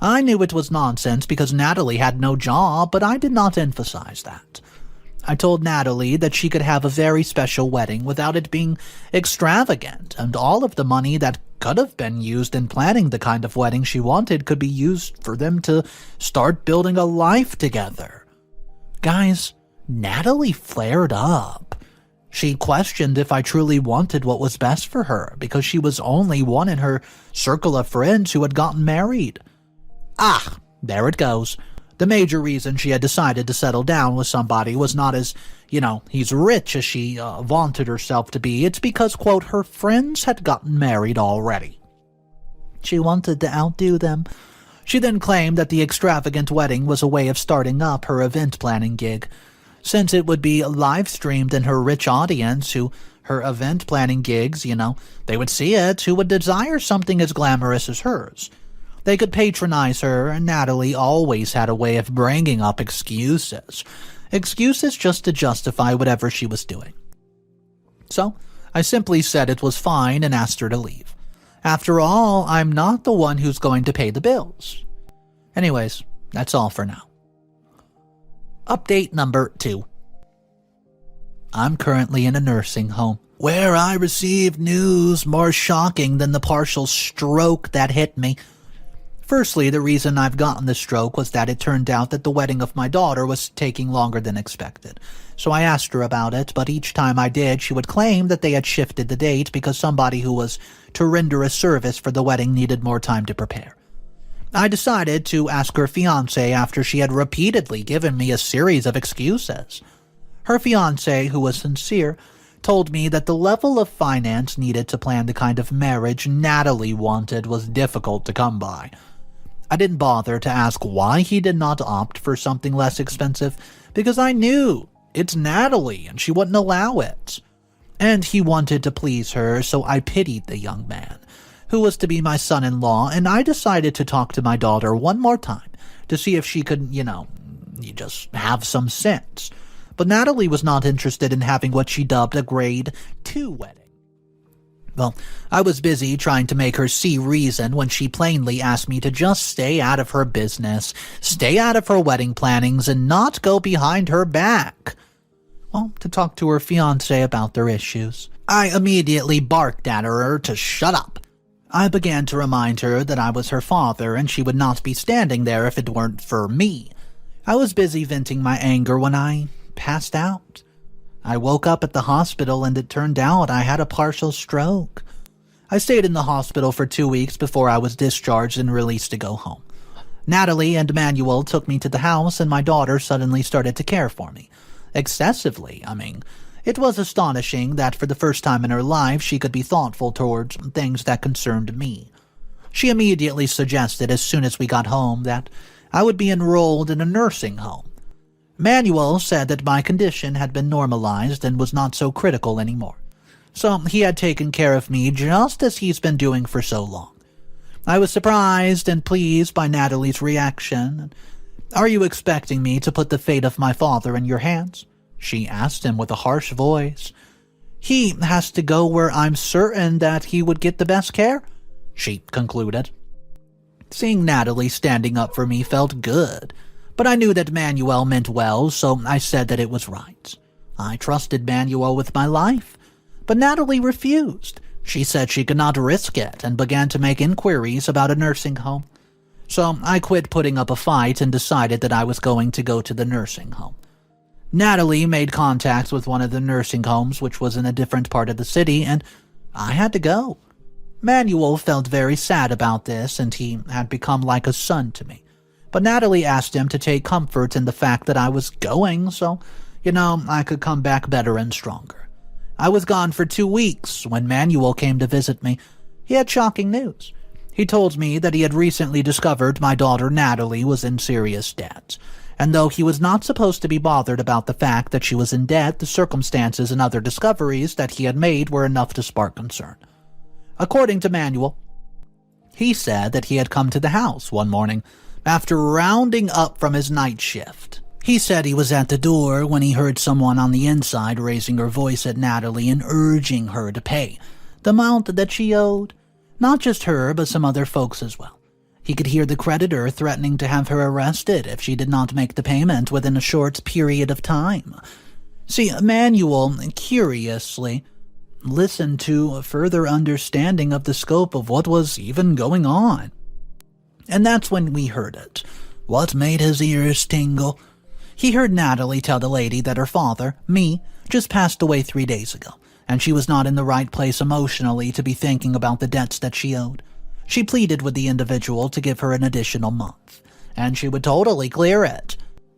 I knew it was nonsense because Natalie had no job, but I did not emphasize that. I told Natalie that she could have a very special wedding without it being extravagant, and all of the money that could have been used in planning the kind of wedding she wanted could be used for them to start building a life together. Guys, Natalie flared up. She questioned if I truly wanted what was best for her, because she was only one in her circle of friends who had gotten married. Ah, there it goes. The major reason she had decided to settle down with somebody was not as, he's rich as she vaunted herself to be. It's because, quote, her friends had gotten married already. She wanted to outdo them. She then claimed that the extravagant wedding was a way of starting up her event planning gig. Since it would be live-streamed in her rich audience who her event planning gigs, they would see it, who would desire something as glamorous as hers. They could patronize her, and Natalie always had a way of bringing up excuses. Excuses just to justify whatever she was doing. So, I simply said it was fine and asked her to leave. After all, I'm not the one who's going to pay the bills. Anyways, that's all for now. Update number 2. I'm currently in a nursing home, where I received news more shocking than the partial stroke that hit me. Firstly, the reason I've gotten the stroke was that it turned out that the wedding of my daughter was taking longer than expected. So I asked her about it, but each time I did, she would claim that they had shifted the date because somebody who was to render a service for the wedding needed more time to prepare. I decided to ask her fiancé after she had repeatedly given me a series of excuses. Her fiancé, who was sincere, told me that the level of finance needed to plan the kind of marriage Natalie wanted was difficult to come by. I didn't bother to ask why he did not opt for something less expensive, because I knew it's Natalie and she wouldn't allow it. And he wanted to please her, so I pitied the young man, who was to be my son-in-law, and I decided to talk to my daughter one more time to see if she could, just have some sense. But Natalie was not interested in having what she dubbed a grade 2 wedding. Well, I was busy trying to make her see reason when she plainly asked me to just stay out of her business, stay out of her wedding plannings, and not go behind her back. Well, to talk to her fiancé about their issues. I immediately barked at her to shut up. I began to remind her that I was her father and she would not be standing there if it weren't for me. I was busy venting my anger when I passed out. I woke up at the hospital and it turned out I had a partial stroke. I stayed in the hospital for 2 weeks before I was discharged and released to go home. Natalie and Manuel took me to the house and my daughter suddenly started to care for me. Excessively, It was astonishing that for the first time in her life she could be thoughtful towards things that concerned me. She immediately suggested as soon as we got home that I would be enrolled in a nursing home. Manuel said that my condition had been normalized and was not so critical anymore. So he had taken care of me just as he's been doing for so long. I was surprised and pleased by Natalie's reaction. "Are you expecting me to put the fate of my father in your hands?" she asked him with a harsh voice. "He has to go where I'm certain that he would get the best care," she concluded. Seeing Natalie standing up for me felt good, but I knew that Manuel meant well, so I said that it was right. I trusted Manuel with my life, but Natalie refused. She said she could not risk it and began to make inquiries about a nursing home. So I quit putting up a fight and decided that I was going to go to the nursing home. Natalie made contact with one of the nursing homes, which was in a different part of the city, and I had to go. Manuel felt very sad about this, and he had become like a son to me. But Natalie asked him to take comfort in the fact that I was going, so, I could come back better and stronger. I was gone for 2 weeks when Manuel came to visit me. He had shocking news. He told me that he had recently discovered my daughter Natalie was in serious debt. And though he was not supposed to be bothered about the fact that she was in debt, the circumstances and other discoveries that he had made were enough to spark concern. According to Manuel, he said that he had come to the house one morning after rounding up from his night shift. He said he was at the door when he heard someone on the inside raising her voice at Natalie and urging her to pay the amount that she owed. Not just her, but some other folks as well. He could hear the creditor threatening to have her arrested if she did not make the payment within a short period of time. See, Manuel, curiously, listened to a further understanding of the scope of what was even going on. And that's when we heard it. What made his ears tingle? He heard Natalie tell the lady that her father, me, just passed away 3 days ago, and she was not in the right place emotionally to be thinking about the debts that she owed. She pleaded with the individual to give her an additional month, and she would totally clear it.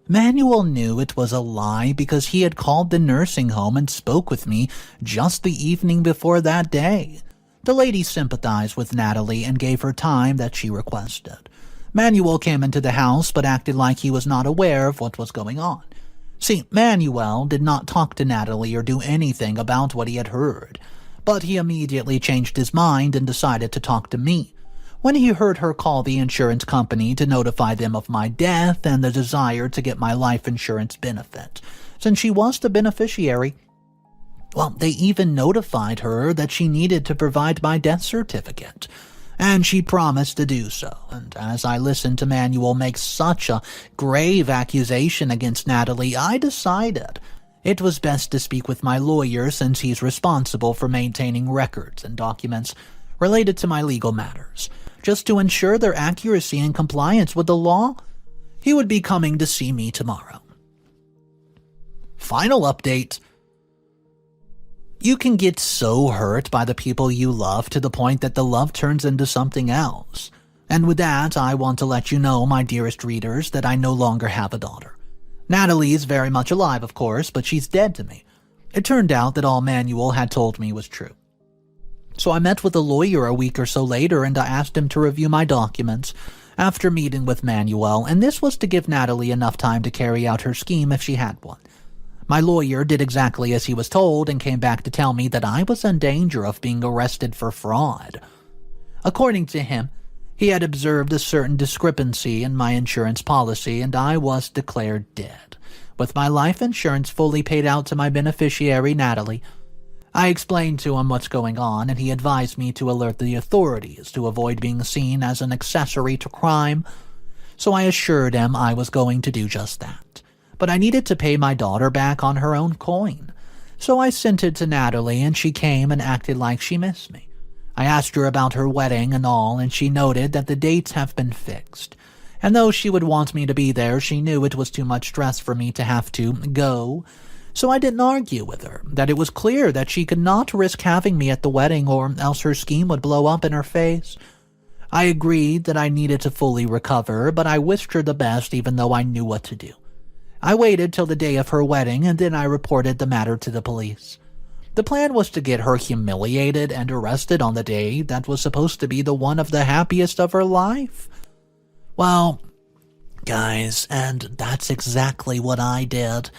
Manuel knew it was a lie because he had called the nursing home and spoke with me just the evening before that day. The lady sympathized with Natalie and gave her time that she requested. Manuel came into the house but acted like he was not aware of what was going on. See, Manuel did not talk to Natalie or do anything about what he had heard, but he immediately changed his mind and decided to talk to me. When he heard her call the insurance company to notify them of my death and the desire to get my life insurance benefit, since she was the beneficiary, Well, they even notified her that she needed to provide my death certificate, and she promised to do so. And as I listened to Manuel make such a grave accusation against Natalie, I decided it was best to speak with my lawyer, since he's responsible for maintaining records and documents related to my legal matters, just to ensure their accuracy and compliance with the law. He would be coming to see me tomorrow. Final update. You can get so hurt by the people you love to the point that the love turns into something else. And with that, I want to let you know, my dearest readers, that I no longer have a daughter. Natalie is very much alive, of course, but she's dead to me. It turned out that all Manuel had told me was true. So I met with a lawyer a week or so later, and I asked him to review my documents after meeting with Manuel, and this was to give Natalie enough time to carry out her scheme if she had one. My lawyer did exactly as he was told and came back to tell me that I was in danger of being arrested for fraud. According to him, he had observed a certain discrepancy in my insurance policy, and I was declared dead, with my life insurance fully paid out to my beneficiary, Natalie. I explained to him what's going on, and he advised me to alert the authorities to avoid being seen as an accessory to crime, so I assured him I was going to do just that. But I needed to pay my daughter back on her own coin. So I sent it to Natalie, and she came and acted like she missed me. I asked her about her wedding and all, and she noted that the dates have been fixed. And though she would want me to be there, she knew it was too much stress for me to have to go. So I didn't argue with her, that it was clear that she could not risk having me at the wedding, or else her scheme would blow up in her face. I agreed that I needed to fully recover, but I wished her the best even though I knew what to do. I waited till the day of her wedding, and then I reported the matter to the police. The plan was to get her humiliated and arrested on the day that was supposed to be the one of the happiest of her life. Well, guys, and that's exactly what I did.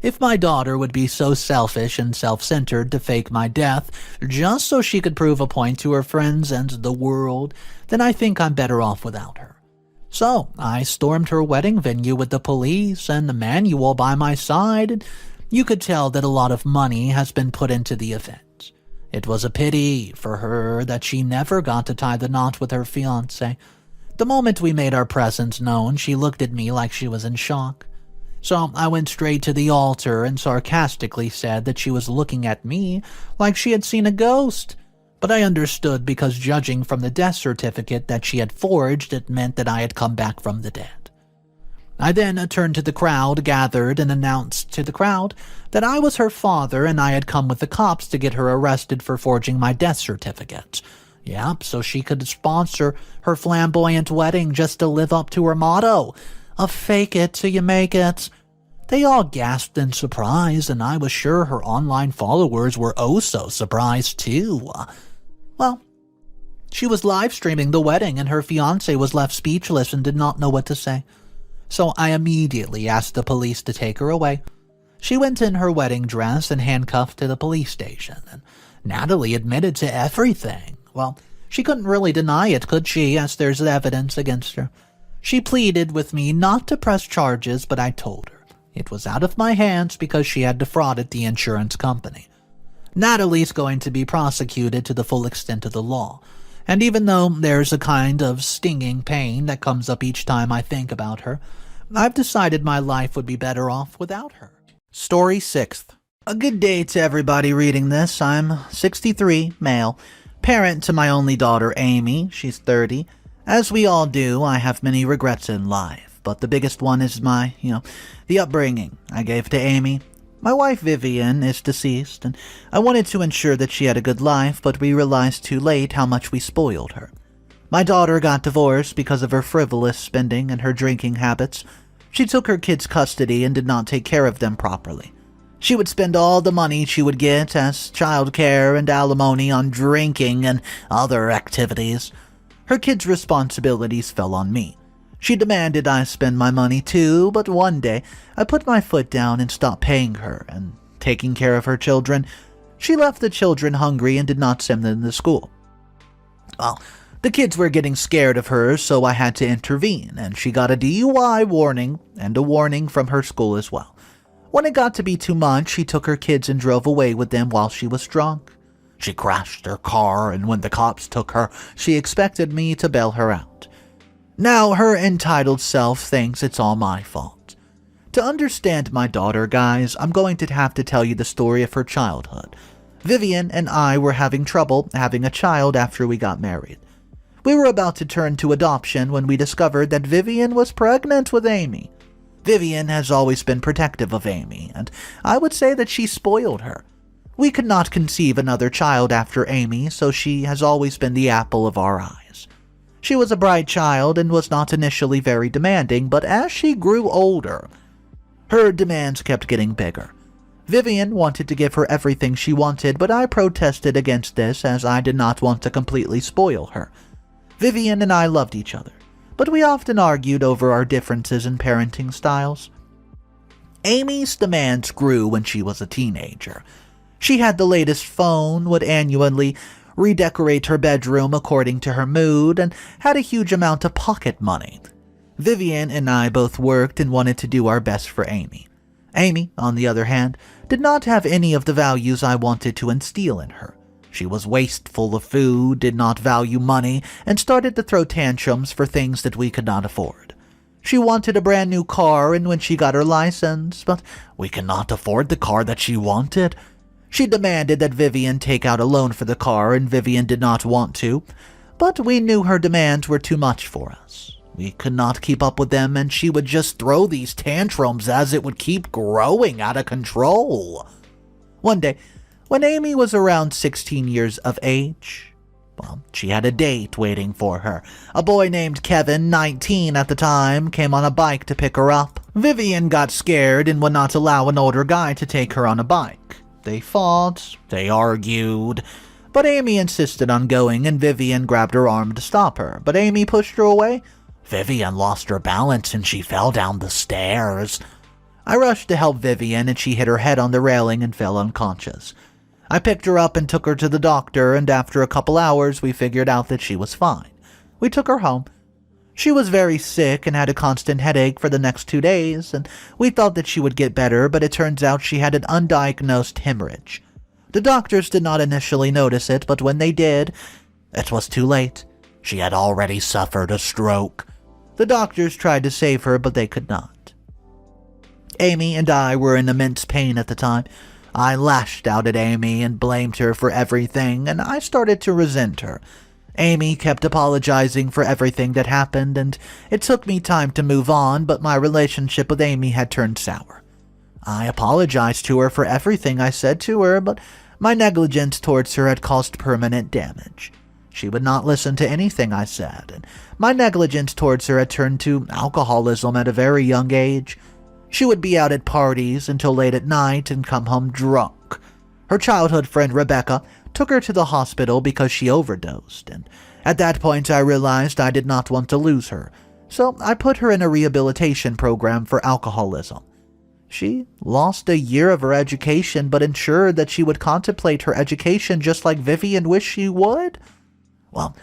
If my daughter would be so selfish and self-centered to fake my death just so she could prove a point to her friends and the world, then I think I'm better off without her. So I stormed her wedding venue with the police and Emmanuel by my side, and you could tell that a lot of money has been put into the event. It was a pity for her that she never got to tie the knot with her fiancé. The moment we made our presence known, she looked at me like she was in shock. So I went straight to the altar and sarcastically said that she was looking at me like she had seen a ghost. But I understood, because judging from the death certificate that she had forged, it meant that I had come back from the dead. I then turned to the crowd gathered and announced to the crowd that I was her father and I had come with the cops to get her arrested for forging my death certificate. Yep, so she could sponsor her flamboyant wedding just to live up to her motto of fake it till you make it. They all gasped in surprise, and I was sure her online followers were oh so surprised too. Well, she was live streaming the wedding, and her fiancé was left speechless and did not know what to say. So I immediately asked the police to take her away. She went in her wedding dress and handcuffed to the police station, and Natalie admitted to everything. Well, she couldn't really deny it, could she, as there's evidence against her. She pleaded with me not to press charges, but I told her it was out of my hands because she had defrauded the insurance company. Natalie's going to be prosecuted to the full extent of the law, and even though there's a kind of stinging pain that comes up each time I think about her, I've decided my life would be better off without her. Story 6th. A good day to everybody reading this. I'm 63, male, parent to my only daughter Amy. She's 30. As we all do, I have many regrets in life, but the biggest one is the upbringing I gave to Amy. My wife Vivian is deceased, and I wanted to ensure that she had a good life, but we realized too late how much we spoiled her. My daughter got divorced because of her frivolous spending and her drinking habits. She took her kids' custody and did not take care of them properly. She would spend all the money she would get as childcare and alimony on drinking and other activities. Her kids' responsibilities fell on me. She demanded I spend my money too, but one day I put my foot down and stopped paying her and taking care of her children. She left the children hungry and did not send them to school. Well, the kids were getting scared of her, so I had to intervene, and she got a DUI warning and a warning from her school as well. When it got to be too much, she took her kids and drove away with them while she was drunk. She crashed her car, and when the cops took her, she expected me to bail her out. Now her entitled self thinks it's all my fault. To understand my daughter, guys, I'm going to have to tell you the story of her childhood. Vivian and I were having trouble having a child after we got married. We were about to turn to adoption when we discovered that Vivian was pregnant with Amy. Vivian has always been protective of Amy, and I would say that she spoiled her. We could not conceive another child after Amy, so she has always been the apple of our eyes. She was a bright child and was not initially very demanding, but as she grew older, her demands kept getting bigger. Vivian wanted to give her everything she wanted, but I protested against this as I did not want to completely spoil her. Vivian and I loved each other, but we often argued over our differences in parenting styles. Amy's demands grew when she was a teenager. She had the latest phone, would annually redecorate her bedroom according to her mood, and had a huge amount of pocket money. Vivian and I both worked and wanted to do our best for Amy. Amy, on the other hand, did not have any of the values I wanted to instill in her. She was wasteful of food, did not value money, and started to throw tantrums for things that we could not afford. She wanted a brand new car and when she got her license, but we could not afford the car that she wanted. She demanded that Vivian take out a loan for the car, and Vivian did not want to, but we knew her demands were too much for us. We could not keep up with them, and she would just throw these tantrums as it would keep growing out of control. One day, when Amy was around 16 years of age, she had a date waiting for her. A boy named Kevin, 19 at the time, came on a bike to pick her up. Vivian got scared and would not allow an older guy to take her on a bike. They fought, they argued, but Amy insisted on going and Vivian grabbed her arm to stop her, but Amy pushed her away. Vivian lost her balance and she fell down the stairs. I rushed to help Vivian and she hit her head on the railing and fell unconscious. I picked her up and took her to the doctor, and after a couple hours we figured out that she was fine. We took her home. She was very sick and had a constant headache for the next 2 days, and we thought that she would get better, but it turns out she had an undiagnosed hemorrhage. The doctors did not initially notice it, but when they did, it was too late. She had already suffered a stroke. The doctors tried to save her, but they could not. Amy and I were in immense pain at the time. I lashed out at Amy and blamed her for everything, and I started to resent her. Amy kept apologizing for everything that happened, and it took me time to move on, but my relationship with Amy had turned sour. I apologized to her for everything I said to her, but my negligence towards her had caused permanent damage. She would not listen to anything I said, and my negligence towards her had turned to alcoholism at a very young age. She would be out at parties until late at night and come home drunk. Her childhood friend Rebecca took her to the hospital because she overdosed, and at that point I realized I did not want to lose her, so I put her in a rehabilitation program for alcoholism. She lost a year of her education but ensured that she would contemplate her education just like Vivian wished she would. Well,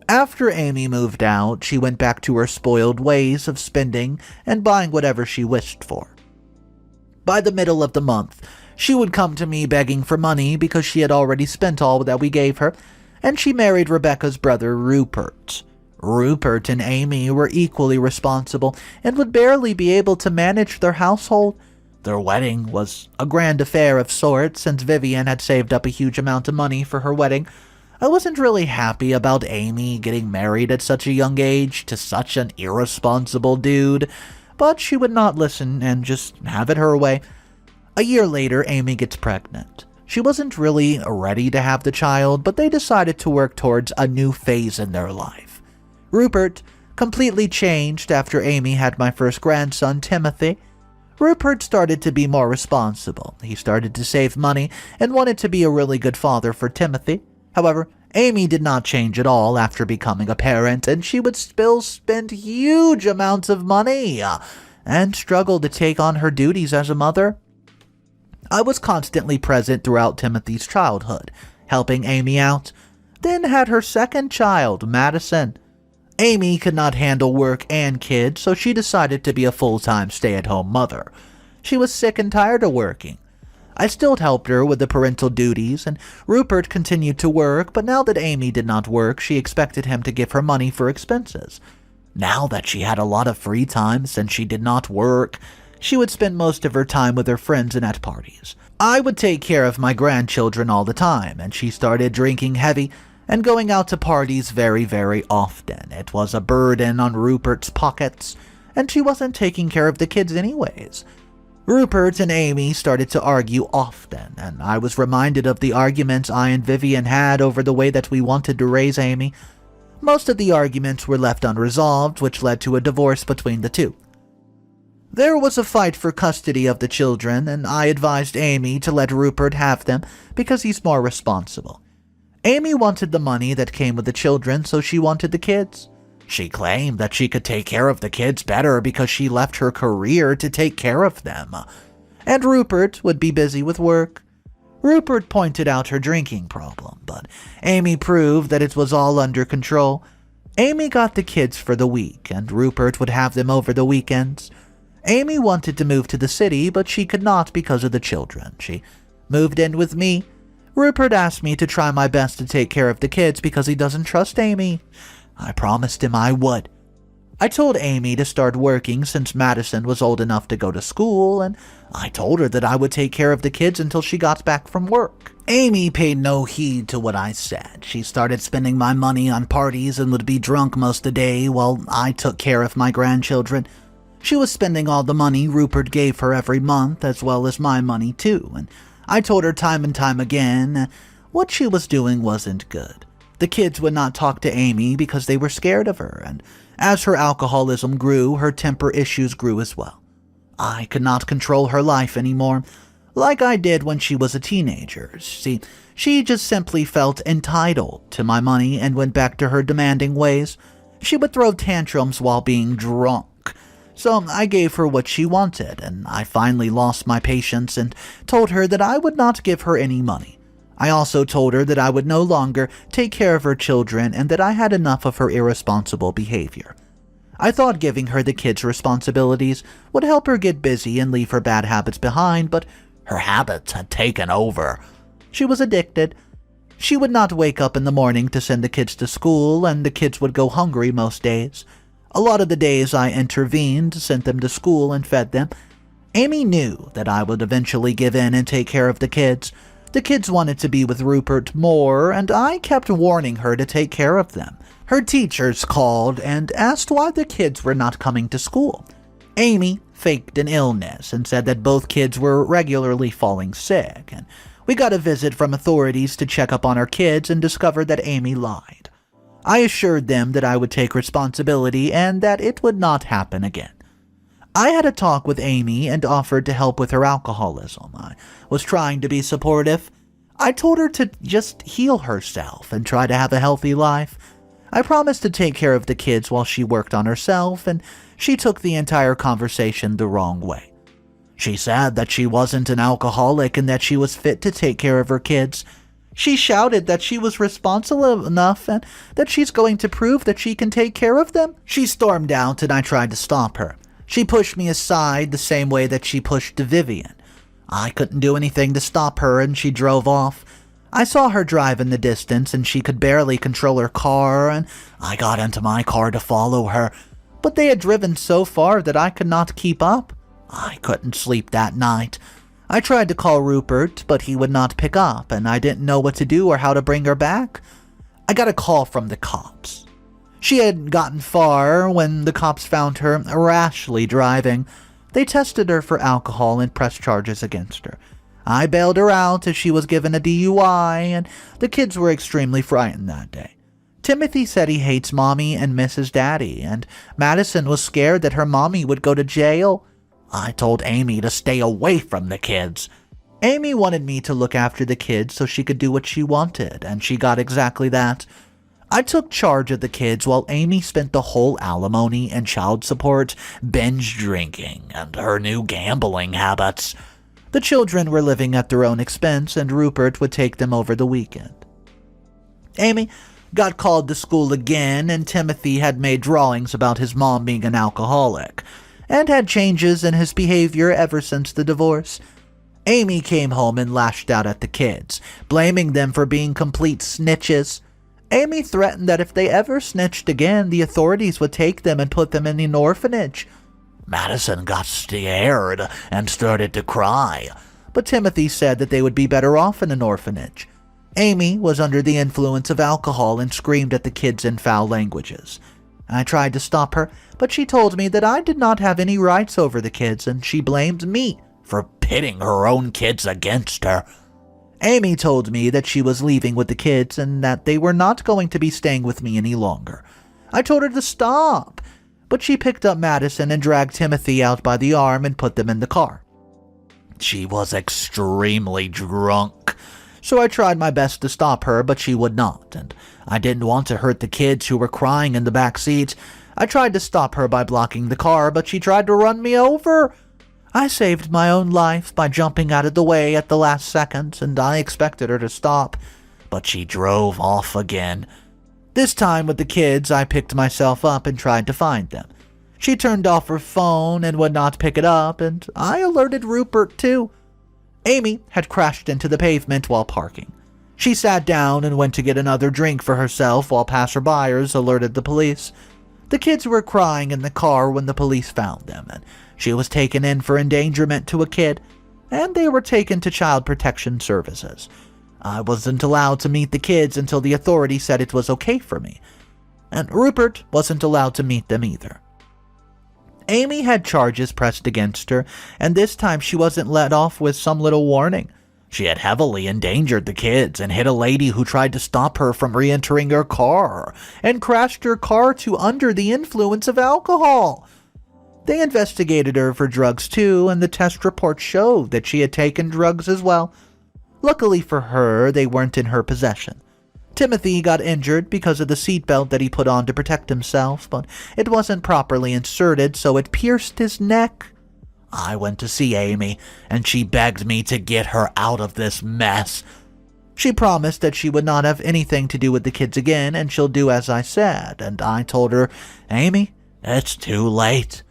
after Amy moved out, she went back to her spoiled ways of spending and buying whatever she wished for. By the middle of the month, she would come to me begging for money because she had already spent all that we gave her, and she married Rebecca's brother Rupert. Rupert and Amy were equally responsible and would barely be able to manage their household. Their wedding was a grand affair of sorts, since Vivian had saved up a huge amount of money for her wedding. I wasn't really happy about Amy getting married at such a young age to such an irresponsible dude, but she would not listen and just have it her way. A year later, Amy gets pregnant. She wasn't really ready to have the child, but they decided to work towards a new phase in their life. Rupert completely changed after Amy had my first grandson, Timothy. Rupert started to be more responsible. He started to save money and wanted to be a really good father for Timothy. However, Amy did not change at all after becoming a parent, and she would still spend huge amounts of money and struggle to take on her duties as a mother. I was constantly present throughout Timothy's childhood, helping Amy out, then had her second child, Madison. Amy could not handle work and kids, so she decided to be a full-time stay-at-home mother. She was sick and tired of working. I still helped her with the parental duties, and Rupert continued to work, but now that Amy did not work, she expected him to give her money for expenses. Now that she had a lot of free time since she did not work, she would spend most of her time with her friends and at parties. I would take care of my grandchildren all the time, and she started drinking heavy and going out to parties very, very often. It was a burden on Rupert's pockets, and she wasn't taking care of the kids anyways. Rupert and Amy started to argue often, and I was reminded of the arguments I and Vivian had over the way that we wanted to raise Amy. Most of the arguments were left unresolved, which led to a divorce between the two. There was a fight for custody of the children, and I advised Amy to let Rupert have them because he's more responsible. Amy wanted the money that came with the children, so she wanted the kids. She claimed that she could take care of the kids better because she left her career to take care of them. And Rupert would be busy with work. Rupert pointed out her drinking problem, but Amy proved that it was all under control. Amy got the kids for the week, and Rupert would have them over the weekends. Amy wanted to move to the city, but she could not because of the children. She moved in with me. Rupert asked me to try my best to take care of the kids because he doesn't trust Amy. I promised him I would. I told Amy to start working since Madison was old enough to go to school, and I told her that I would take care of the kids until she got back from work. Amy paid no heed to what I said. She started spending my money on parties and would be drunk most of the day while I took care of my grandchildren. She was spending all the money Rupert gave her every month, as well as my money too, and I told her time and time again what she was doing wasn't good. The kids would not talk to Amy because they were scared of her, and as her alcoholism grew, her temper issues grew as well. I could not control her life anymore, like I did when she was a teenager. See, she just simply felt entitled to my money and went back to her demanding ways. She would throw tantrums while being drunk. So I gave her what she wanted, and I finally lost my patience and told her that I would not give her any money. I also told her that I would no longer take care of her children and that I had enough of her irresponsible behavior. I thought giving her the kids' responsibilities would help her get busy and leave her bad habits behind, but her habits had taken over. She was addicted. She would not wake up in the morning to send the kids to school, and the kids would go hungry most days. A lot of the days I intervened, sent them to school, and fed them. Amy knew that I would eventually give in and take care of the kids. The kids wanted to be with Rupert more, and I kept warning her to take care of them. Her teachers called and asked why the kids were not coming to school. Amy faked an illness and said that both kids were regularly falling sick, and we got a visit from authorities to check up on our kids and discovered that Amy lied. I assured them that I would take responsibility and that it would not happen again. I had a talk with Amy and offered to help with her alcoholism. I was trying to be supportive. I told her to just heal herself and try to have a healthy life. I promised to take care of the kids while she worked on herself, and she took the entire conversation the wrong way. She said that she wasn't an alcoholic and that she was fit to take care of her kids. She shouted that she was responsible enough and that she's going to prove that she can take care of them. She stormed out and I tried to stop her. She pushed me aside the same way that she pushed Vivian. I couldn't do anything to stop her and she drove off. I saw her drive in the distance and she could barely control her car, and I got into my car to follow her, but they had driven so far that I could not keep up. I couldn't sleep that night. I tried to call Rupert, but he would not pick up, and I didn't know what to do or how to bring her back. I got a call from the cops. She had gotten far when the cops found her rashly driving. They tested her for alcohol and pressed charges against her. I bailed her out as she was given a DUI, and the kids were extremely frightened that day. Timothy said he hates Mommy and misses Daddy, and Madison was scared that her mommy would go to jail. I told Amy to stay away from the kids. Amy wanted me to look after the kids so she could do what she wanted, and she got exactly that. I took charge of the kids while Amy spent the whole alimony and child support binge drinking and her new gambling habits. The children were living at their own expense, and Rupert would take them over the weekend. Amy got called to school again, and Timothy had made drawings about his mom being an alcoholic. and had changes in his behavior ever since the divorce. Amy came home and lashed out at the kids, blaming them for being complete snitches. Amy threatened that if they ever snitched again, the authorities would take them and put them in an orphanage. Madison got scared and started to cry, but Timothy said that they would be better off in an orphanage. Amy was under the influence of alcohol and screamed at the kids in foul languages. I tried to stop her, but she told me that I did not have any rights over the kids, and she blamed me for pitting her own kids against her. Amy told me that she was leaving with the kids and that they were not going to be staying with me any longer. I told her to stop, but she picked up Madison and dragged Timothy out by the arm and put them in the car. She was extremely drunk, so I tried my best to stop her, but she would not, and I didn't want to hurt the kids who were crying in the back seat. I tried to stop her by blocking the car, but she tried to run me over. I saved my own life by jumping out of the way at the last second, and I expected her to stop, but she drove off again. This time with the kids, I picked myself up and tried to find them. She turned off her phone and would not pick it up, and I alerted Rupert too. Amy had crashed into the pavement while parking. She sat down and went to get another drink for herself while passerbyers alerted the police. The kids were crying in the car when the police found them, and she was taken in for endangerment to a kid, and they were taken to Child Protection Services. I wasn't allowed to meet the kids until the authorities said it was okay for me, and Rupert wasn't allowed to meet them either. Amy had charges pressed against her, and this time she wasn't let off with some little warning. She had heavily endangered the kids and hit a lady who tried to stop her from re-entering her car, and crashed her car to under the influence of alcohol. They investigated her for drugs too, and the test report showed that she had taken drugs as well. Luckily for her, they weren't in her possession. Timothy got injured because of the seatbelt that he put on to protect himself, but it wasn't properly inserted, so it pierced his neck. I went to see Amy, and she begged me to get her out of this mess. She promised that she would not have anything to do with the kids again, and she'll do as I said, and I told her, Amy, it's too late.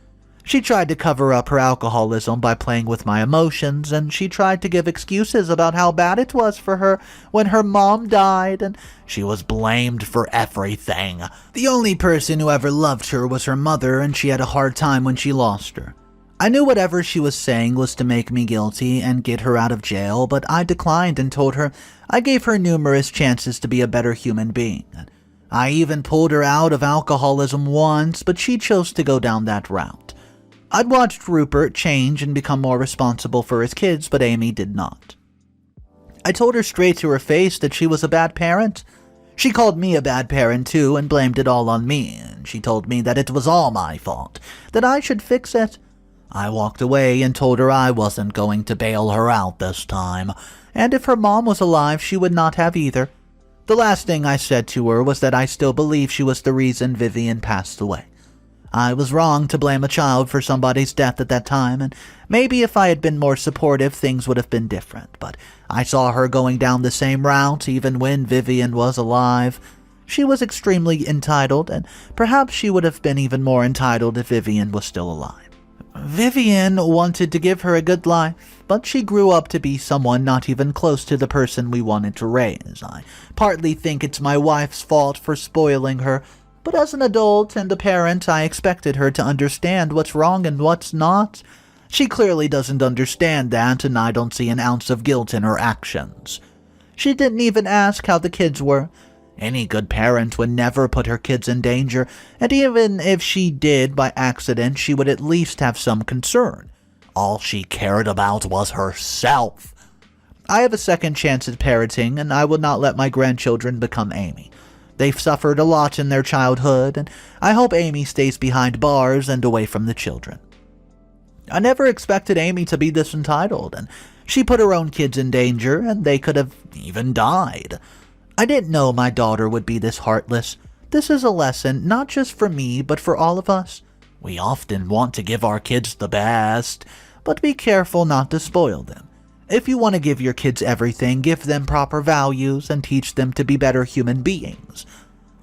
She tried to cover up her alcoholism by playing with my emotions, and she tried to give excuses about how bad it was for her when her mom died, and she was blamed for everything. The only person who ever loved her was her mother, and she had a hard time when she lost her. I knew whatever she was saying was to make me guilty and get her out of jail, but I declined and told her I gave her numerous chances to be a better human being. I even pulled her out of alcoholism once, but she chose to go down that route. I'd watched Rupert change and become more responsible for his kids, but Amy did not. I told her straight to her face that she was a bad parent. She called me a bad parent too and blamed it all on me, and she told me that it was all my fault, that I should fix it. I walked away and told her I wasn't going to bail her out this time, and if her mom was alive, she would not have either. The last thing I said to her was that I still believe she was the reason Vivian passed away. I was wrong to blame a child for somebody's death at that time, and maybe if I had been more supportive, things would have been different, but I saw her going down the same route even when Vivian was alive. She was extremely entitled, and perhaps she would have been even more entitled if Vivian was still alive. Vivian wanted to give her a good life, but she grew up to be someone not even close to the person we wanted to raise. I partly think it's my wife's fault for spoiling her, but as an adult and a parent, I expected her to understand what's wrong and what's not. She clearly doesn't understand that, and I don't see an ounce of guilt in her actions. She didn't even ask how the kids were. Any good parent would never put her kids in danger, and even if she did by accident, she would at least have some concern. All she cared about was herself. I have a second chance at parenting, and I will not let my grandchildren become Amy. They've suffered a lot in their childhood, and I hope Amy stays behind bars and away from the children. I never expected Amy to be this entitled, and she put her own kids in danger, and they could have even died. I didn't know my daughter would be this heartless. This is a lesson not just for me, but for all of us. We often want to give our kids the best, but be careful not to spoil them. If you want to give your kids everything, give them proper values and teach them to be better human beings.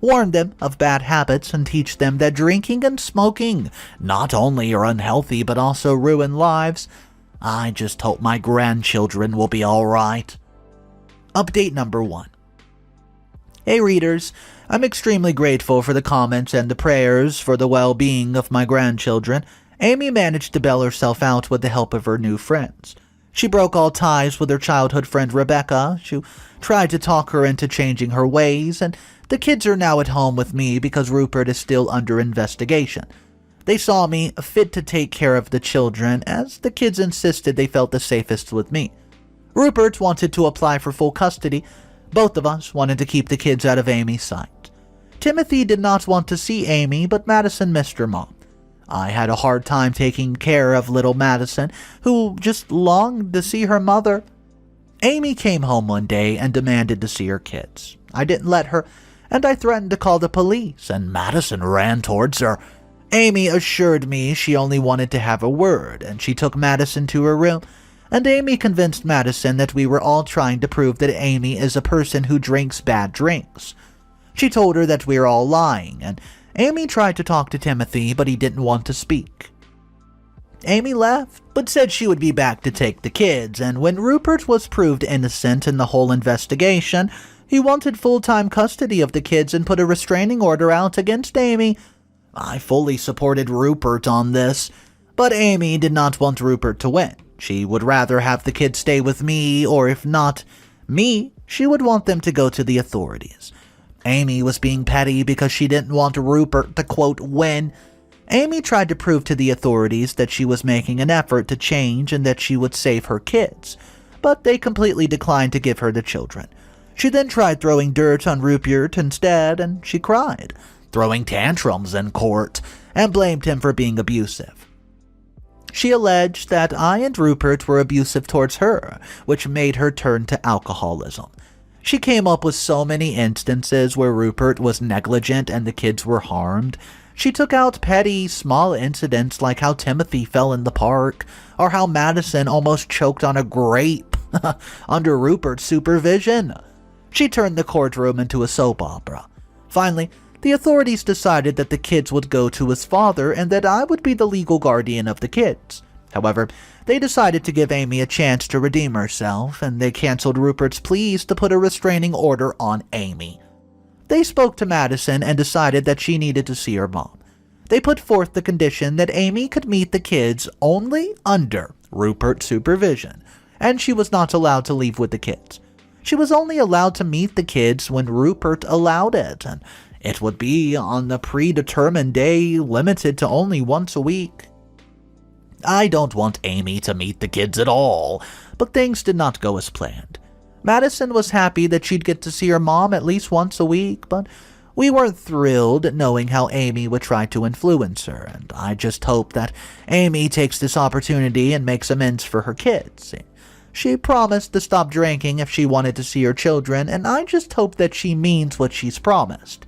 warn them of bad habits, and teach them that drinking and smoking not only are unhealthy but also ruin lives. I just hope my grandchildren will be alright. Update number 1. Hey readers, I'm extremely grateful for the comments and the prayers for the well-being of my grandchildren. Amy managed to bail herself out with the help of her new friends. She broke all ties with her childhood friend Rebecca. She tried to talk her into changing her ways, and the kids are now at home with me because Rupert is still under investigation. They saw me fit to take care of the children, as the kids insisted they felt the safest with me. Rupert wanted to apply for full custody. Both of us wanted to keep the kids out of Amy's sight. Timothy did not want to see Amy, but Madison missed her mom. I had a hard time taking care of little Madison, who just longed to see her mother. Amy came home one day and demanded to see her kids. I didn't let her, and I threatened to call the police, and Madison ran towards her. Amy assured me she only wanted to have a word, and she took Madison to her room, and Amy convinced Madison that we were all trying to prove that Amy is a person who drinks bad drinks. She told her that we were all lying, and Amy tried to talk to Timothy, but he didn't want to speak. Amy left, but said she would be back to take the kids, and when Rupert was proved innocent in the whole investigation, he wanted full-time custody of the kids and put a restraining order out against Amy. I fully supported Rupert on this, but Amy did not want Rupert to win. She would rather have the kids stay with me, or if not me, she would want them to go to the authorities. Amy was being petty because she didn't want Rupert to, quote, win. Amy tried to prove to the authorities that she was making an effort to change and that she would save her kids, but they completely declined to give her the children. She then tried throwing dirt on Rupert instead, and she cried, throwing tantrums in court, and blamed him for being abusive. She alleged that I and Rupert were abusive towards her, which made her turn to alcoholism. She came up with so many instances where Rupert was negligent and the kids were harmed. She took out petty, small incidents like how Timothy fell in the park, or how Madison almost choked on a grape under Rupert's supervision. She turned the courtroom into a soap opera. Finally, the authorities decided that the kids would go to his father and that I would be the legal guardian of the kids. However, they decided to give Amy a chance to redeem herself, and they canceled Rupert's pleas to put a restraining order on Amy. They spoke to Madison and decided that she needed to see her mom. They put forth the condition that Amy could meet the kids only under Rupert's supervision, and she was not allowed to leave with the kids. She was only allowed to meet the kids when Rupert allowed it, and it would be on the predetermined day, limited to only once a week. I don't want Amy to meet the kids at all, but things did not go as planned. Madison was happy that she'd get to see her mom at least once a week, but we weren't thrilled knowing how Amy would try to influence her, and I just hope that Amy takes this opportunity and makes amends for her kids. She promised to stop drinking if she wanted to see her children, and I just hope that she means what she's promised.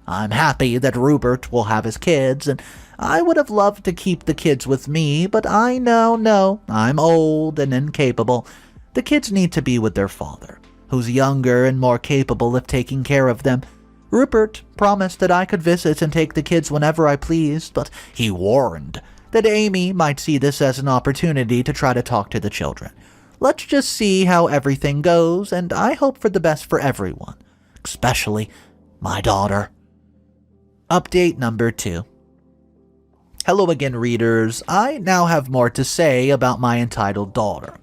I'm happy that Rupert will have his kids, and I would have loved to keep the kids with me, but I know I'm old and incapable. The kids need to be with their father, who's younger and more capable of taking care of them. Rupert promised that I could visit and take the kids whenever I pleased, but he warned that Amy might see this as an opportunity to try to talk to the children. Let's just see how everything goes, and I hope for the best for everyone, especially my daughter. Update number 2. Hello again, readers. I now have more to say about my entitled daughter,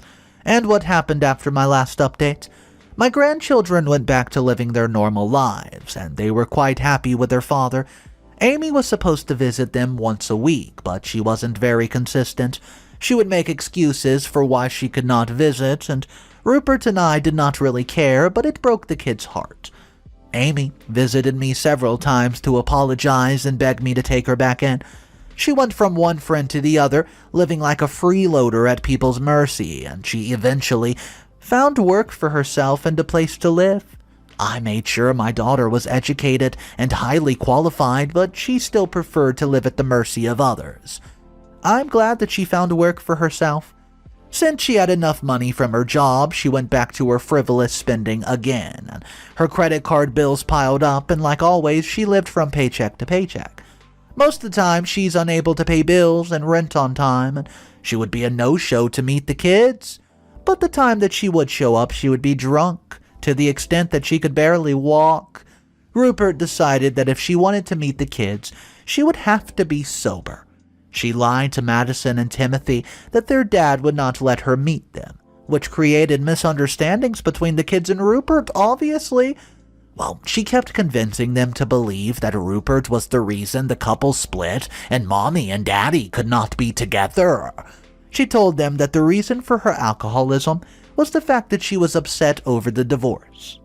and what happened after my last update. My grandchildren went back to living their normal lives, and they were quite happy with their father. Amy was supposed to visit them once a week, but she wasn't very consistent. She would make excuses for why she could not visit, and Rupert and I did not really care, but it broke the kid's heart. Amy visited me several times to apologize and beg me to take her back in. She went from one friend to the other, living like a freeloader at people's mercy, and she eventually found work for herself and a place to live. I made sure my daughter was educated and highly qualified, but she still preferred to live at the mercy of others. I'm glad that she found work for herself. Since she had enough money from her job, she went back to her frivolous spending again. Her credit card bills piled up, and like always, she lived from paycheck to paycheck. Most of the time, she's unable to pay bills and rent on time, and she would be a no-show to meet the kids. But the time that she would show up, she would be drunk, to the extent that she could barely walk. Rupert decided that if she wanted to meet the kids, she would have to be sober. She lied to Madison and Timothy that their dad would not let her meet them, which created misunderstandings between the kids and Rupert, obviously. Well, she kept convincing them to believe that Rupert was the reason the couple split and Mommy and Daddy could not be together. She told them that the reason for her alcoholism was the fact that she was upset over the divorce.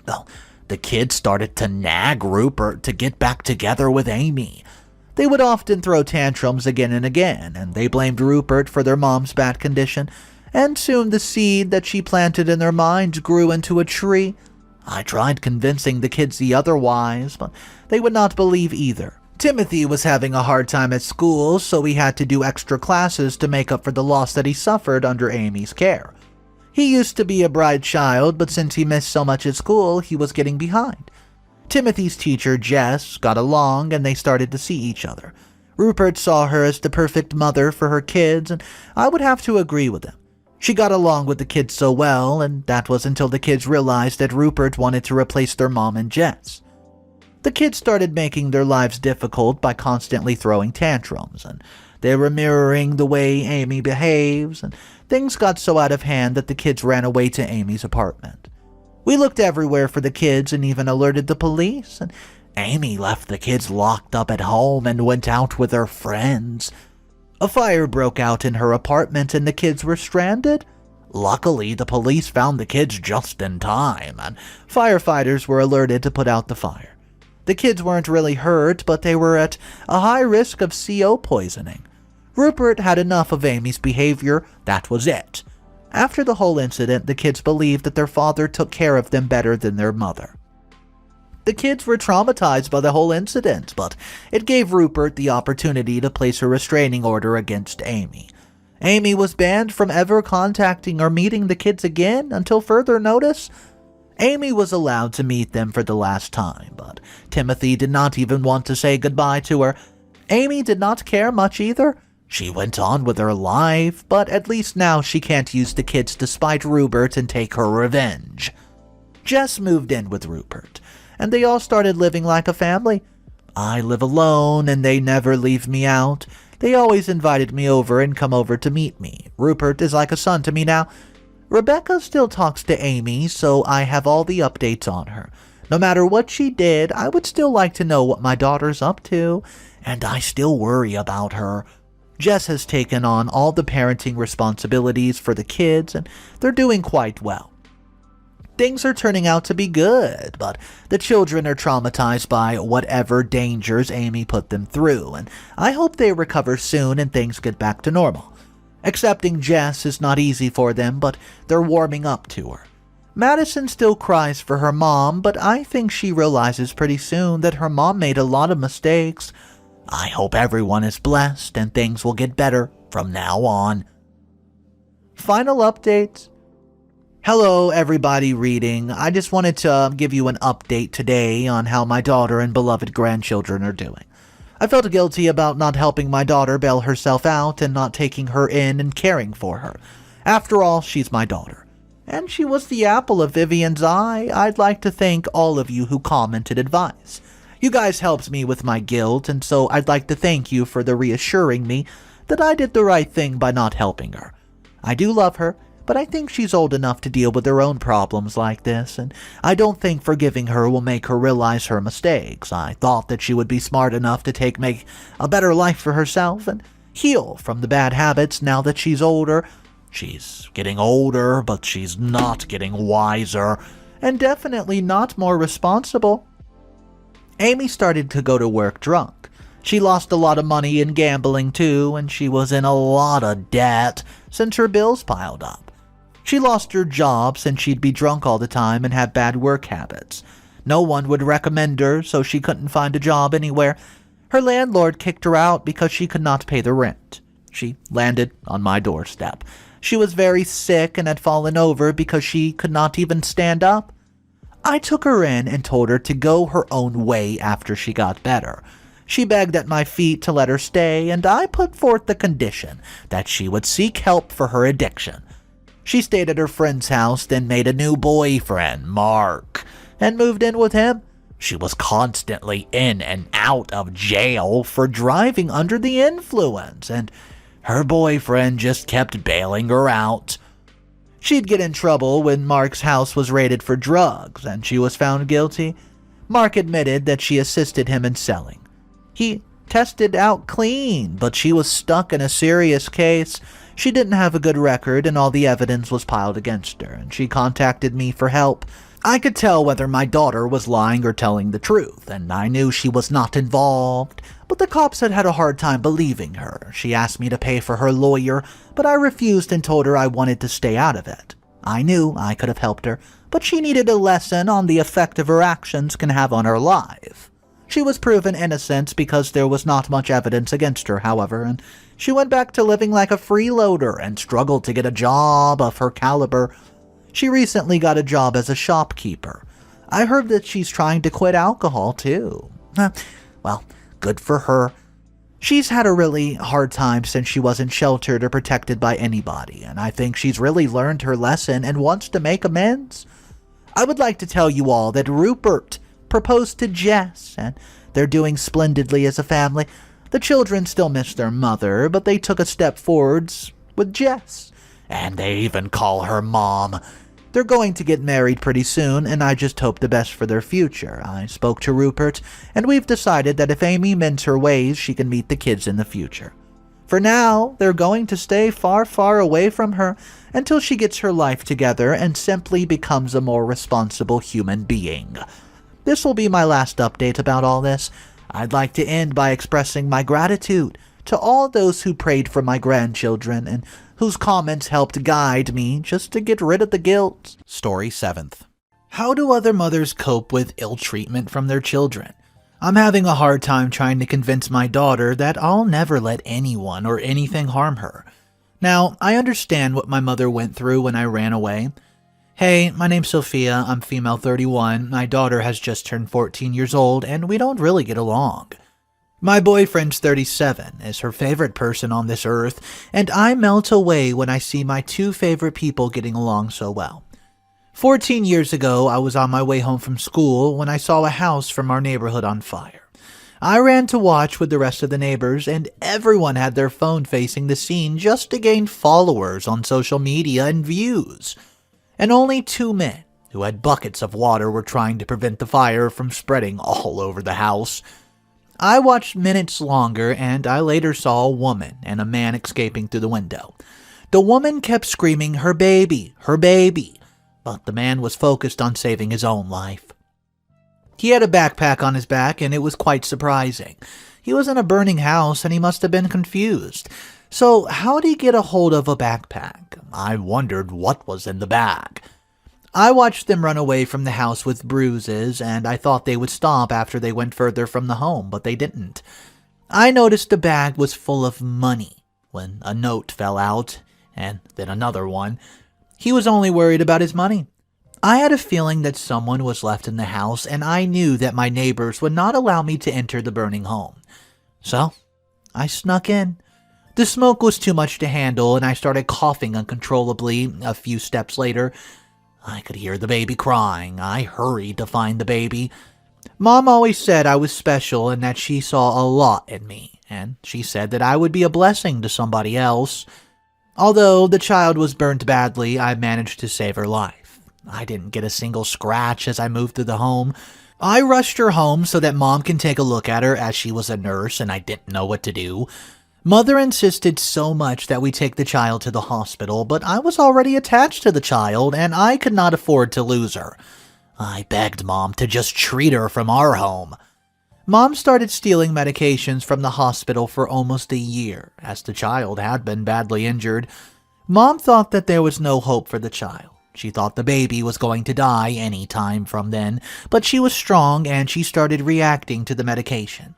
Well, the kids started to nag Rupert to get back together with Amy. They would often throw tantrums again and again, and they blamed Rupert for their mom's bad condition, and soon the seed that she planted in their minds grew into a tree. I tried convincing the kids the otherwise, but they would not believe either. Timothy was having a hard time at school, so he had to do extra classes to make up for the loss that he suffered under Amy's care. He used to be a bright child, but since he missed so much at school, he was getting behind. Timothy's teacher, Jess, got along and they started to see each other. Rupert saw her as the perfect mother for her kids, and I would have to agree with him. She got along with the kids so well, and that was until the kids realized that Rupert wanted to replace their mom and Jess. The kids started making their lives difficult by constantly throwing tantrums, and they were mirroring the way Amy behaves, and things got so out of hand that the kids ran away to Amy's apartment. We looked everywhere for the kids and even alerted the police, and Amy left the kids locked up at home and went out with her friends. A fire broke out in her apartment and the kids were stranded. Luckily, the police found the kids just in time, and firefighters were alerted to put out the fire. The kids weren't really hurt, but they were at a high risk of CO poisoning. Rupert had enough of Amy's behavior, that was it. After the whole incident, the kids believed that their father took care of them better than their mother. The kids were traumatized by the whole incident, but it gave Rupert the opportunity to place a restraining order against Amy. Amy was banned from ever contacting or meeting the kids again until further notice. Amy was allowed to meet them for the last time, but Timothy did not even want to say goodbye to her. Amy did not care much either. She went on with her life, but at least now she can't use the kids to spite Rupert and take her revenge. Jess moved in with Rupert, and they all started living like a family. I live alone, and they never leave me out. They always invited me over and come over to meet me. Rupert is like a son to me now. Rebecca still talks to Amy, so I have all the updates on her. No matter what she did, I would still like to know what my daughter's up to, and I still worry about her. Jess has taken on all the parenting responsibilities for the kids, and they're doing quite well. Things are turning out to be good, but the children are traumatized by whatever dangers Amy put them through, and I hope they recover soon and things get back to normal. Accepting Jess is not easy for them, but they're warming up to her. Madison still cries for her mom, but I think she realizes pretty soon that her mom made a lot of mistakes. I hope everyone is blessed and things will get better from now on. Final updates. Hello everybody reading. I just wanted to give you an update today on how my daughter and beloved grandchildren are doing. I felt guilty about not helping my daughter bail herself out and not taking her in and caring for her. After all, she's my daughter. And she was the apple of Vivian's eye. I'd like to thank all of you who commented advice. You guys helped me with my guilt, and so I'd like to thank you for the reassuring me that I did the right thing by not helping her. I do love her, but I think she's old enough to deal with her own problems like this, and I don't think forgiving her will make her realize her mistakes. I thought that she would be smart enough to make a better life for herself and heal from the bad habits now that she's older. She's getting older, but she's not getting wiser, and definitely not more responsible. Amy started to go to work drunk. She lost a lot of money in gambling too, and she was in a lot of debt since her bills piled up. She lost her job since she'd be drunk all the time and have bad work habits. No one would recommend her, so she couldn't find a job anywhere. Her landlord kicked her out because she could not pay the rent. She landed on my doorstep. She was very sick and had fallen over because she could not even stand up. I took her in and told her to go her own way after she got better. She begged at my feet to let her stay, and I put forth the condition that she would seek help for her addiction. She stayed at her friend's house, then made a new boyfriend, Mark, and moved in with him. She was constantly in and out of jail for driving under the influence, and her boyfriend just kept bailing her out. She'd get in trouble when Mark's house was raided for drugs, and she was found guilty. Mark admitted that she assisted him in selling. He tested out clean, but she was stuck in a serious case. She didn't have a good record, and all the evidence was piled against her, and she contacted me for help. I could tell whether my daughter was lying or telling the truth, and I knew she was not involved. But the cops had had a hard time believing her. She asked me to pay for her lawyer, but I refused and told her I wanted to stay out of it. I knew I could have helped her, but she needed a lesson on the effect of her actions can have on her life. She was proven innocent because there was not much evidence against her, however, and she went back to living like a freeloader and struggled to get a job of her caliber. She recently got a job as a shopkeeper. I heard that she's trying to quit alcohol, too. Well, good for her. She's had a really hard time since she wasn't sheltered or protected by anybody, and I think she's really learned her lesson and wants to make amends. I would like to tell you all that Rupert proposed to Jess, and they're doing splendidly as a family. The children still miss their mother, but they took a step forwards with Jess, and they even call her Mom. They're going to get married pretty soon, and I just hope the best for their future. I spoke to Rupert, and we've decided that if Amy mends her ways, she can meet the kids in the future. For now, they're going to stay far, far away from her until she gets her life together and simply becomes a more responsible human being. This will be my last update about all this. I'd like to end by expressing my gratitude to all those who prayed for my grandchildren and whose comments helped guide me just to get rid of the guilt. Story 7th. How do other mothers cope with ill treatment from their children? I'm having a hard time trying to convince my daughter that I'll never let anyone or anything harm her. Now, I understand what my mother went through when I ran away. Hey, my name's Sophia, I'm female 31, my daughter has just turned 14 years old, and we don't really get along. My boyfriend's 37, is her favorite person on this earth, and I melt away when I see my two favorite people getting along so well. 14 years ago, I was on my way home from school when I saw a house from our neighborhood on fire. I ran to watch with the rest of the neighbors, and everyone had their phone facing the scene just to gain followers on social media and views. And only two men, who had buckets of water, were trying to prevent the fire from spreading all over the house. I watched minutes longer, and I later saw a woman and a man escaping through the window. The woman kept screaming, "Her baby, her baby," but the man was focused on saving his own life. He had a backpack on his back, and it was quite surprising. He was in a burning house, and he must have been confused. So how'd he get a hold of a backpack? I wondered what was in the bag. I watched them run away from the house with bruises, and I thought they would stop after they went further from the home, but they didn't. I noticed the bag was full of money when a note fell out, and then another one. He was only worried about his money. I had a feeling that someone was left in the house, and I knew that my neighbors would not allow me to enter the burning home. So, I snuck in. The smoke was too much to handle, and I started coughing uncontrollably. A few steps later, I could hear the baby crying. I hurried to find the baby. Mom always said I was special and that she saw a lot in me, and she said that I would be a blessing to somebody else. Although the child was burnt badly, I managed to save her life. I didn't get a single scratch as I moved through the home. I rushed her home so that Mom can take a look at her, as she was a nurse and I didn't know what to do. Mother insisted so much that we take the child to the hospital, but I was already attached to the child, and I could not afford to lose her. I begged Mom to just treat her from our home. Mom started stealing medications from the hospital for almost a year, as the child had been badly injured. Mom thought that there was no hope for the child. She thought the baby was going to die any time from then, but she was strong and she started reacting to the medication.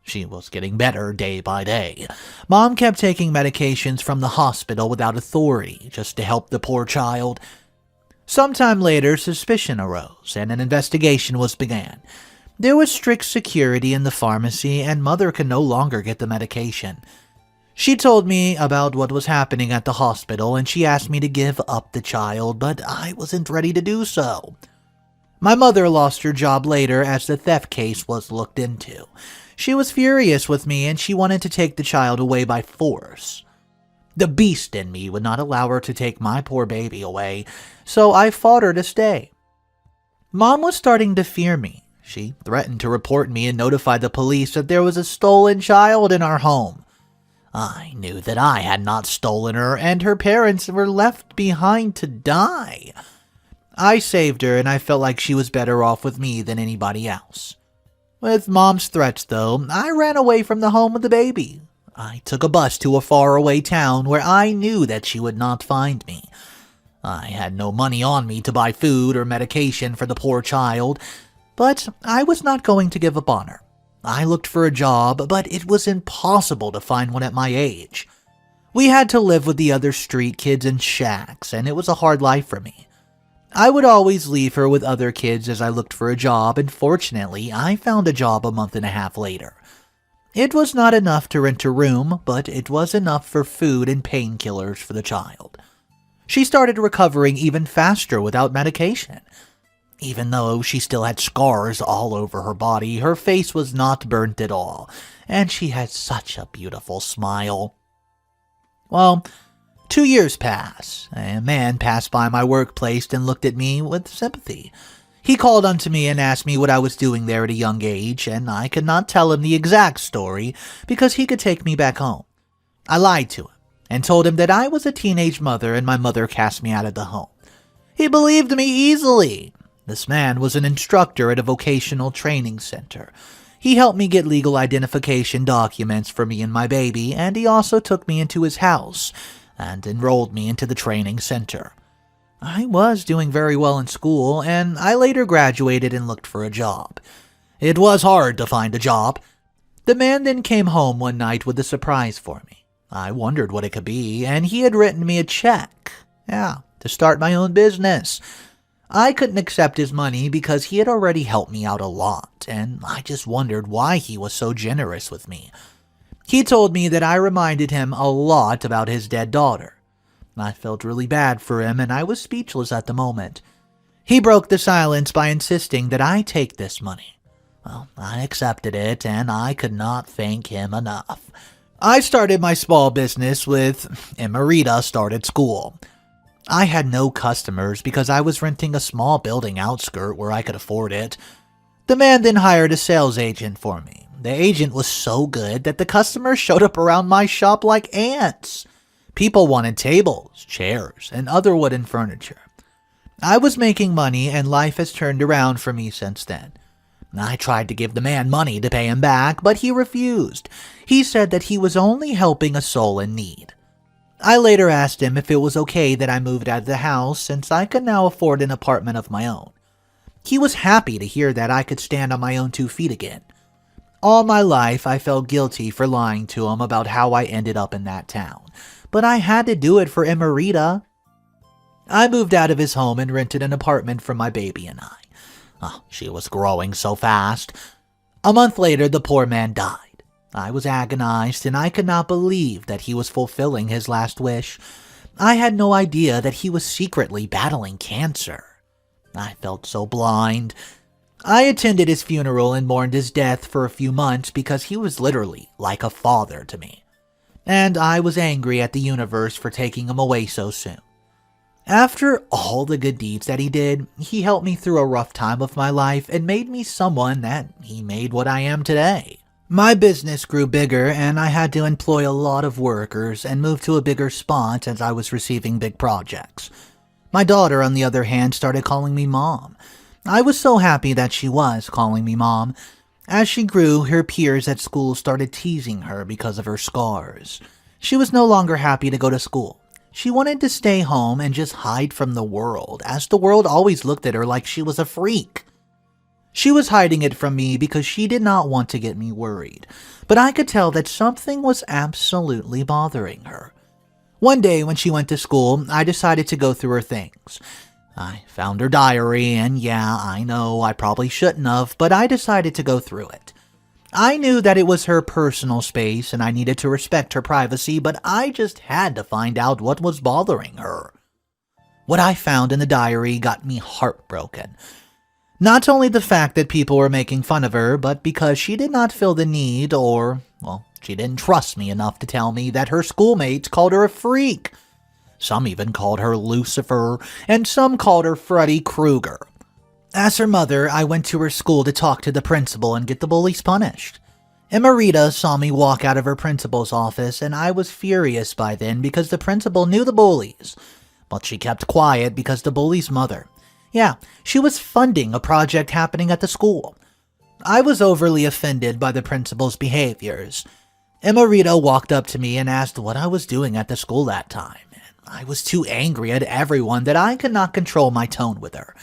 She was getting better day by day. Mom kept taking medications from the hospital without authority, just to help the poor child. Sometime later, suspicion arose, and an investigation was began. There was strict security in the pharmacy, and Mother could no longer get the medication. She told me about what was happening at the hospital, and she asked me to give up the child, but I wasn't ready to do so. My mother lost her job later as the theft case was looked into. She was furious with me, and she wanted to take the child away by force. The beast in me would not allow her to take my poor baby away, so I fought her to stay. Mom was starting to fear me. She threatened to report me and notify the police that there was a stolen child in our home. I knew that I had not stolen her, and her parents were left behind to die. I saved her, and I felt like she was better off with me than anybody else. With Mom's threats, though, I ran away from the home with the baby. I took a bus to a faraway town where I knew that she would not find me. I had no money on me to buy food or medication for the poor child, but I was not going to give up on her. I looked for a job, but it was impossible to find one at my age. We had to live with the other street kids in shacks, and it was a hard life for me. I would always leave her with other kids as I looked for a job, and fortunately, I found a job a month and a half later. It was not enough to rent a room, but it was enough for food and painkillers for the child. She started recovering even faster without medication. Even though she still had scars all over her body, her face was not burnt at all, and she had such a beautiful smile. Well, 2 years pass. A man passed by my workplace and looked at me with sympathy. He called unto me and asked me what I was doing there at a young age, and I could not tell him the exact story because he could take me back home. I lied to him and told him that I was a teenage mother and my mother cast me out of the home. He believed me easily. This man was an instructor at a vocational training center. He helped me get legal identification documents for me and my baby, and he also took me into his house and enrolled me into the training center. I was doing very well in school, and I later graduated and looked for a job. It was hard to find a job. The man then came home one night with a surprise for me. I wondered what it could be, and he had written me a check. To start my own business. I couldn't accept his money because he had already helped me out a lot, and I just wondered why he was so generous with me. He told me that I reminded him a lot about his dead daughter. I felt really bad for him, and I was speechless at the moment. He broke the silence by insisting that I take this money. Well, I accepted it, and I could not thank him enough. I started my small business with Emerita started school. I had no customers because I was renting a small building outskirt where I could afford it. The man then hired a sales agent for me. The agent was so good that the customers showed up around my shop like ants. People wanted tables, chairs, and other wooden furniture. I was making money, and life has turned around for me since then. I tried to give the man money to pay him back, but he refused. He said that he was only helping a soul in need. I later asked him if it was okay that I moved out of the house since I could now afford an apartment of my own. He was happy to hear that I could stand on my own 2 feet again. All my life, I felt guilty for lying to him about how I ended up in that town, but I had to do it for Emerita. I moved out of his home and rented an apartment for my baby and I. She was growing so fast. A month later, the poor man died. I was agonized, and I could not believe that he was fulfilling his last wish. I had no idea that he was secretly battling cancer. I felt so blind. I attended his funeral and mourned his death for a few months because he was literally like a father to me. And I was angry at the universe for taking him away so soon. After all the good deeds that he did, he helped me through a rough time of my life and made me someone that he made what I am today. My business grew bigger, and I had to employ a lot of workers and move to a bigger spot as I was receiving big projects. My daughter, on the other hand, started calling me Mom. I was so happy that she was calling me Mom. As she grew, her peers at school started teasing her because of her scars. She was no longer happy to go to school. She wanted to stay home and just hide from the world, as the world always looked at her like she was a freak. She was hiding it from me because she did not want to get me worried, but I could tell that something was absolutely bothering her. One day when she went to school, I decided to go through her things. I found her diary, and yeah, I know I probably shouldn't have, but I decided to go through it. I knew that it was her personal space and I needed to respect her privacy, but I just had to find out what was bothering her. What I found in the diary got me heartbroken. Not only the fact that people were making fun of her, but because she did not feel the need or, well, she didn't trust me enough to tell me that her schoolmates called her a freak. Some even called her Lucifer, and some called her Freddy Krueger. As her mother, I went to her school to talk to the principal and get the bullies punished. Emerita saw me walk out of her principal's office, and I was furious by then because the principal knew the bullies. But she kept quiet because the bully's mother, yeah, she was funding a project happening at the school. I was overly offended by the principal's behaviors. Emerita walked up to me and asked what I was doing at the school that time. I was too angry at everyone that I could not control my tone with her.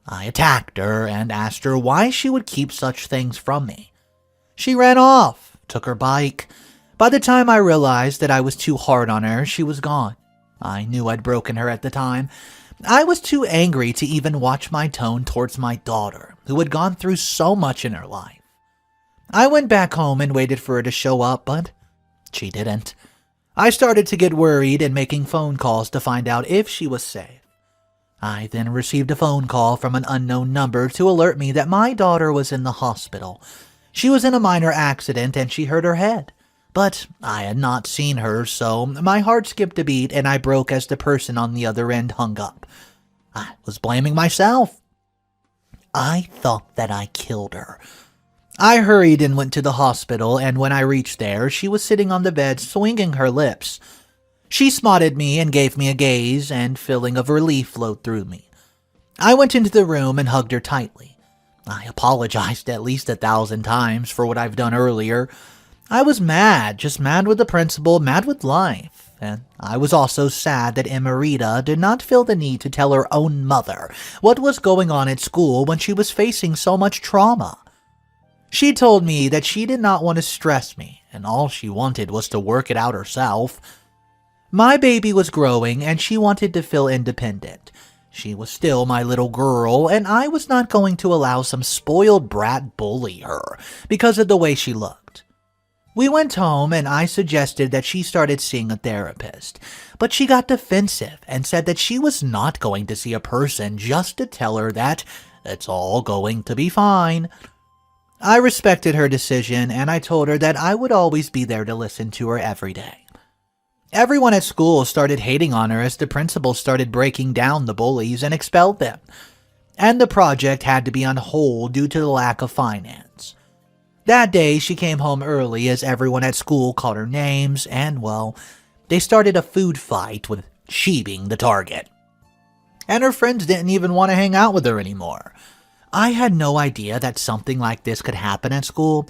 I attacked her and asked her why she would keep such things from me. She ran off, took her bike. By the time I realized that I was too hard on her, she was gone. I knew I'd broken her at the time. I was too angry to even watch my tone towards my daughter, who had gone through so much in her life. I went back home and waited for her to show up, but she didn't. I started to get worried and making phone calls to find out if she was safe. I then received a phone call from an unknown number to alert me that my daughter was in the hospital. She was in a minor accident and she hurt her head. But I had not seen her, so my heart skipped a beat and I broke as the person on the other end hung up. I was blaming myself. I thought that I killed her. I hurried and went to the hospital, and when I reached there, she was sitting on the bed swinging her lips. She spotted me and gave me a gaze, and a feeling of relief flowed through me. I went into the room and hugged her tightly. I apologized at least 1,000 times for what I've done earlier. I was mad, just mad with the principal, mad with life. And I was also sad that Emerita did not feel the need to tell her own mother what was going on at school when she was facing so much trauma. She told me that she did not want to stress me, and all she wanted was to work it out herself. My baby was growing, and she wanted to feel independent. She was still my little girl, and I was not going to allow some spoiled brat bully her because of the way she looked. We went home, and I suggested that she started seeing a therapist, but she got defensive and said that she was not going to see a person just to tell her that it's all going to be fine. I respected her decision, and I told her that I would always be there to listen to her every day. Everyone at school started hating on her as the principal started breaking down the bullies and expelled them. And the project had to be on hold due to the lack of finance. That day, she came home early as everyone at school called her names, and, well, they started a food fight with she being the target. And her friends didn't even want to hang out with her anymore. I had no idea that something like this could happen at school.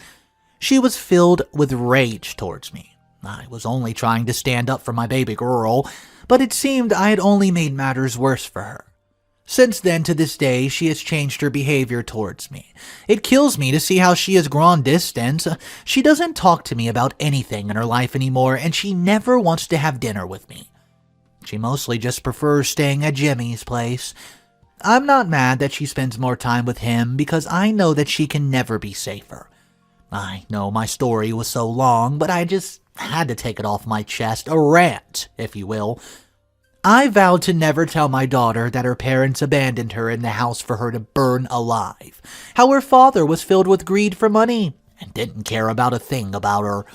She was filled with rage towards me. I was only trying to stand up for my baby girl, but it seemed I had only made matters worse for her. Since then to this day, she has changed her behavior towards me. It kills me to see how she has grown distant. She doesn't talk to me about anything in her life anymore, and she never wants to have dinner with me. She mostly just prefers staying at Jimmy's place. I'm not mad that she spends more time with him because I know that she can never be safer. I know my story was so long, but I just had to take it off my chest, a rant, if you will. I vowed to never tell my daughter that her parents abandoned her in the house for her to burn alive, how her father was filled with greed for money and didn't care about a thing about her.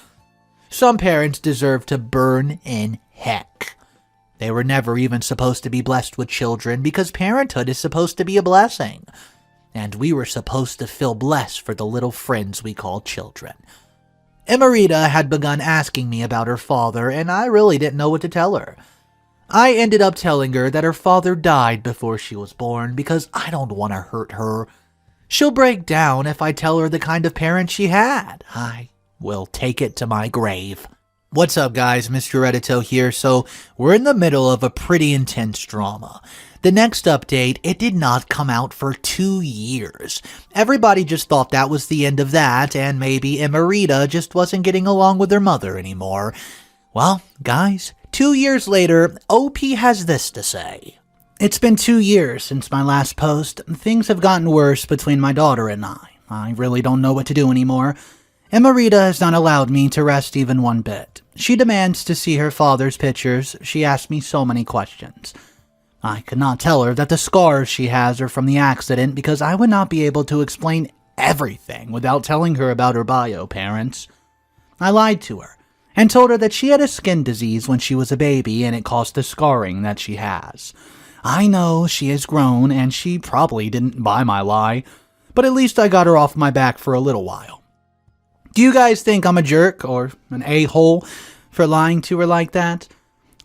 Some parents deserve to burn in heck. They were never even supposed to be blessed with children because parenthood is supposed to be a blessing. And we were supposed to feel blessed for the little friends we call children. Emerita had begun asking me about her father, and I really didn't know what to tell her. I ended up telling her that her father died before she was born because I don't want to hurt her. She'll break down if I tell her the kind of parent she had. I will take it to my grave. What's up, guys? Mr. Reddito here. So, we're in the middle of a pretty intense drama. The next update, it did not come out for 2 years. Everybody just thought that was the end of that, and maybe Emerita just wasn't getting along with her mother anymore. Well, guys, 2 years later, OP has this to say. It's been 2 years since my last post. Things have gotten worse between my daughter and I. I really don't know what to do anymore. Emerita has not allowed me to rest even one bit. She demands to see her father's pictures. She asks me so many questions. I could not tell her that the scars she has are from the accident because I would not be able to explain everything without telling her about her bio parents. I lied to her and told her that she had a skin disease when she was a baby and it caused the scarring that she has. I know she is grown and she probably didn't buy my lie, but at least I got her off my back for a little while. Do you guys think I'm a jerk or an a-hole for lying to her like that?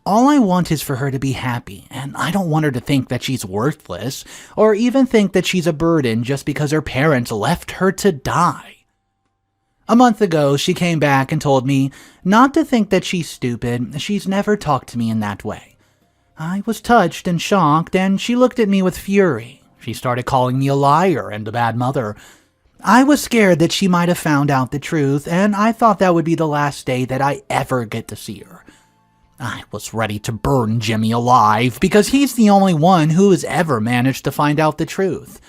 All I want is for her to be happy, and I don't want her to think that she's worthless, or even think that she's a burden just because her parents left her to die. A month ago, she came back and told me not to think that she's stupid. She's never talked to me in that way. I was touched and shocked, and she looked at me with fury. She started calling me a liar and a bad mother. I was scared that she might have found out the truth, and I thought that would be the last day that I ever get to see her. I was ready to burn Jimmy alive because he's the only one who has ever managed to find out the truth.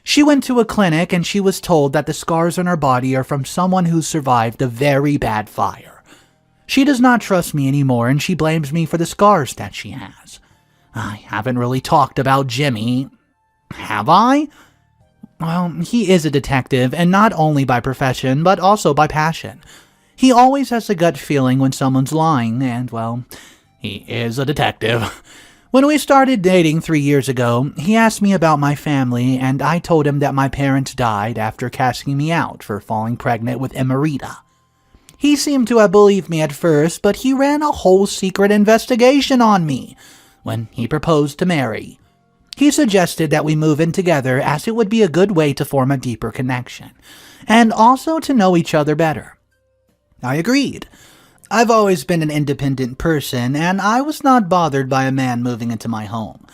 She went to a clinic and she was told that the scars on her body are from someone who survived a very bad fire. She does not trust me anymore and she blames me for the scars that she has. I haven't really talked about Jimmy, have I? Well, he is a detective, and not only by profession, but also by passion. He always has a gut feeling when someone's lying, and, well, he is a detective. When we started dating 3 years ago, he asked me about my family, and I told him that my parents died after casting me out for falling pregnant with Emerita. He seemed to have believed me at first, but he ran a whole secret investigation on me when he proposed to marry. He suggested that we move in together as it would be a good way to form a deeper connection, and also to know each other better. I agreed. I've always been an independent person, and I was not bothered by a man moving into my home.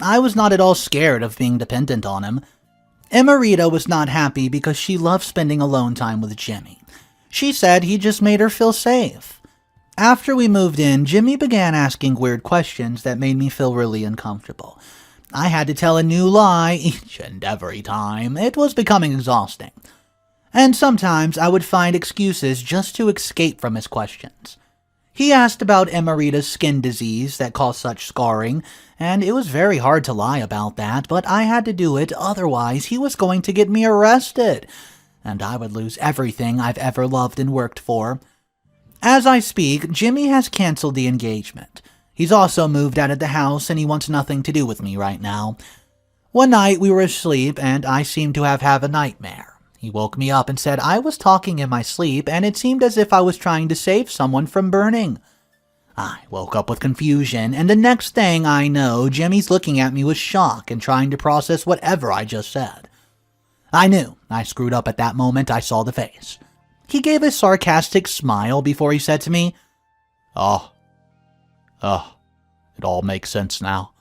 I was not at all scared of being dependent on him. Emerita was not happy because she loved spending alone time with Jimmy. She said he just made her feel safe. After we moved in, Jimmy began asking weird questions that made me feel really uncomfortable. I had to tell a new lie each and every time. It was becoming exhausting. And sometimes I would find excuses just to escape from his questions. He asked about Emerita's skin disease that caused such scarring, and it was very hard to lie about that, but I had to do it, otherwise he was going to get me arrested, and I would lose everything I've ever loved and worked for. As I speak, Jimmy has canceled the engagement. He's also moved out of the house and he wants nothing to do with me right now. One night we were asleep and I seemed to have a nightmare. He woke me up and said I was talking in my sleep and it seemed as if I was trying to save someone from burning. I woke up with confusion and the next thing I know, Jimmy's looking at me with shock and trying to process whatever I just said. I knew I screwed up at that moment. I saw the face. He gave a sarcastic smile before he said to me, it all makes sense now.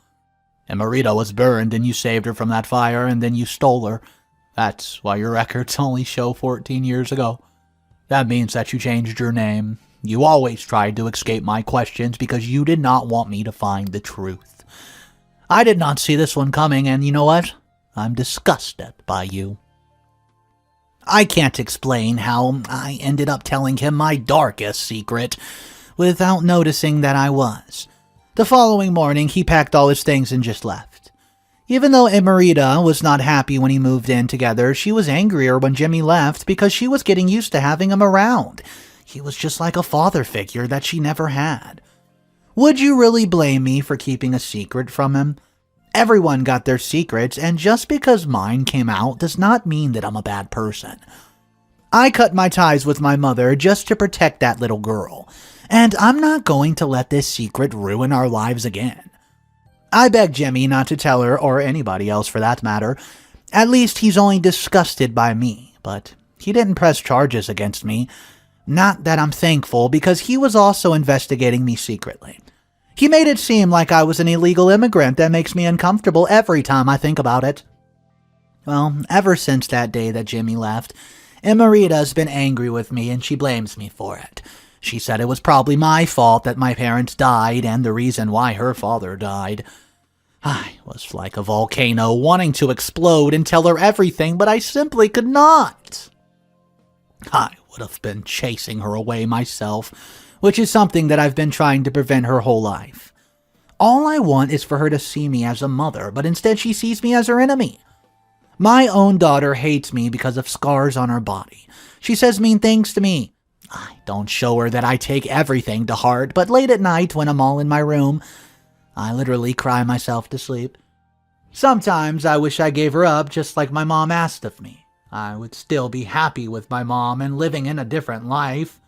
Emerita was burned and you saved her from that fire and then you stole her. That's why your records only show 14 years ago. That means that you changed your name. You always tried to escape my questions because you did not want me to find the truth. I did not see this one coming, and you know what? I'm disgusted by you. I can't explain how I ended up telling him my darkest secret without noticing that I was. The following morning, he packed all his things and just left. Even though Emerita was not happy when he moved in together, she was angrier when Jimmy left because she was getting used to having him around. He was just like a father figure that she never had. Would you really blame me for keeping a secret from him? Everyone got their secrets, and just because mine came out does not mean that I'm a bad person. I cut my ties with my mother just to protect that little girl, and I'm not going to let this secret ruin our lives again. I begged Jimmy not to tell her, or anybody else for that matter. At least he's only disgusted by me, but he didn't press charges against me. Not that I'm thankful, because he was also investigating me secretly. He made it seem like I was an illegal immigrant that makes me uncomfortable every time I think about it. Well, ever since that day that Jimmy left, Emerita's been angry with me and she blames me for it. She said it was probably my fault that my parents died and the reason why her father died. I was like a volcano wanting to explode and tell her everything, but I simply could not. I would have been chasing her away myself, which is something that I've been trying to prevent her whole life. All I want is for her to see me as a mother, but instead she sees me as her enemy. My own daughter hates me because of scars on her body. She says mean things to me. I don't show her that I take everything to heart, but late at night when I'm all in my room, I literally cry myself to sleep. Sometimes I wish I gave her up just like my mom asked of me. I would still be happy with my mom and living in a different life.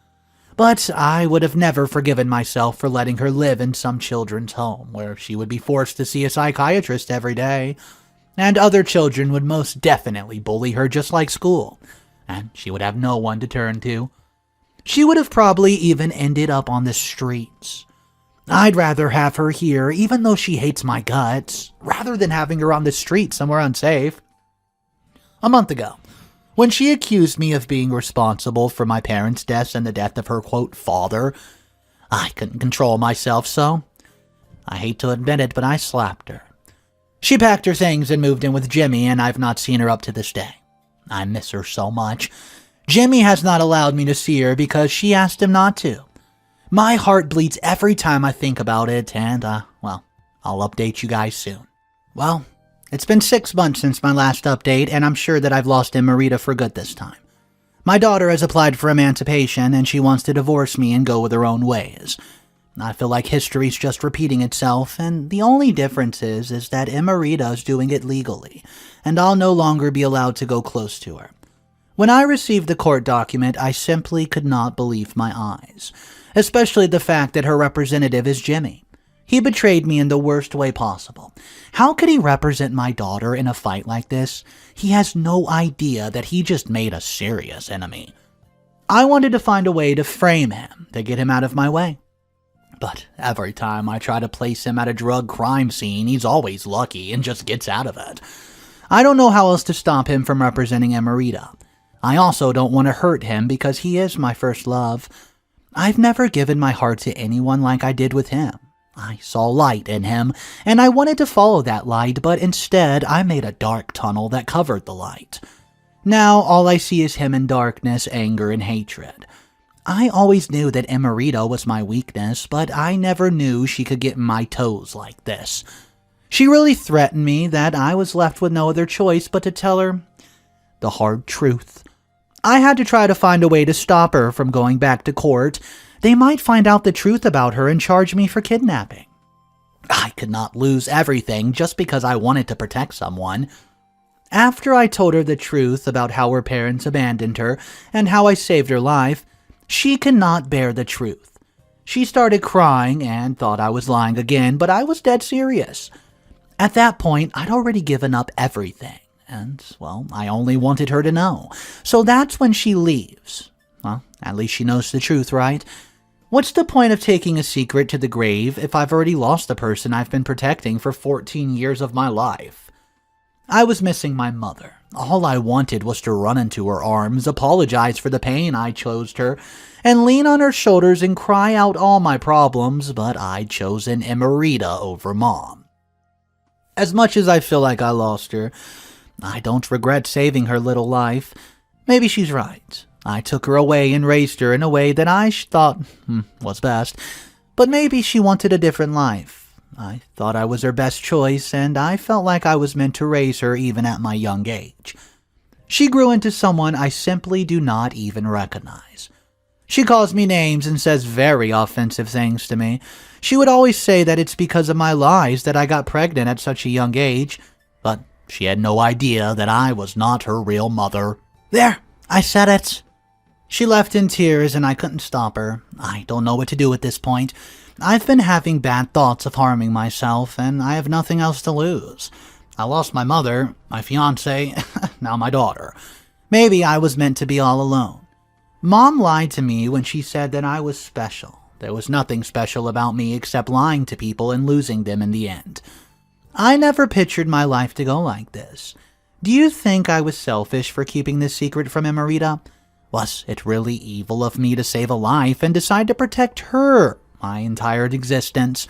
But I would have never forgiven myself for letting her live in some children's home where she would be forced to see a psychiatrist every day, and other children would most definitely bully her just like school, and she would have no one to turn to. She would have probably even ended up on the streets. I'd rather have her here, even though she hates my guts, rather than having her on the street somewhere unsafe. A month ago, when she accused me of being responsible for my parents' deaths and the death of her, quote, father, I couldn't control myself, so I hate to admit it, but I slapped her. She packed her things and moved in with Jimmy, and I've not seen her up to this day. I miss her so much. Jimmy has not allowed me to see her because she asked him not to. My heart bleeds every time I think about it, and, well, I'll update you guys soon. Well, it's been 6 months since my last update, and I'm sure that I've lost Emerita for good this time. My daughter has applied for emancipation, and she wants to divorce me and go with her own ways. I feel like history's just repeating itself, and the only difference is that Emerita's doing it legally, and I'll no longer be allowed to go close to her. When I received the court document, I simply could not believe my eyes, especially the fact that her representative is Jimmy. He betrayed me in the worst way possible. How could he represent my daughter in a fight like this? He has no idea that he just made a serious enemy. I wanted to find a way to frame him, to get him out of my way. But every time I try to place him at a drug crime scene, he's always lucky and just gets out of it. I don't know how else to stop him from representing Emerita. I also don't want to hurt him because he is my first love. I've never given my heart to anyone like I did with him. I saw light in him, and I wanted to follow that light, but instead I made a dark tunnel that covered the light. Now all I see is him in darkness, anger, and hatred. I always knew that Emerita was my weakness, but I never knew she could get in my toes like this. She really threatened me that I was left with no other choice but to tell her the hard truth. I had to try to find a way to stop her from going back to court. They might find out the truth about her and charge me for kidnapping. I could not lose everything just because I wanted to protect someone. After I told her the truth about how her parents abandoned her and how I saved her life, she could not bear the truth. She started crying and thought I was lying again, but I was dead serious. At that point, I'd already given up everything. And, well, I only wanted her to know. So that's when she leaves. Well, at least she knows the truth, right? What's the point of taking a secret to the grave if I've already lost the person I've been protecting for 14 years of my life? I was missing my mother. All I wanted was to run into her arms, apologize for the pain I caused her, and lean on her shoulders and cry out all my problems, but I'd chosen Emerita over Mom. As much as I feel like I lost her, I don't regret saving her little life. Maybe she's right. I took her away and raised her in a way that I thought was best. But maybe she wanted a different life. I thought I was her best choice, and I felt like I was meant to raise her even at my young age. She grew into someone I simply do not even recognize. She calls me names and says very offensive things to me. She would always say that it's because of my lies that I got pregnant at such a young age, but she had no idea that I was not her real mother. There, I said it. She left in tears and I couldn't stop her. I don't know what to do at this point. I've been having bad thoughts of harming myself, and I have nothing else to lose. I lost my mother, my fiancé, now my daughter. Maybe I was meant to be all alone. Mom lied to me when she said that I was special, There was nothing special about me except lying to people and losing them in the end. I never pictured my life to go like this. Do you think I was selfish for keeping this secret from Emerita? Was it really evil of me to save a life and decide to protect her my entire existence?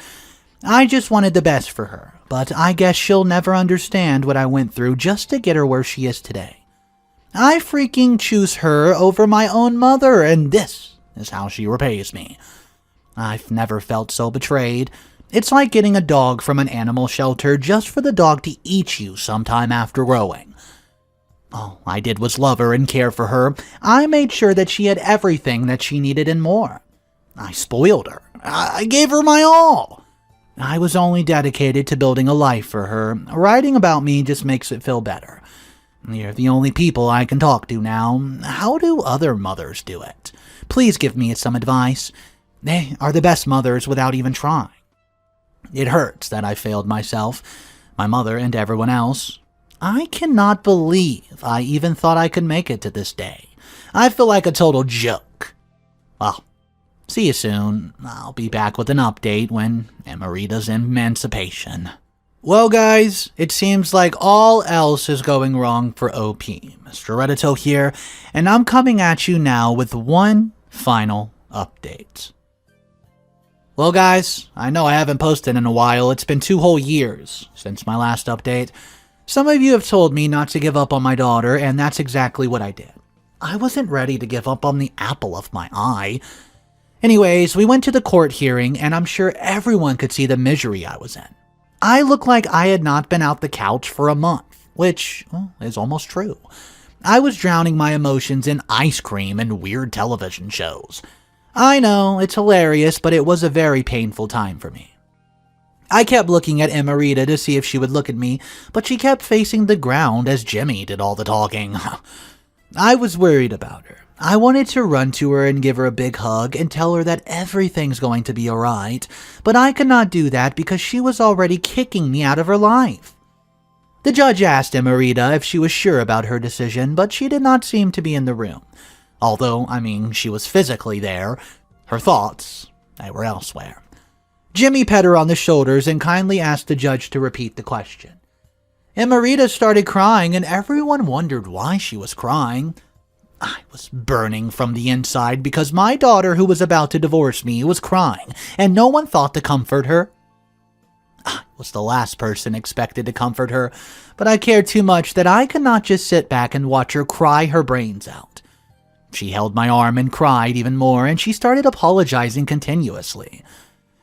I just wanted the best for her, but I guess she'll never understand what I went through just to get her where she is today. I freaking choose her over my own mother, and this is how she repays me. I've never felt so betrayed. It's like getting a dog from an animal shelter just for the dog to eat you sometime after growing. All I did was love her and care for her. I made sure that she had everything that she needed and more. I spoiled her. I gave her my all. I was only dedicated to building a life for her. Writing about me just makes it feel better. You're the only people I can talk to now. How do other mothers do it? Please give me some advice. They are the best mothers without even trying. It hurts that I failed myself, my mother, and everyone else. I cannot believe I even thought I could make it to this day. I feel like a total joke. Well, see you soon. I'll be back with an update when Emerita's emancipation. Well, guys, it seems like all else is going wrong for OP. Mr. Reddito here, and I'm coming at you now with one final update. Well, guys, I know I haven't posted in a while. It's been 2 whole years since my last update. Some of you have told me not to give up on my daughter, and that's exactly what I did. I wasn't ready to give up on the apple of my eye. Anyways, we went to the court hearing, and I'm sure everyone could see the misery I was in. I looked like I had not been out the couch for a month, which is almost true. I was drowning my emotions in ice cream and weird television shows. I know, it's hilarious, but it was a very painful time for me. I kept looking at Emerita to see if she would look at me, but she kept facing the ground as Jimmy did all the talking. I was worried about her. I wanted to run to her and give her a big hug and tell her that everything's going to be alright, but I could not do that because she was already kicking me out of her life. The judge asked Emerita if she was sure about her decision, but she did not seem to be in the room. Although, she was physically there, her thoughts, they were elsewhere. Jimmy pet her on the shoulders and kindly asked the judge to repeat the question. Emerita started crying, and everyone wondered why she was crying. I was burning from the inside because my daughter, who was about to divorce me, was crying, and no one thought to comfort her. I was the last person expected to comfort her, but I cared too much that I could not just sit back and watch her cry her brains out. She held my arm and cried even more, and she started apologizing continuously.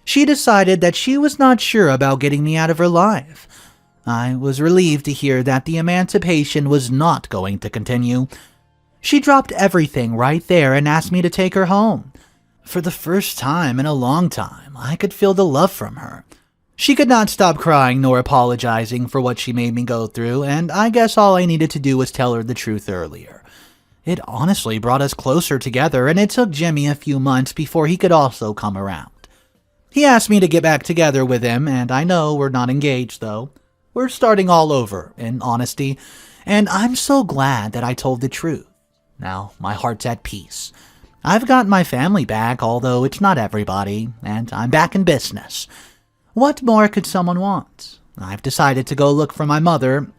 She decided that she was not sure about getting me out of her life. I was relieved to hear that the emancipation was not going to continue. She dropped everything right there and asked me to take her home. For the first time in a long time, I could feel the love from her. She could not stop crying nor apologizing for what she made me go through, and I guess all I needed to do was tell her the truth earlier. It honestly brought us closer together, and it took Jimmy a few months before he could also come around. He asked me to get back together with him, and I know we're not engaged, though. We're starting all over, in honesty, and I'm so glad that I told the truth. Now, my heart's at peace. I've got my family back, although it's not everybody, and I'm back in business. What more could someone want? I've decided to go look for my mother.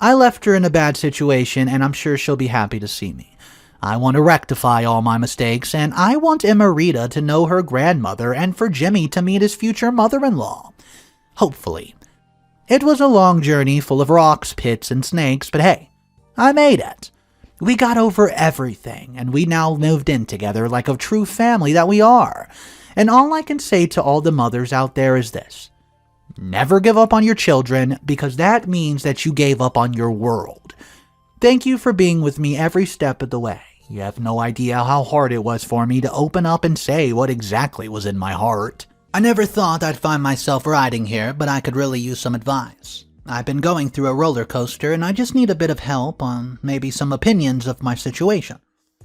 I left her in a bad situation, and I'm sure she'll be happy to see me. I want to rectify all my mistakes, and I want Emerita to know her grandmother and for Jimmy to meet his future mother-in-law. Hopefully. It was a long journey full of rocks, pits, and snakes, but hey, I made it. We got over everything, and we now moved in together like a true family that we are. And all I can say to all the mothers out there is this. Never give up on your children, because that means that you gave up on your world. Thank you for being with me every step of the way. You have no idea how hard it was for me to open up and say what exactly was in my heart. I never thought I'd find myself writing here, but I could really use some advice. I've been going through a roller coaster, and I just need a bit of help on maybe some opinions of my situation.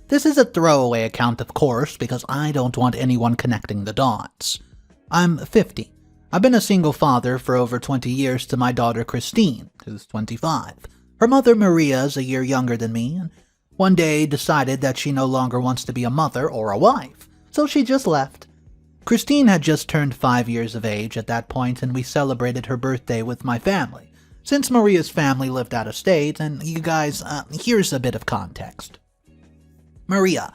This is a throwaway account, of course, because I don't want anyone connecting the dots. I'm 50. I've been a single father for over 20 years to my daughter Christine, who's 25. Her mother Maria is a year younger than me, and one day decided that she no longer wants to be a mother or a wife, so she just left. Christine had just turned 5 years of age at that point, and we celebrated her birthday with my family, since Maria's family lived out of state. And you guys, here's a bit of context. Maria.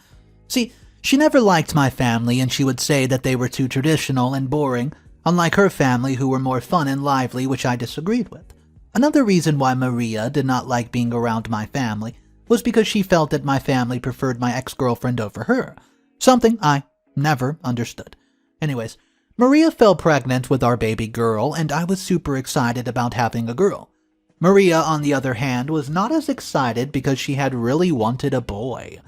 See, she never liked my family, and she would say that they were too traditional and boring, unlike her family who were more fun and lively, which I disagreed with. Another reason why Maria did not like being around my family was because she felt that my family preferred my ex-girlfriend over her, something I never understood. Anyways, Maria fell pregnant with our baby girl, and I was super excited about having a girl. Maria, on the other hand, was not as excited because she had really wanted a boy.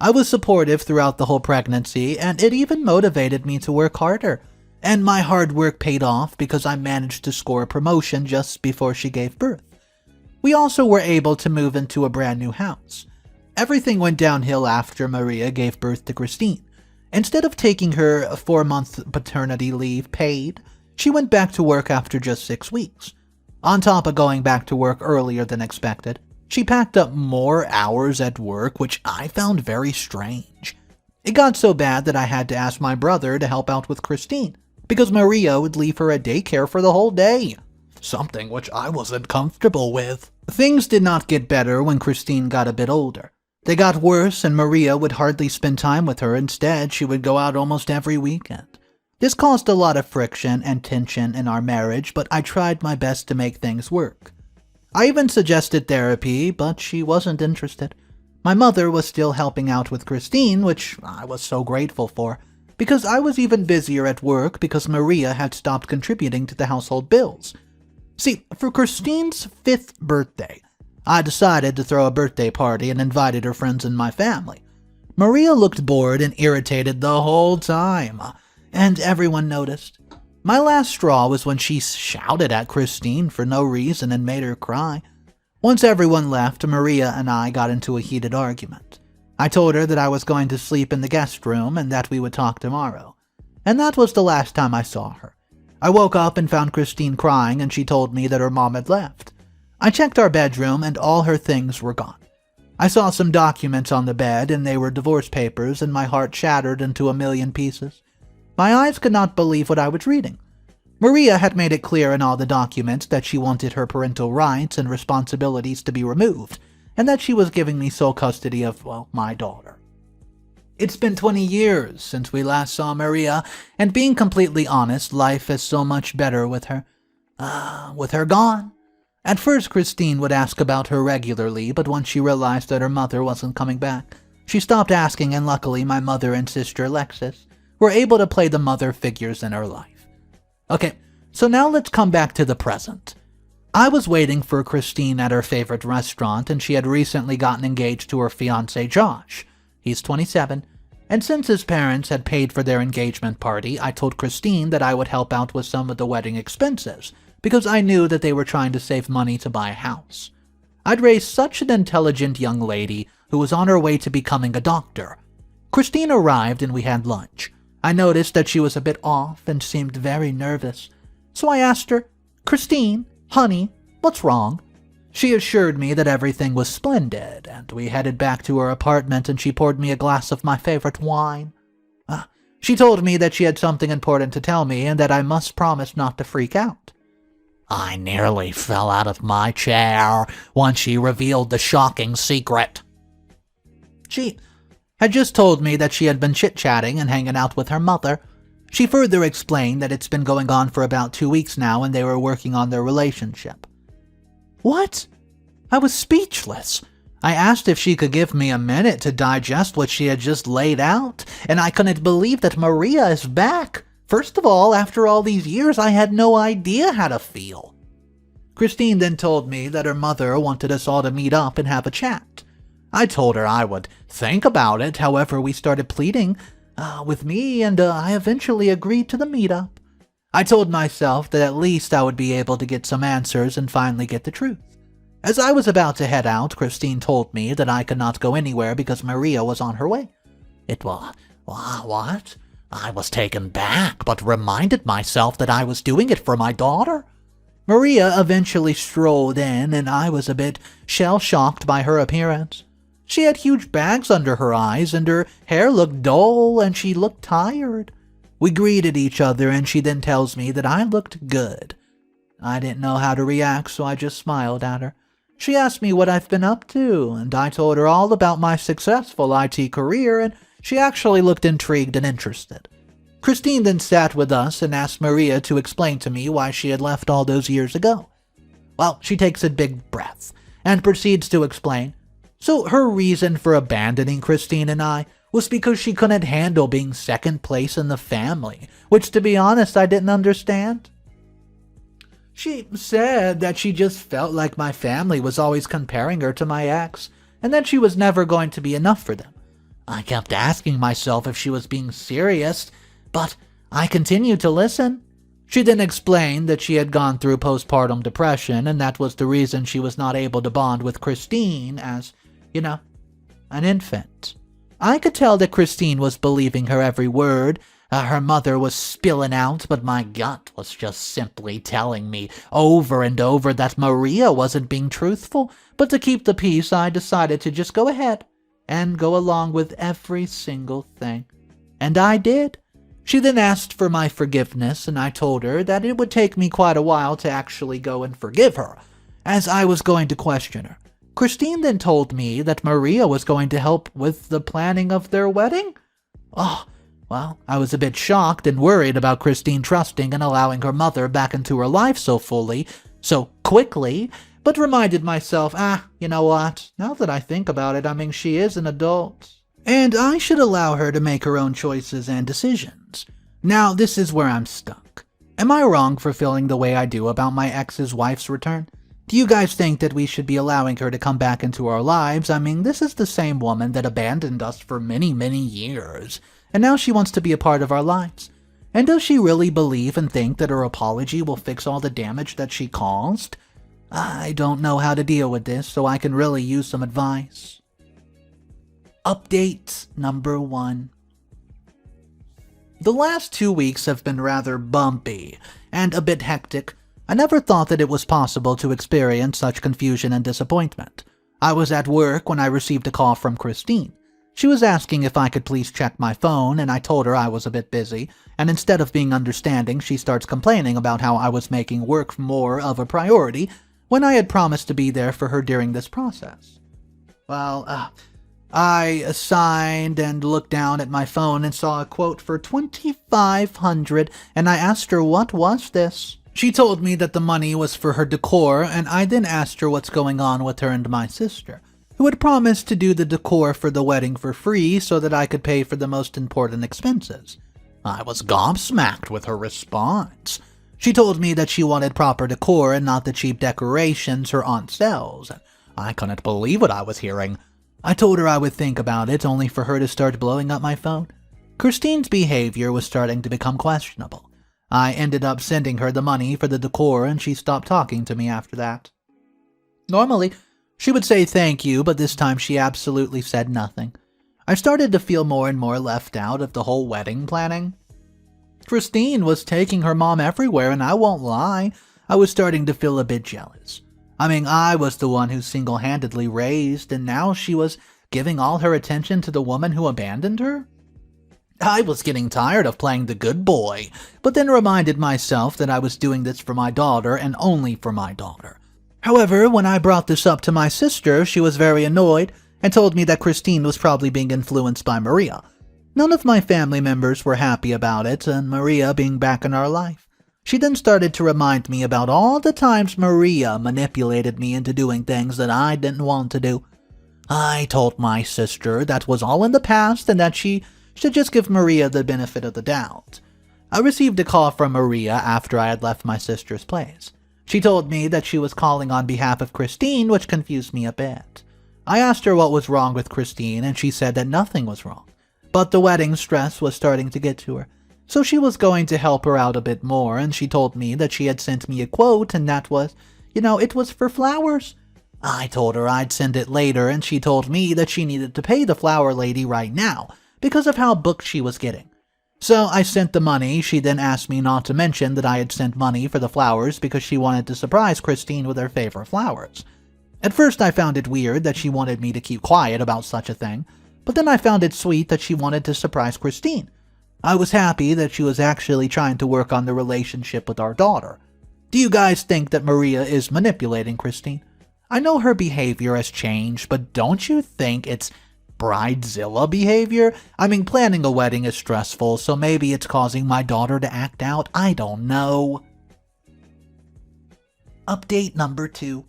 I was supportive throughout the whole pregnancy, and it even motivated me to work harder. And my hard work paid off because I managed to score a promotion just before she gave birth. We also were able to move into a brand new house. Everything went downhill after Maria gave birth to Christine. Instead of taking her 4-month paternity leave paid, she went back to work after just 6 weeks. On top of going back to work earlier than expected, she packed up more hours at work, which I found very strange. It got so bad that I had to ask my brother to help out with Christine, because Maria would leave her at daycare for the whole day, something which I wasn't comfortable with. Things did not get better when Christine got a bit older. They got worse, and Maria would hardly spend time with her. Instead, she would go out almost every weekend. This caused a lot of friction and tension in our marriage, but I tried my best to make things work. I even suggested therapy, but she wasn't interested. My mother was still helping out with Christine, which I was so grateful for, because I was even busier at work because Maria had stopped contributing to the household bills. See, for Christine's 5th birthday, I decided to throw a birthday party and invited her friends and my family. Maria looked bored and irritated the whole time, and everyone noticed. My last straw was when she shouted at Christine for no reason and made her cry. Once everyone left, Maria and I got into a heated argument. I told her that I was going to sleep in the guest room and that we would talk tomorrow. And that was the last time I saw her. I woke up and found Christine crying, and she told me that her mom had left. I checked our bedroom and all her things were gone. I saw some documents on the bed, and they were divorce papers, and my heart shattered into a million pieces. My eyes could not believe what I was reading. Maria had made it clear in all the documents that she wanted her parental rights and responsibilities to be removed, and that she was giving me sole custody of, my daughter. It's been 20 years since we last saw Maria, and being completely honest, life is so much better with her. With her gone. At first, Christine would ask about her regularly, but once she realized that her mother wasn't coming back, she stopped asking, and luckily my mother and sister Lexis were able to play the mother figures in her life. Okay, so now let's come back to the present. I was waiting for Christine at her favorite restaurant, and she had recently gotten engaged to her fiancé Josh. He's 27, and since his parents had paid for their engagement party, I told Christine that I would help out with some of the wedding expenses, because I knew that they were trying to save money to buy a house. I'd raised such an intelligent young lady who was on her way to becoming a doctor. Christine arrived and we had lunch. I noticed that she was a bit off and seemed very nervous. So I asked her, "Christine, honey, what's wrong?" She assured me that everything was splendid, and we headed back to her apartment, and she poured me a glass of my favorite wine. She told me that she had something important to tell me and that I must promise not to freak out. I nearly fell out of my chair when she revealed the shocking secret. She had just told me that she had been chit-chatting and hanging out with her mother. She further explained that it's been going on for about 2 weeks now and they were working on their relationship. What? I was speechless. I asked if she could give me a minute to digest what she had just laid out, and I couldn't believe that Maria is back. First of all, after all these years, I had no idea how to feel. Christine then told me that her mother wanted us all to meet up and have a chat. I told her I would think about it, however we started pleading with me, and I eventually agreed to the meetup. I told myself that at least I would be able to get some answers and finally get the truth. As I was about to head out, Christine told me that I could not go anywhere because Maria was on her way. It was, what? I was taken back, but reminded myself that I was doing it for my daughter. Maria eventually strolled in, and I was a bit shell-shocked by her appearance. She had huge bags under her eyes, and her hair looked dull, and she looked tired. We greeted each other and she then tells me that I looked good. I didn't know how to react, so I just smiled at her. She asked me what I've been up to, and I told her all about my successful IT career, and she actually looked intrigued and interested. Christine then sat with us and asked Maria to explain to me why she had left all those years ago. Well, she takes a big breath and proceeds to explain. So her reason for abandoning Christine and I was because she couldn't handle being second place in the family, which, to be honest, I didn't understand. She said that she just felt like my family was always comparing her to my ex, and that she was never going to be enough for them. I kept asking myself if she was being serious, but I continued to listen. She then explained that she had gone through postpartum depression, and that was the reason she was not able to bond with Christine as, an infant. I could tell that Christine was believing her every word. Her mother was spilling out, but my gut was just simply telling me over and over that Maria wasn't being truthful. But to keep the peace, I decided to just go ahead and go along with every single thing. And I did. She then asked for my forgiveness, and I told her that it would take me quite a while to actually go and forgive her, as I was going to question her. Christine then told me that Maria was going to help with the planning of their wedding. Well, I was a bit shocked and worried about Christine trusting and allowing her mother back into her life so fully, so quickly, but reminded myself, you know what? Now that I think about it, she is an adult, and I should allow her to make her own choices and decisions. Now, this is where I'm stuck. Am I wrong for feeling the way I do about my ex's wife's return? Do you guys think that we should be allowing her to come back into our lives? This is the same woman that abandoned us for many, many years, and now she wants to be a part of our lives. And does she really believe and think that her apology will fix all the damage that she caused? I don't know how to deal with this, so I can really use some advice. Update number 1. The last 2 weeks have been rather bumpy and a bit hectic. I never thought that it was possible to experience such confusion and disappointment. I was at work when I received a call from Christine. She was asking if I could please check my phone, and I told her I was a bit busy, and instead of being understanding, she starts complaining about how I was making work more of a priority when I had promised to be there for her during this process. Well, I signed and looked down at my phone and saw a quote for $2,500, and I asked her what was this. She told me that the money was for her decor, and I then asked her what's going on with her and my sister, who had promised to do the decor for the wedding for free so that I could pay for the most important expenses. I was gobsmacked with her response. She told me that she wanted proper decor and not the cheap decorations her aunt sells. I couldn't believe what I was hearing. I told her I would think about it, only for her to start blowing up my phone. Christine's behavior was starting to become questionable. I ended up sending her the money for the decor, and she stopped talking to me after that. Normally, she would say thank you, but this time she absolutely said nothing. I started to feel more and more left out of the whole wedding planning. Christine was taking her mom everywhere, and I won't lie, I was starting to feel a bit jealous. I was the one who single-handedly raised, and now she was giving all her attention to the woman who abandoned her? I was getting tired of playing the good boy, but then reminded myself that I was doing this for my daughter and only for my daughter. However, when I brought this up to my sister, she was very annoyed and told me that Christine was probably being influenced by Maria. None of my family members were happy about it, and Maria being back in our life. She then started to remind me about all the times Maria manipulated me into doing things that I didn't want to do. I told my sister that was all in the past and that she should just give Maria the benefit of the doubt. I received a call from Maria after I had left my sister's place. She told me that she was calling on behalf of Christine, which confused me a bit. I asked her what was wrong with Christine, and she said that nothing was wrong, but the wedding stress was starting to get to her. So she was going to help her out a bit more, and she told me that she had sent me a quote, and that was, it was for flowers. I told her I'd send it later, and she told me that she needed to pay the flower lady right now, because of how booked she was getting. So I sent the money. She then asked me not to mention that I had sent money for the flowers because she wanted to surprise Christine with her favorite flowers. At first I found it weird that she wanted me to keep quiet about such a thing, but then I found it sweet that she wanted to surprise Christine. I was happy that she was actually trying to work on the relationship with our daughter. Do you guys think that Maria is manipulating Christine? I know her behavior has changed, but don't you think it's bridezilla behavior? I mean, planning a wedding is stressful, so maybe it's causing my daughter to act out. I don't know. Update number 2.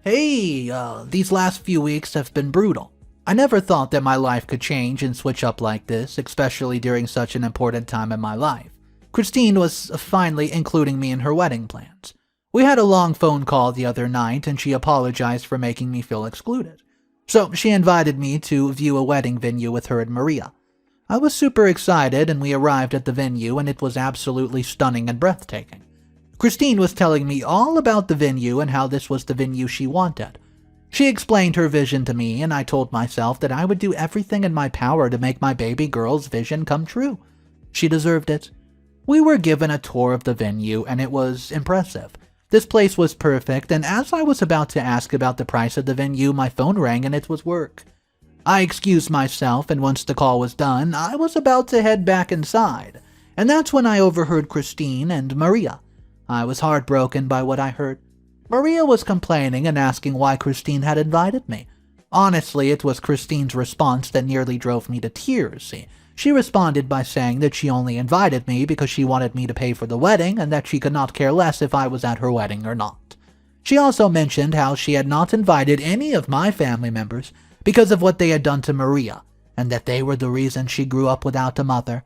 Hey, these last few weeks have been brutal. I never thought that my life could change and switch up like this, especially during such an important time in my life. Christine was finally including me in her wedding plans. We had a long phone call the other night, and she apologized for making me feel excluded. So she invited me to view a wedding venue with her and Maria. I was super excited, and we arrived at the venue, and it was absolutely stunning and breathtaking. Christine was telling me all about the venue and how this was the venue she wanted. She explained her vision to me, and I told myself that I would do everything in my power to make my baby girl's vision come true. She deserved it. We were given a tour of the venue, and it was impressive. This place was perfect, and as I was about to ask about the price of the venue, my phone rang and it was work. I excused myself, and once the call was done, I was about to head back inside, and that's when I overheard Christine and Maria. I was heartbroken by what I heard. Maria was complaining and asking why Christine had invited me. Honestly, it was Christine's response that nearly drove me to tears. She responded by saying that she only invited me because she wanted me to pay for the wedding and that she could not care less if I was at her wedding or not. She also mentioned how she had not invited any of my family members because of what they had done to Maria, and that they were the reason she grew up without a mother.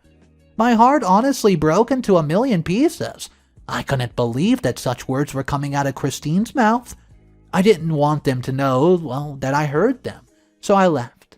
My heart honestly broke into a million pieces. I couldn't believe that such words were coming out of Christine's mouth. I didn't want them to know, that I heard them, so I left.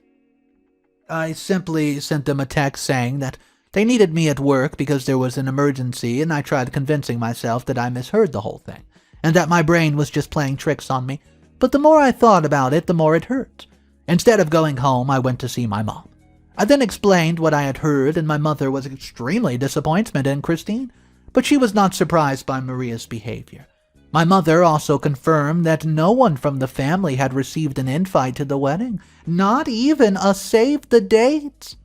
I simply sent them a text saying that they needed me at work because there was an emergency, and I tried convincing myself that I misheard the whole thing, and that my brain was just playing tricks on me. But the more I thought about it, the more it hurt. Instead of going home, I went to see my mom. I then explained what I had heard, and my mother was extremely disappointed in Christine, but she was not surprised by Maria's behavior. My mother also confirmed that no one from the family had received an invite to the wedding, not even a save the date.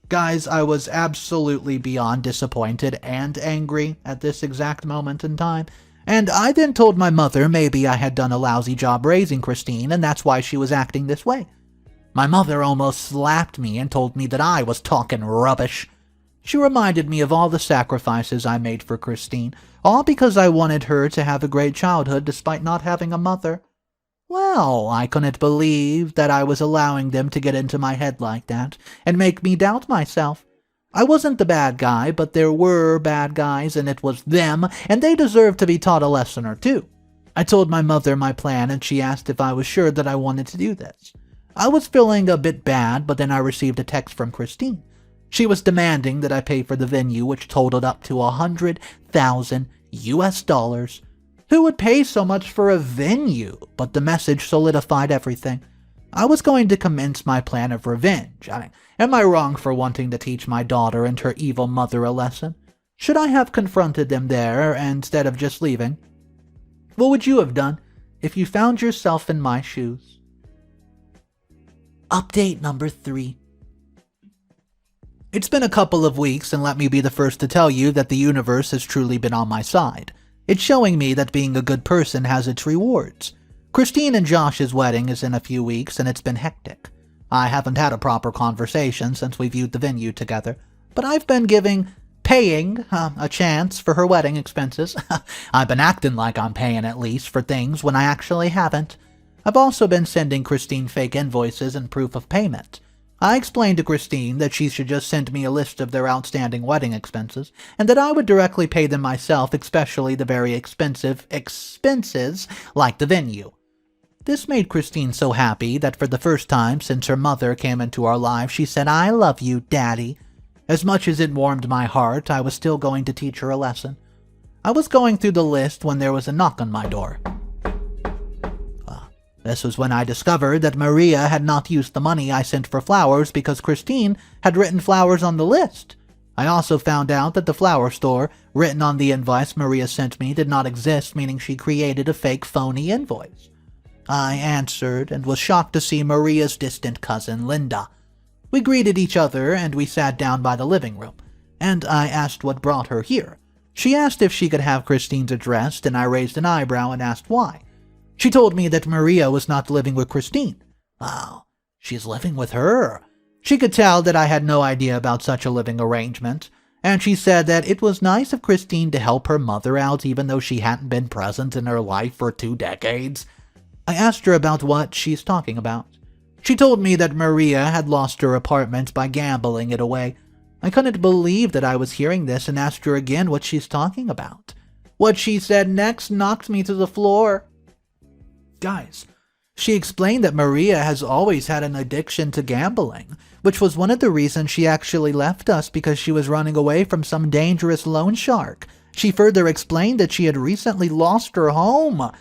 Guys, I was absolutely beyond disappointed and angry at this exact moment in time, and I then told my mother maybe I had done a lousy job raising Christine and that's why she was acting this way. My mother almost slapped me and told me that I was talking rubbish. She reminded me of all the sacrifices I made for Christine, all because I wanted her to have a great childhood despite not having a mother. Well, I couldn't believe that I was allowing them to get into my head like that and make me doubt myself. I wasn't the bad guy, but there were bad guys, and it was them, and they deserved to be taught a lesson or two. I told my mother my plan, and she asked if I was sure that I wanted to do this. I was feeling a bit bad, but then I received a text from Christine. She was demanding that I pay for the venue, which totaled up to $100,000. Who would pay so much for a venue? But the message solidified everything. I was going to commence my plan of revenge. Am I wrong for wanting to teach my daughter and her evil mother a lesson? Should I have confronted them there instead of just leaving? What would you have done if you found yourself in my shoes? Update number 3. It's been a couple of weeks, and let me be the first to tell you that the universe has truly been on my side. It's showing me that being a good person has its rewards. Christine and Josh's wedding is in a few weeks, and it's been hectic. I haven't had a proper conversation since we viewed the venue together, but I've been paying a chance for her wedding expenses. I've been acting like I'm paying at least for things when I actually haven't. I've also been sending Christine fake invoices and proof of payment. I explained to Christine that she should just send me a list of their outstanding wedding expenses, and that I would directly pay them myself, especially the very expensive expenses like the venue. This made Christine so happy that for the first time since her mother came into our lives, she said, "I love you, Daddy." As much as it warmed my heart, I was still going to teach her a lesson. I was going through the list when there was a knock on my door. This was when I discovered that Maria had not used the money I sent for flowers because Christine had written flowers on the list. I also found out that the flower store written on the invoice Maria sent me did not exist, meaning she created a fake phony invoice. I answered and was shocked to see Maria's distant cousin, Linda. We greeted each other and we sat down by the living room, and I asked what brought her here. She asked if she could have Christine's address, and I raised an eyebrow and asked why. She told me that Maria was not living with Christine. Wow, she's living with her. She could tell that I had no idea about such a living arrangement, and she said that it was nice of Christine to help her mother out even though she hadn't been present in her life for 2 decades. I asked her about what she's talking about. She told me that Maria had lost her apartment by gambling it away. I couldn't believe that I was hearing this and asked her again what she's talking about. What she said next knocked me to the floor. Guys, she explained that Maria has always had an addiction to gambling, which was one of the reasons she actually left us because she was running away from some dangerous loan shark. She further explained that she had recently lost her home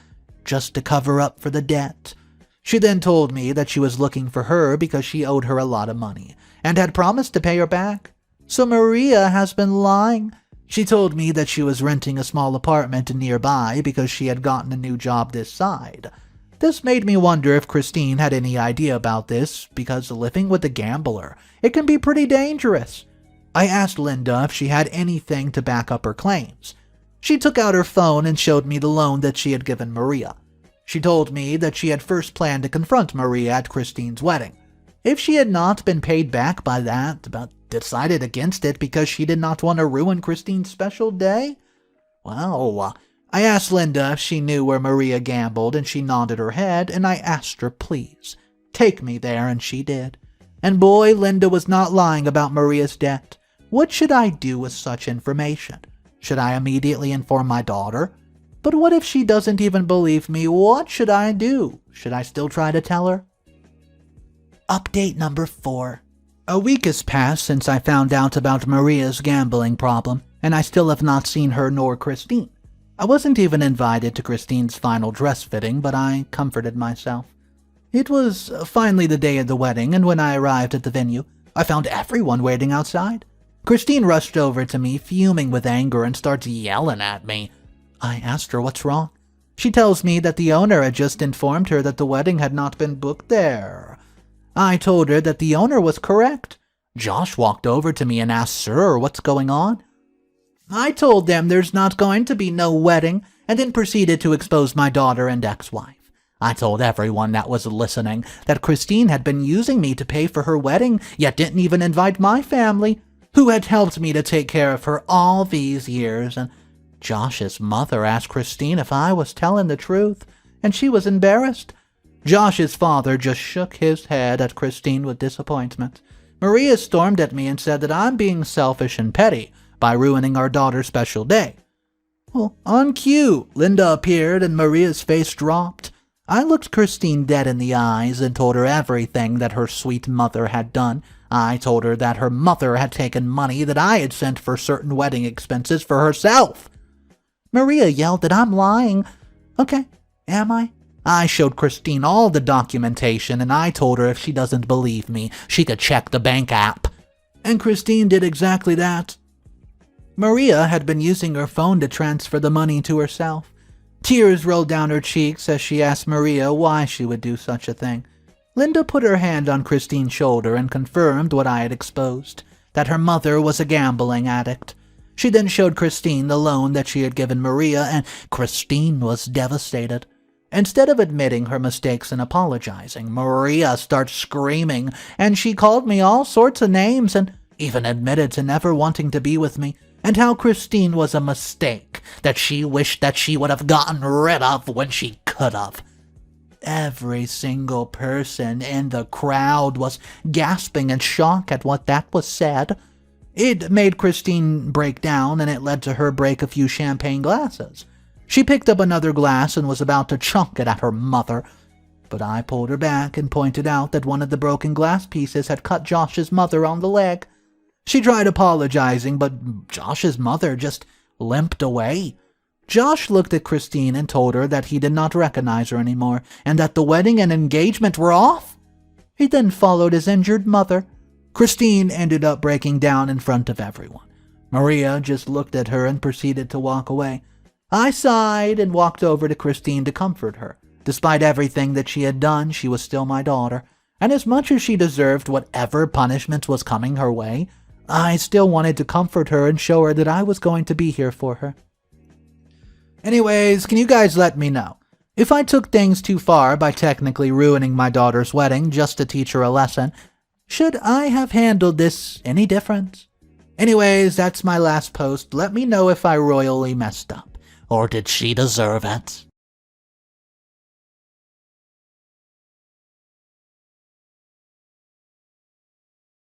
just to cover up for the debt. She then told me that she was looking for her because she owed her a lot of money and had promised to pay her back. So Maria has been lying. She told me that she was renting a small apartment nearby because she had gotten a new job this side. This made me wonder if Christine had any idea about this, because living with a gambler, it can be pretty dangerous. I asked Linda if she had anything to back up her claims. She took out her phone and showed me the loan that she had given Maria. She told me that she had first planned to confront Maria at Christine's wedding. If she had not been paid back by that, but decided against it because she did not want to ruin Christine's special day? Well, I asked Linda if she knew where Maria gambled, and she nodded her head, and I asked her, please, take me there, and she did. And boy, Linda was not lying about Maria's debt. What should I do with such information? Should I immediately inform my daughter? But what if she doesn't even believe me? What should I do? Should I still try to tell her? Update number 4. A week has passed since I found out about Maria's gambling problem, and I still have not seen her nor Christine. I wasn't even invited to Christine's final dress fitting, but I comforted myself. It was finally the day of the wedding, and when I arrived at the venue, I found everyone waiting outside. Christine rushed over to me, fuming with anger, and starts yelling at me. I asked her what's wrong. She tells me that the owner had just informed her that the wedding had not been booked there. I told her that the owner was correct. Josh walked over to me and asked, "Sir, what's going on?" I told them there's not going to be no wedding, and then proceeded to expose my daughter and ex-wife. I told everyone that was listening that Christine had been using me to pay for her wedding, yet didn't even invite my family, who had helped me to take care of her all these years, and Josh's mother asked Christine if I was telling the truth, and she was embarrassed. Josh's father just shook his head at Christine with disappointment. Maria stormed at me and said that I'm being selfish and petty by ruining our daughter's special day. Well, on cue, Linda appeared and Maria's face dropped. I looked Christine dead in the eyes and told her everything that her sweet mother had done. I told her that her mother had taken money that I had sent for certain wedding expenses for herself. Maria yelled that I'm lying. Okay, am I? I showed Christine all the documentation, and I told her if she doesn't believe me, she could check the bank app. And Christine did exactly that. Maria had been using her phone to transfer the money to herself. Tears rolled down her cheeks as she asked Maria why she would do such a thing. Linda put her hand on Christine's shoulder and confirmed what I had exposed, that her mother was a gambling addict. She then showed Christine the loan that she had given Maria, and Christine was devastated. Instead of admitting her mistakes and apologizing, Maria started screaming, and she called me all sorts of names and even admitted to never wanting to be with me, and how Christine was a mistake that she wished that she would have gotten rid of when she could have. Every single person in the crowd was gasping in shock at what that was said. It made Christine break down, and it led to her break a few champagne glasses. She picked up another glass and was about to chunk it at her mother, but I pulled her back and pointed out that one of the broken glass pieces had cut Josh's mother on the leg. She tried apologizing, but Josh's mother just limped away. Josh looked at Christine and told her that he did not recognize her anymore, and that the wedding and engagement were off. He then followed his injured mother. Christine ended up breaking down in front of everyone. Maria just looked at her and proceeded to walk away. I sighed and walked over to Christine to comfort her. Despite everything that she had done, she was still my daughter. And as much as she deserved whatever punishment was coming her way, I still wanted to comfort her and show her that I was going to be here for her. Anyways, can you guys let me know if I took things too far by technically ruining my daughter's wedding just to teach her a lesson? Should I have handled this any different? Anyways, that's my last post. Let me know if I royally messed up. Or did she deserve it?